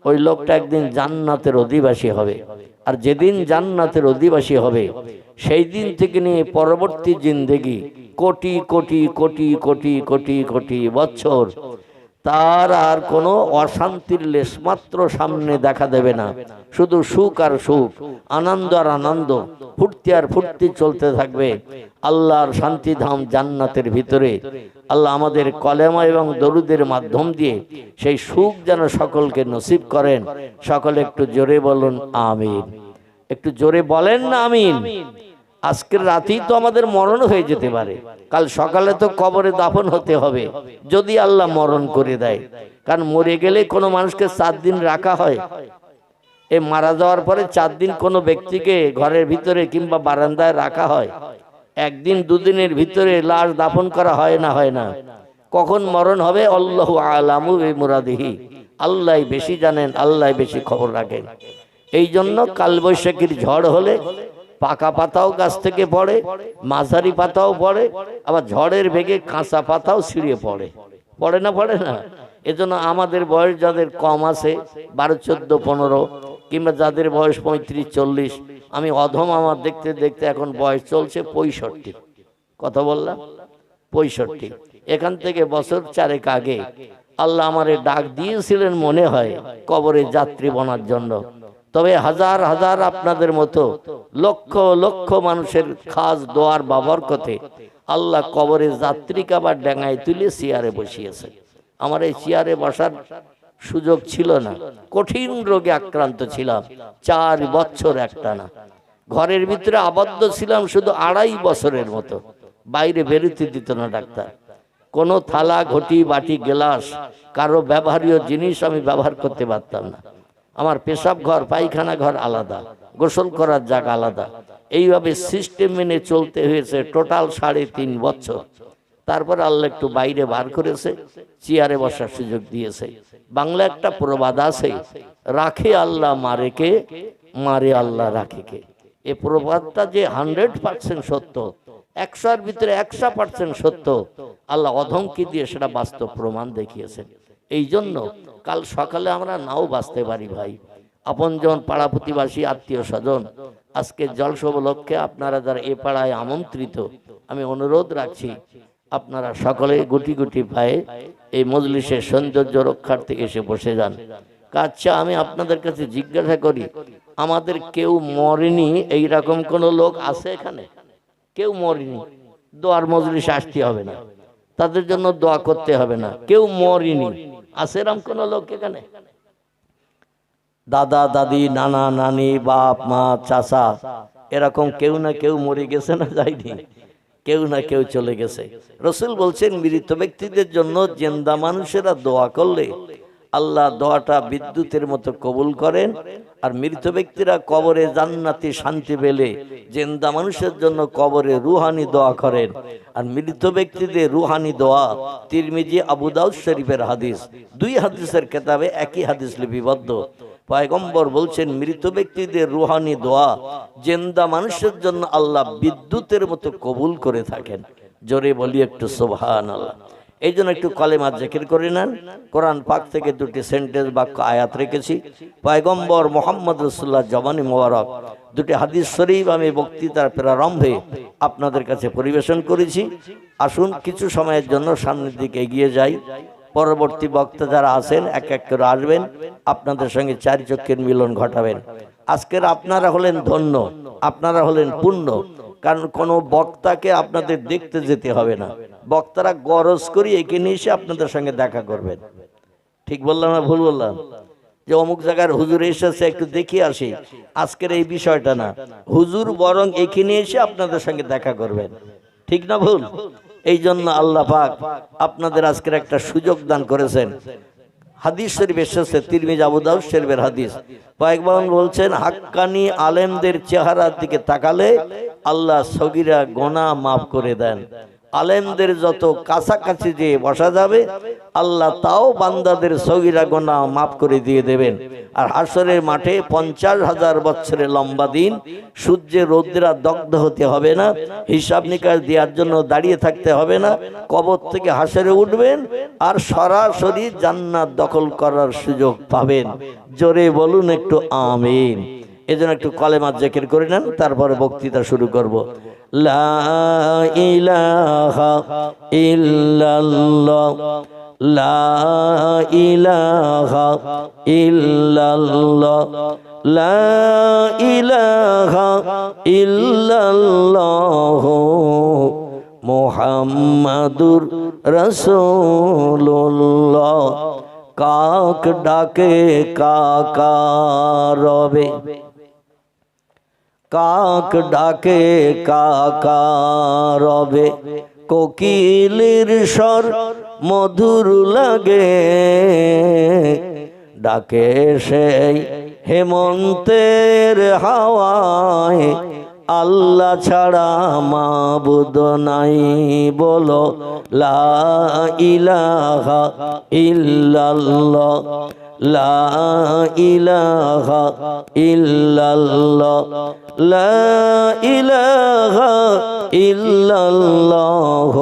ওই লোকটা একদিন জান্নাতের অধিবাসী হবে। আর যেদিন জান্নাতের অধিবাসী হবে সেই দিন থেকে নিয়ে পরবর্তী জিন্দেগি কোটি কোটি কোটি কোটি কোটি কোটি বছর তার আর কোনো অশান্তির লেশমাত্র সামনে দেখা দেবে না। শুধু সুখ আর সুখ, আনন্দ আর আনন্দ, ফুর্তি আর ফুর্তি চলতে থাকবে আল্লাহর শান্তিধাম জান্নাতের ভিতরে। আল্লাহ আমাদের কলেমা এবং দরুদের মাধ্যম দিয়ে সেই সুখ যেন সকলকে নসিব করেন। সকলে একটু জোরে বলুন আমিন। একটু জোরে বলেন না আমিন। আজকের রাতেই তো আমাদের মরণ হয়ে যেতে পারে, কাল সকালে তো কবরে দাফন হতে হবে যদি আল্লাহ মরণ করে দেয়। কারণ মরে গেলে কোনো মানুষকে 4 দিন রাখা হয়, এ মারা যাওয়ার পরে 4 দিন কোনো ব্যক্তিকে ঘরের ভিতরে কিংবা বারান্দায় রাখা হয়। 1 দিন 2 দিনের ভিতরে লাশ দাফন করা হয় না, হয় না। কখন মরণ হবে আল্লাহু আলামু বিমুরাদিহি, আল্লাহ বেশি জানেন, আল্লাহ বেশি খবর রাখেন। এই জন্য কালবৈশাখীর ঝড় হলে পাকা পাতাও গাছ থেকে পড়ে, মাঝারি পাতাও পড়ে, আবার ঝড়ের বেগে কাঁচা পাতাও ছিঁড়ে পড়ে, পড়ে না পড়ে না। এজন্য আমাদের বয়স যাদের কম আছে 12, 14, 15 কিংবা যাদের বয়স 35, 40, আমি অধম আমার দেখতে দেখতে এখন বয়স চলছে 65। কথা বললাম 65। এখান থেকে বছর 4 আগে আল্লাহ আমারে ডাক দিয়েছিলেন মনে হয় কবরে যাত্রী বনার জন্য। তবে হাজার হাজার আপনাদের মতো লক্ষ লক্ষ মানুষের খাস দোয়ার বাবরকতে আল্লাহ কবরে যাত্রীকে আবার ডাঙায় তুলে চেয়ারে বসিয়েছে। আমার এই চেয়ারে বসার সুযোগ ছিল না, কঠিন রোগে আক্রান্ত ছিলাম 4 বছর একটানা। ঘরের ভিতরে আবদ্ধ ছিলাম শুধু 2.5 বছরের মতো, বাইরে বেরোতে দিত না ডাক্তার। কোনো থালা ঘটি বাটি গ্লাস কারো ব্যবহারীয় জিনিস আমি ব্যবহার করতে পারতাম না। আমার পেশাব ঘর পায়খানা ঘর আলাদা, গোসল করার জায়গা আলাদা, এইভাবে সিস্টেম মেনে চলতে হয়েছে টোটাল 3.5 বছর। তারপর আল্লাহ একটু বাইরে বার করেছে, চেয়ারে বসার সুযোগ দিয়েছে। বাংলা একটা প্রবাদ আছে, রাখে আল্লাহ মারে কে, মারে আল্লাহ রাখে কে। এই প্রবাদটা যে 100% সত্য, 100-এর ভিতরে 100% সত্য, আল্লাহ অধমকে দিয়ে সেটা বাস্তব প্রমাণ দেখিয়েছেন। এই জন্য কাল সকালে আমরা নাও বাঁচতে পারি ভাই। আপনজন, পাড়া প্রতিবাসী, আত্মীয় স্বজন, আজকে জলসা উপলক্ষে আপনারা যারা এ পাড়ায় আমন্ত্রিত, আমি অনুরোধ রাখছি আপনারা সকলে গুটি গুটি পায়ে এই মজলিসের সৌন্দর্য রক্ষার্থে এসে বসে যান। আচ্ছা, আমি আপনাদের কাছে জিজ্ঞাসা করি, আমাদের কেউ মরেনি এইরকম কোন লোক আছে এখানে? কেউ মরেনি, দোয়ার মজলিসে আসতে হবে না, তাদের জন্য দোয়া করতে হবে না, কেউ মরেনি আছে এরকম কোন লোক এখানে? দাদা দাদি, নানা নানি, বাপ মা, চাচা, এরকম কেউ না কেউ মরে গেছে না যায়নি? কেউ না কেউ চলে গেছে। রসুল বলছেন মৃত ব্যক্তিদের জন্য জিন্দা মানুষেরা দোয়া করলে আল্লাহ দোয়াটা বিদ্যুতের মতো কবুল করেন। আর মৃত ব্যক্তিরা কবরে জান্নাতি শান্তি পেলে জিন্দা মানুষের জন্য কবরে রুহানি দোয়া করেন। আর মৃত ব্যক্তিদের রুহানি দোয়া তিরমিজি, আবু দাউদ শরীফের হাদিস, 2 হাদিসের কিতাবে একই হাদিস লিপিবদ্ধ। পয়গম্বর বলছেন মৃত ব্যক্তিদের রুহানি দোয়া জিন্দা মানুষের জন্য আল্লাহ বিদ্যুতের মতো কবুল করে থাকেন। জোরে বলি একটু সুবহানাল্লাহ। এই জন্য একটু কলেমা জিকির করে নেন। কোরআন পাক থেকে 2টি সেন্টেন্স বাক্য আয়াত রেখেছি। পয়গম্বর মুহাম্মদ রাসূলুল্লাহ জবানি মোবারক 2টি হাদিস শরীফ আমি বক্তৃতার প্রারম্ভে আপনাদের কাছে পরিবেশন করেছি। আসুন কিছু সময়ের জন্য সামনের দিকে এগিয়ে যাই। পরবর্তী বক্তা যারা আছেন এক এক করে আসবেন, আপনাদের সঙ্গে 4 চক্ষের মিলন ঘটাবেন। আজকের আপনারা হলেন ধন্য, আপনারা হলেন পুণ্য। কারণ কোনো বক্তাকে আপনাদের দেখতে যেতে হবে না, বক্তারা গরজ করি এখানে এসে আপনাদের সঙ্গে দেখা করবেন। ঠিক বললাম না ভুল বললাম? যে অমুক জায়গার হুজুর এসেছে একটু দেখে আসি, আজকের এই বিষয়টা না, হুজুর বরং এখানে এসে আপনাদের সঙ্গে দেখা করবেন। ঠিক না ভুল? এই জন্য আল্লাহ পাক আপনাদের আজকের একটা সুযোগ দান করেছেন। হাদিস শরীফ এসেছে, তিরমিজি, আবু দাউদ শরীফের হাদিস। পয়গম্বর বলছেন হাক্কানি আলেমদের চেহারার দিকে তাকালে আল্লাহ সগীরা গুনাহ মাফ করে দেন, আলেমদের যত কাছাকাছি যে বসা যাবে আল্লাহ তাও বান্দাদের সগীরা গুনাহ মাফ করে দিয়ে দেবেন। আর হাসরের মাঠে 50,000 বছরের লম্বা দিন, সূর্যের রৌদ্রা দগ্ধ হতে হবে না, হিসাব নিকাশ দেওয়ার জন্য দাঁড়িয়ে থাকতে হবে না, কবর থেকে হাসরে উঠবেন আর সরাসরি জান্নাত দখল করার সুযোগ পাবেন। জোরে বলুন একটু আমিন। এজন্য একটু কলেমা জিকির করে নেন, তারপরে বক্তৃতা শুরু করব। লা ইলাহা ইল্লাল্লাহ, লা ইলাহা ইল্লাল্লাহ, লা ইলাহা ইল্লাল্লাহ, মুহাম্মাদুর রাসূলুল্লাহ। কাক ডাকে কাকা রবে, কাক ডাকে কাকা রবে, কোকিলের স্বর মধুর লাগে, ডাকে সেই হেমন্তের হাওয়ায়, আল্লাহ ছাড়া মাবুদ নাই, বলো লা ইলাহা ইল্লাল্লাহ, লা ইলাহা ইল্লাল্লাহ, লা ইলাহা ইল্লাল্লাহ,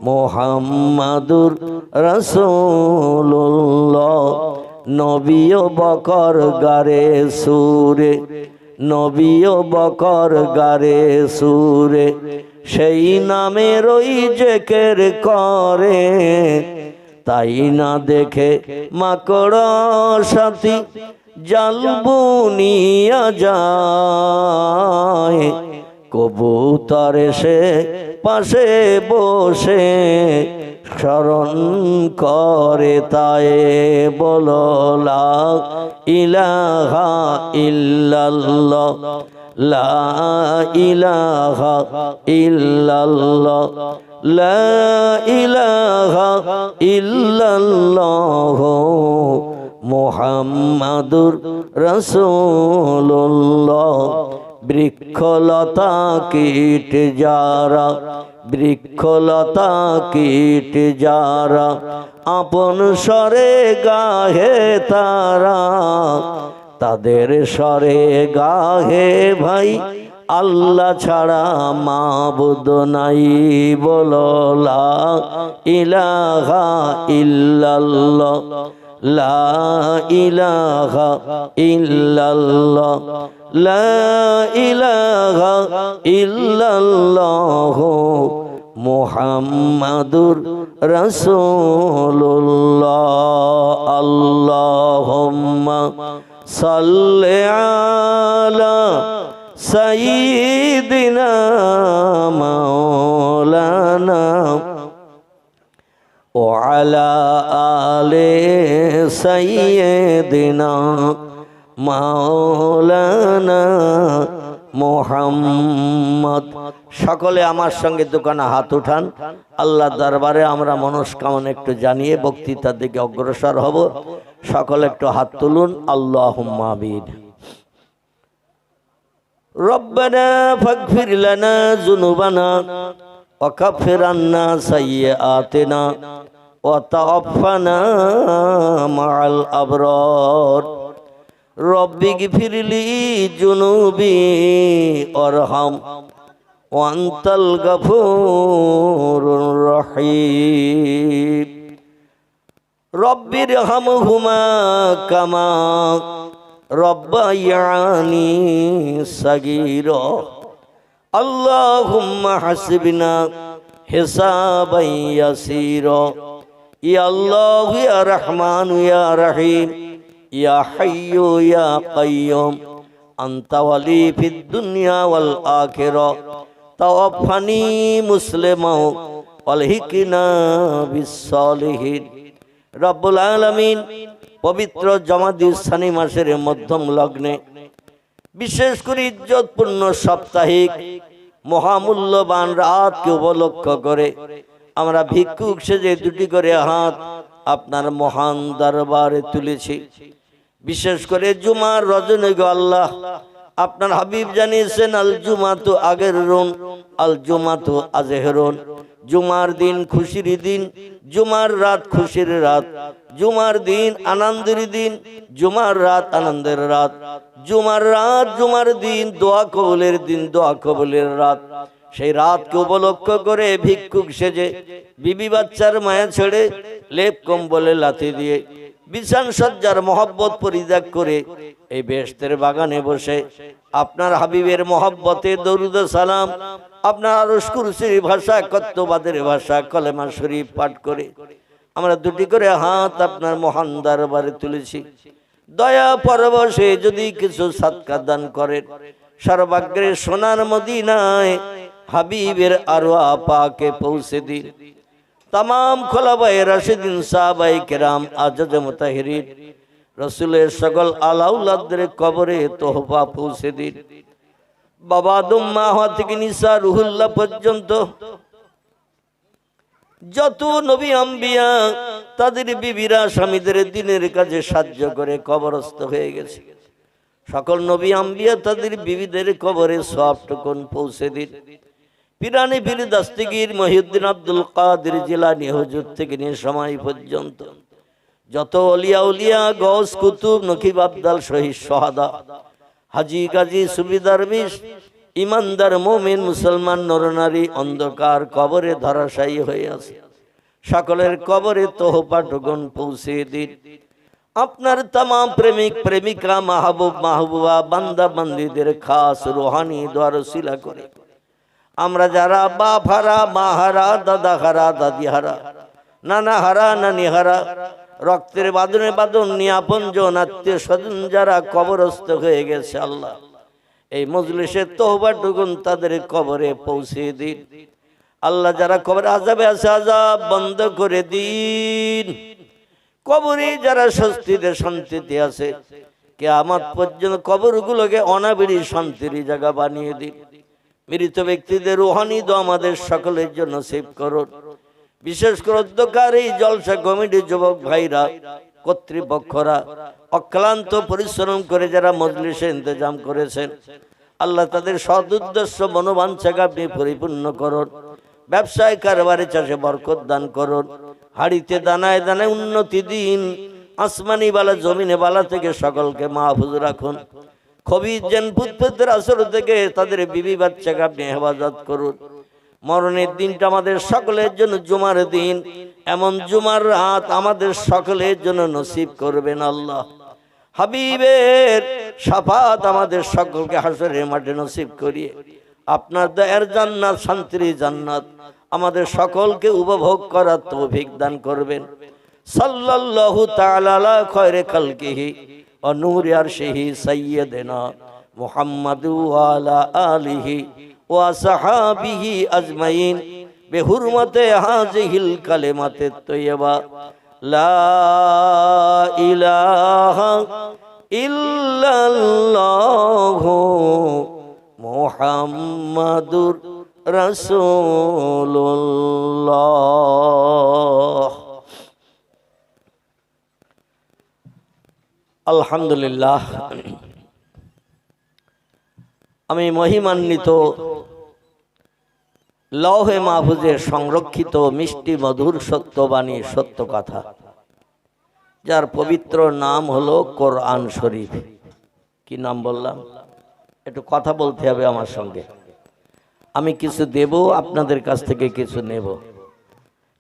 মুহাম্মাদুর রাসূলুল্লাহ। নবীও বকর গারে সুরে, নবীও বকর গারে সুরে, সেই নামের ওই জিকির করে, তাই না দেখে মাকড় সাথী জাল বুনিয়া যায়, কবুতর এসে পাশে বসে স্মরণ করে, তাই বলো লা ইলাহা ইল্লাল্লাহ, লা ইলাহা ইল্লাল্লাহ, লা ইলাহা ইল্লাল্লাহ, মুহাম্মাদুর রাসূলুল্লাহ। বৃক্ষলতা কীট যারা, বৃক্ষলতা কীট যারা, আপন স্বরে গাহে তারা, তাদের স্বরে গাহে ভাই আল্লাহ ছাড়া মাবুদ নাই, বলো লা ইলাহা ইল্লাল্লাহ, লা ইলাহা ইল্লাল্লাহ, লা ইলাহা ইল্লাল্লাহ, মুহাম্মাদুর রাসূলুল্লাহ। আল্লাহুম্মা সাল্লি আলা সাইয়্যিদিনা মাওলানা ওয়া আলা আলি সাইয়্যিদিনা মাওলানা মুহাম্মদ। সকলে আমার সঙ্গে দোকানে হাত উঠান, আল্লাহ দরবারে আমরা মনস্কামনা একটু জানিয়ে বক্তৃতার দিকে অগ্রসর হব। সকলে একটু হাত তুলুন, আল্লাহুম্মা আমিন। রব্বানা ফাগফির লানা যুনুবানা ওয়া কাফির আন্না সাইয়্যাতিনা ওয়া তাওয়াফানা মাআল আবরার। রব্বি গফিরলি যুনুবি ওয়ারহাম ওয়া আনতাল গফুরুর রহিম। রব্বিরহামহুমা কামা রব্বায়ানি সাগীরা। আল্লাহুম্মা হাসিবনা হিসাবান ইয়াসীরা। ইয়া আল্লাহু ইয়া রহমান ইয়া রহিম ইয়া হাইয়্যু ইয়া কাইয়্যুম আনতা ওয়ালি ফিদ দুনিয়া ওয়াল আখিরা। তাওয়াফানি মুসলিমান ওয়ালহিকনা বিস সালিহিন। রব্বুল আলামিন পবিত্র জমাদিউসানি মাসের মধ্যম লগ্নে বিশেষ করে ইজ্জতপূর্ণ সাপ্তাহিক মহামূল্যবান রাতকে উপলক্ষ করে আমরা ভিক্ষুক সেজে দুটি করে হাত আপনার মহান দরবারে তুলেছি। বিশেষ করে জুমার রজনী গো আল্লাহ, আপনার হাবিব জানিয়েছেন আল জুমাতু আগেরুন আল জুমাতু আজহেরুন, জুমার দিন খুশির দিন, জুমার রাত খুশির রাত, জুমার দিন আনন্দের দিন, জুমার রাত আনন্দের রাত, জুমার রাত জুমার দিন দোয়া কবুলের দিন, দোয়া কবুলের রাত। সেই রাতকে উপলক্ষ করে ভিক্ষুক সেজে বিবি বাচ্চার মায়া ছেড়ে লেপ কম্বলে লাথি দিয়ে বিছান সজ্জার মহব্বত পরিত্যাগ করে এই বেহেশতের বাগানে বসে আপনার হাবিবের মহব্বতে দরুদ সালাম, আপনার আরশ কুরসির ভাষা, কত্তবাদের ভাষা, কলেমা শরীফ পাঠ করে আমরা দুটি করে হাত আপনার মহান দরবারে তুলেছি। দয়া পরবশে যদি কিছু সাদকা দান করেন, সর্বাগ্রে সোনার মদিনায় হাবিবের আরওয়া পাকে পৌঁছে দিন। तमाम খোলাফায়ে রাশিদিন, সাহাবায়ে কেরাম, আজাজ মুতাহিরিন, রাসূলের সকল আলাউলাদের কবরে তোহফা পৌঁছে দিন। বাবা আদম, মা হওয়া থেকে নিসা রুহুল্লাহ পর্যন্ত যত নবী আম্বিয়া তাদের বিবিরা স্বামীদের দিনের কাজে সাহায্য করে কবরস্থ হয়ে গেছে। সকল নবী আম্বিয়া তাদের বিবিদের কবরে সওয়াবটুকুন পৌঁছে দিন। পিরানি পীর দস্তগীর মহিউদ্দিন আব্দুল কাদের জিলানী হুজুর থেকে নিয়ে সময় পর্যন্ত যত ওলিয়া উলিয়া, গৌস, কুতুব, নকিব, আবদাল, শহীদ, সোহাদা, হাজি, গাজী, সুফি, দরবেশ, ইমানদার মুমিন মুসলমান নরনারী অন্ধকার কবরে ধরাশায়ী হয়ে আছে, সকলের কবরে তোহফাটুকুন পৌঁছে দিন। আপনার तमाम প্রেমিক প্রেমিকা, মাহবুব মাহবুবা, বান্দা বান্দীদের খাস রুহানি দোয়ার ওসিলা করে আমরা যারা বাপ হারা, মা হারা, দাদা হারা, দাদি হারা, নানা হারা, নানি হারা, রক্তের বাঁধনে বাঁধন নিয়ে আপনজন আত্মীয় স্বজন যারা কবরস্থ হয়ে গেছে, আল্লাহ এই মজলিসে তওবাটুকুন তাদের কবরে পৌঁছে দিন। আল্লাহ যারা কবরে আযাবে আছে আযাব বন্ধ করে দিন। কবরে যারা স্বস্তিতে শান্তিতে আছে, কিয়ামত পর্যন্ত কবরগুলোকে অনাবিড়ি শান্তির জায়গা বানিয়ে দিন। মৃত ব্যক্তিদের রুহানি দোয়া আমাদের সকলের জন্য সেভ করুন। বিশেষ করে অধ্যকার এই জলসা কমিটির যুবক ভাইরা, কর্তৃপক্ষরা অক্লান্ত পরিশ্রম করে যারা মজলিসে ইন্তজাম করেছেন, আল্লাহ তাদের সৎ উদ্দেশ্য মনোবাঞ্ছাকে আপনি পরিপূর্ণ করুন। ব্যবসায় কারবারে চাষে বরকত দান করুন। হাড়িতে দানায় দানায় উন্নতি দিন। আসমানি বালা জমিনে বালা থেকে সকলকে মাহফুজ রাখুন। খবিজ জেন ভূতপ্রেতের আসর থেকে তাদের বিবি বাচ্চাকে আপনি হেফাজত করুন। মরণের দিনটা আমাদের সকলের জন্য জুমার দিন, এমন জুমার রাত আমাদের সকলের জন্য নসিব করবেন আল্লাহ। হাবিবের শাফাত আমাদের সকলকে হাসরের মাঠে নসিব করিয়ে আপনার দয়ার জান্নাত, শান্তির জান্নাত আমাদের সকলকে উপভোগ করার তৌফিক দান করবেন। সাল্লাল্লাহু তাআলা আলা খায়রে খালকিহি ওয়া নূরি আরশিহি সাইয়্যিদিনা মুহাম্মাদু ওয়া আলা আলিহি ওয়া সাহাবিহি আজমাইন বিহুরমাতে হাযিহিল কালিমাতে তাইয়্যিবা লা ইলাহা ইল্লাল্লাহু মুহাম্মাদুর রাসূলুল্লাহ। আলহামদুলিল্লাহ, আমি মহিমান্বিত লৌহে মাহফুজের সংরক্ষিত মিষ্টি মধুর সত্যবাণী সত্য কথা, যার পবিত্র নাম হলো কোরআন শরীফ। কি নাম বললাম? একটু কথা বলতে হবে আমার সঙ্গে। আমি কিছু দেব, আপনাদের কাছ থেকে কিছু নেব,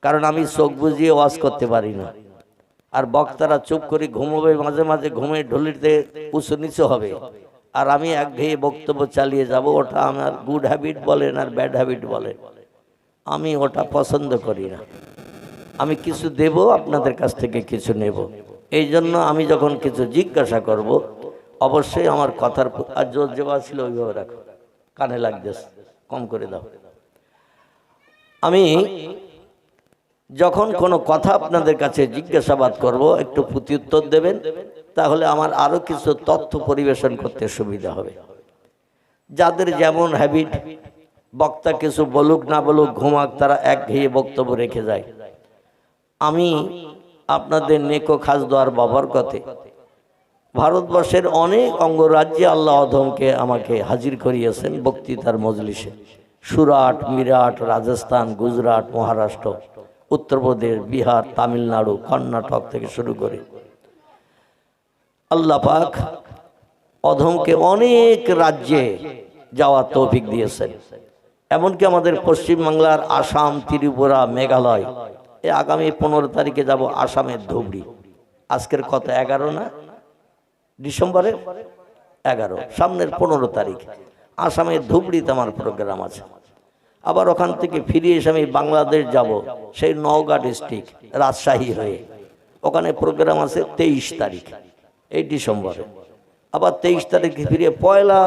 কারণ আমি চোখ বুজিয়ে ওয়াজ করতে পারি না। আর বক্তারা চুপ করে ঘুমোবে, মাঝে মাঝে ঘুমে ঢলিতে উঁচু নিচু হবে, আর আমি একঘেয়ে বক্তব্য চালিয়ে যাব। ওটা আমার গুড হ্যাবিট বলেন আর ব্যাড হ্যাবিট বলেন, আমি ওটা পছন্দ করি না। আমি কিছু দেব, আপনাদের কাছ থেকে কিছু নেব। এই জন্য আমি যখন কিছু জিজ্ঞাসা করব, অবশ্যই আমার কথার আর জোর জবাব ছিল ওইভাবে রাখো, কানে লাগতেছে, কম করে দাও। আমি যখন কোনো কথা আপনাদের কাছে জিজ্ঞাসাবাদ করব, একটু প্রত্যুত্তর দেবেন, তাহলে আমার আরো কিছু তথ্য পরিবেশন করতে সুবিধা হবে। যাদের যেমন হ্যাবিট, বক্তা কিছু বলুক না বলুক, ঘুমাক, তারা একঘেয়ে বক্তব্য রেখে যায়। আমি আপনাদের নেকো খাস দোয়ার বরকতে ভারতবর্ষের অনেক অঙ্গরাজ্যে আল্লাহ অধমকে আমাকে হাজির করিয়েছেন বক্তৃতার মজলিসে। সুরাট, মিরাট, রাজস্থান, গুজরাট, মহারাষ্ট্র, উত্তরপ্রদেশ, বিহার, তামিলনাড়ু, কর্ণাটক থেকে শুরু করে আল্লাহ পাক অধমকে অনেক রাজ্যে যাওয়ার তৌফিক দিয়েছেন। এমনকি আমাদের পশ্চিমবাংলার আসাম, ত্রিপুরা, মেঘালয়, এই আগামী 15 তারিখে যাব আসামের ধুবড়ি। আজকের কত, 11 না? ডিসেম্বরের 11, সামনের 15 তারিখ আসামের ধুবড়িতে আমার প্রোগ্রাম আছে। আবার ওখান থেকে ফিরে এসে আমি বাংলাদেশ যাব, সেই নওগাঁ ডিস্ট্রিক্ট রাজশাহী হয়ে। ওখানে প্রোগ্রাম আছে 23 তারিখ এই ডিসেম্বরে। আবার 23 তারিখে ফিরে 1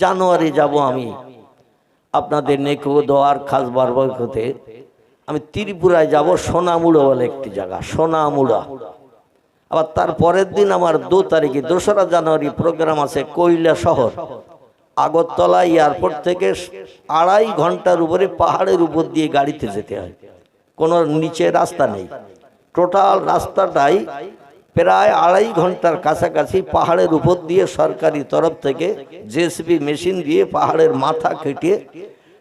জানুয়ারি যাব আমি আপনাদের নেকো দোয়ার খাস বরবরকতে। আমি ত্রিপুরায় যাব, সোনামুড়া বলে একটি জায়গা, সোনামুড়া। আবার তার পরের দিন আমার 2 তারিখে 2রা জানুয়ারি প্রোগ্রাম আছে কৈলাসহর, আগরতলা এয়ারপোর্ট থেকে 2.5 ঘন্টার উপরে পাহাড়ের উপর দিয়ে গাড়িতে যেতে হয়, কোনো নিচে রাস্তা নেই। টোটাল রাস্তাটাই প্রায় 2.5 ঘন্টার কাছাকাছি পাহাড়ের উপর দিয়ে সরকারি তরফ থেকে জেসিবি মেশিন দিয়ে পাহাড়ের মাথা কেটে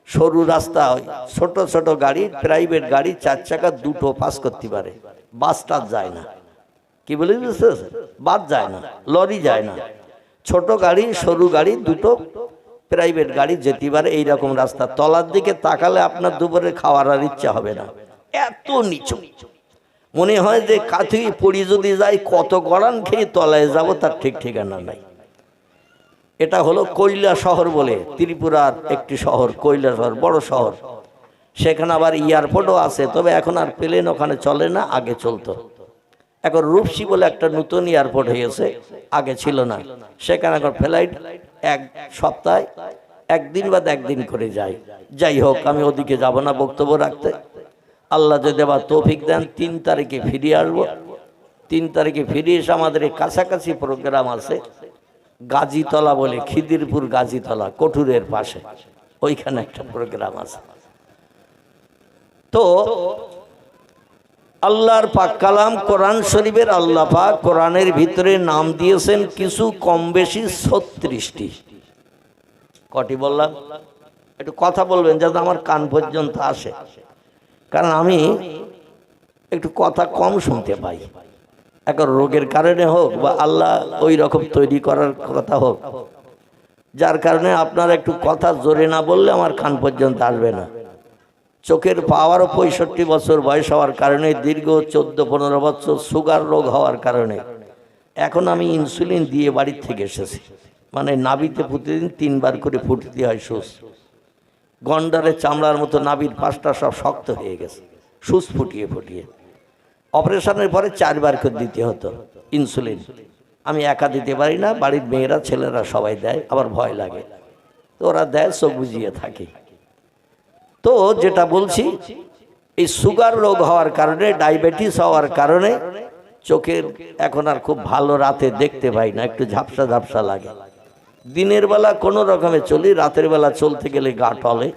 সরু রাস্তা হয়। ছোট ছোট গাড়ি, প্রাইভেট গাড়ি 4 চাকা 2টো পাস করতে পারে, বাসটা যায় না। কি বলে বুঝতে, বাস যায় না, লরি যায় না, ছোট গাড়ি, সরু গাড়ি 2টো প্রাইভেট গাড়ি যেতে পারে। এইরকম রাস্তা, তলার দিকে তাকালে আপনার দুপুরে খাওয়ার আর ইচ্ছা হবে না, এত নিচু। মনে হয় যে কাথি পড়ি যদি যাই, কত গড়ান খেয়ে তলায় যাব তার ঠিক ঠিকানা নাই। এটা হলো কৈলাসহর বলে ত্রিপুরার একটি শহর, কৈলাসহর বড় শহর। সেখানে আবার এয়ারপোর্টও আছে, তবে এখন আর প্লেন ওখানে চলে না, আগে চলতো। এখন রূপসী বলে একটা নতুন এয়ারপোর্ট হয়েছে, আগে ছিল না। সেখানে এখন ফ্লাইট 1 সপ্তাহে 1 দিন বাদ 1 দিন করে যায়। যাই হোক, আমি ওদিকে যাব না বক্তব্য রাখতে। আল্লাহ যদি আবার তৌফিক দেন 3 তারিখে ফিরে আসবো। 3 তারিখে ফিরে এসে আমাদের এই কাছাকাছি প্রোগ্রাম আছে গাজীতলা বলে, খিদিরপুর গাজীতলা, কঠুরের পাশে, ওইখানে একটা প্রোগ্রাম আছে। তো আল্লাহর পাক কালাম কোরআন শরীফের আল্লাহ পাক কোরআনের ভিতরে নাম দিয়েছেন কিছু কম বেশি 36টি। কটি বললাম? একটু কথা বলবেন যাতে আমার কান পর্যন্ত আসে, কারণ আমি একটু কথা কম শুনতে পাই। এখন রোগের কারণে হোক বা আল্লাহ ওই রকম তৈরি করার কথা হোক, যার কারণে আপনারা একটু কথা জোরে না বললে আমার কান পর্যন্ত আসবে না। চোখের পাওয়ারও 65 বছর বয়স হওয়ার কারণে, দীর্ঘ 14-15 বছর সুগার রোগ হওয়ার কারণে এখন আমি ইনসুলিন দিয়ে বাড়ির থেকে এসেছি। মানে নাভিতে প্রতিদিন 3 বার করে ফুটতে হয় সুচ। গন্ডারের চামড়ার মতো নাভির পাশটা সব শক্ত হয়ে গেছে, সুচ ফুটিয়ে ফুটিয়ে। অপারেশনের পরে 4 বার করে দিতে হতো ইনসুলিন। আমি একা দিতে পারি না, বাড়ির মেয়েরা ছেলেরা সবাই দেয়, আবার ভয় লাগে, তো ওরা দেয়, চোখ বুঝিয়ে থাকি। তো যেটা বলছি, এই সুগার রোগ হওয়ার কারণে, ডায়াবেটিস হওয়ার কারণে চোখের এখন আর খুব ভালো রাতে দেখতে পাই না, একটু ঝাপসা ঝাপসা লাগে। দিনের বেলা কোনো রকমে চলি, রাতের বেলা চলতে গেলে গা টলে।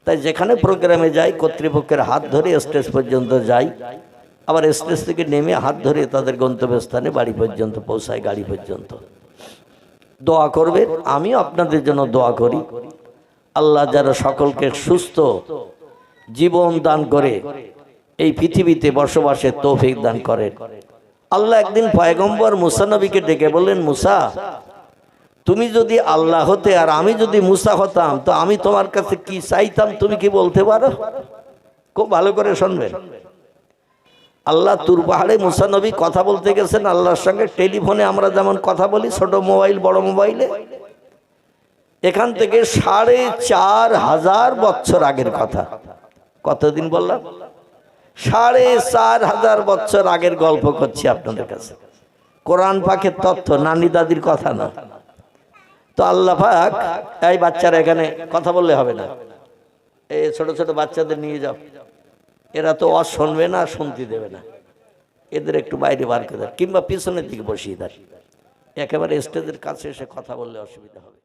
তাই যেখানে প্রোগ্রামে যাই কর্তৃপক্ষের হাত ধরে স্টেজ পর্যন্ত যাই, আবার স্টেজ থেকে নেমে হাত ধরে তাদের গন্তব্যস্থানে বাড়ি পর্যন্ত পৌঁছায়, গাড়ি পর্যন্ত। দোয়া করবেন, আমিও আপনাদের জন্য দোয়া করি। আল্লাহ যারা সকলকে সুস্থ জীবন দান করে এই পৃথিবীতে বসবাসের তৌফিক দান করেন। আল্লাহ একদিন পয়গম্বর মুসা নবীকে ডেকে বললেন, মুসা, তুমি যদি আল্লাহ হতে আর আমি যদি মুসা হতাম, তো আমি তোমার কাছে কি চাইতাম তুমি কি বলতে পারো? খুব ভালো করে শুনবেন। আল্লাহ তুর পাহাড়ে মুসা নবী কথা বলতে গেছেন আল্লাহর সঙ্গে। টেলিফোনে আমরা যেমন কথা বলি, ছোট মোবাইল বড় মোবাইলে, এখান থেকে 4500 বছর আগের কথা। কতদিন বললাম? 4500 বছর আগের গল্প করছি আপনাদের কাছে। কোরআন পাকের তথ্য, নানি দাদির কথা না। তো আল্লাহ পাক, এই বাচ্চারা এখানে কথা বললে হবে না, এই ছোট ছোট বাচ্চাদের নিয়ে যাও, এরা তো শুনবে না, শুনতে দেবে না, এদের একটু বাইরে বার করে দাও, কিংবা পিছনের দিকে বসিয়ে দাও, একেবারে স্টেজের কাছে এসে কথা বললে অসুবিধা হবে।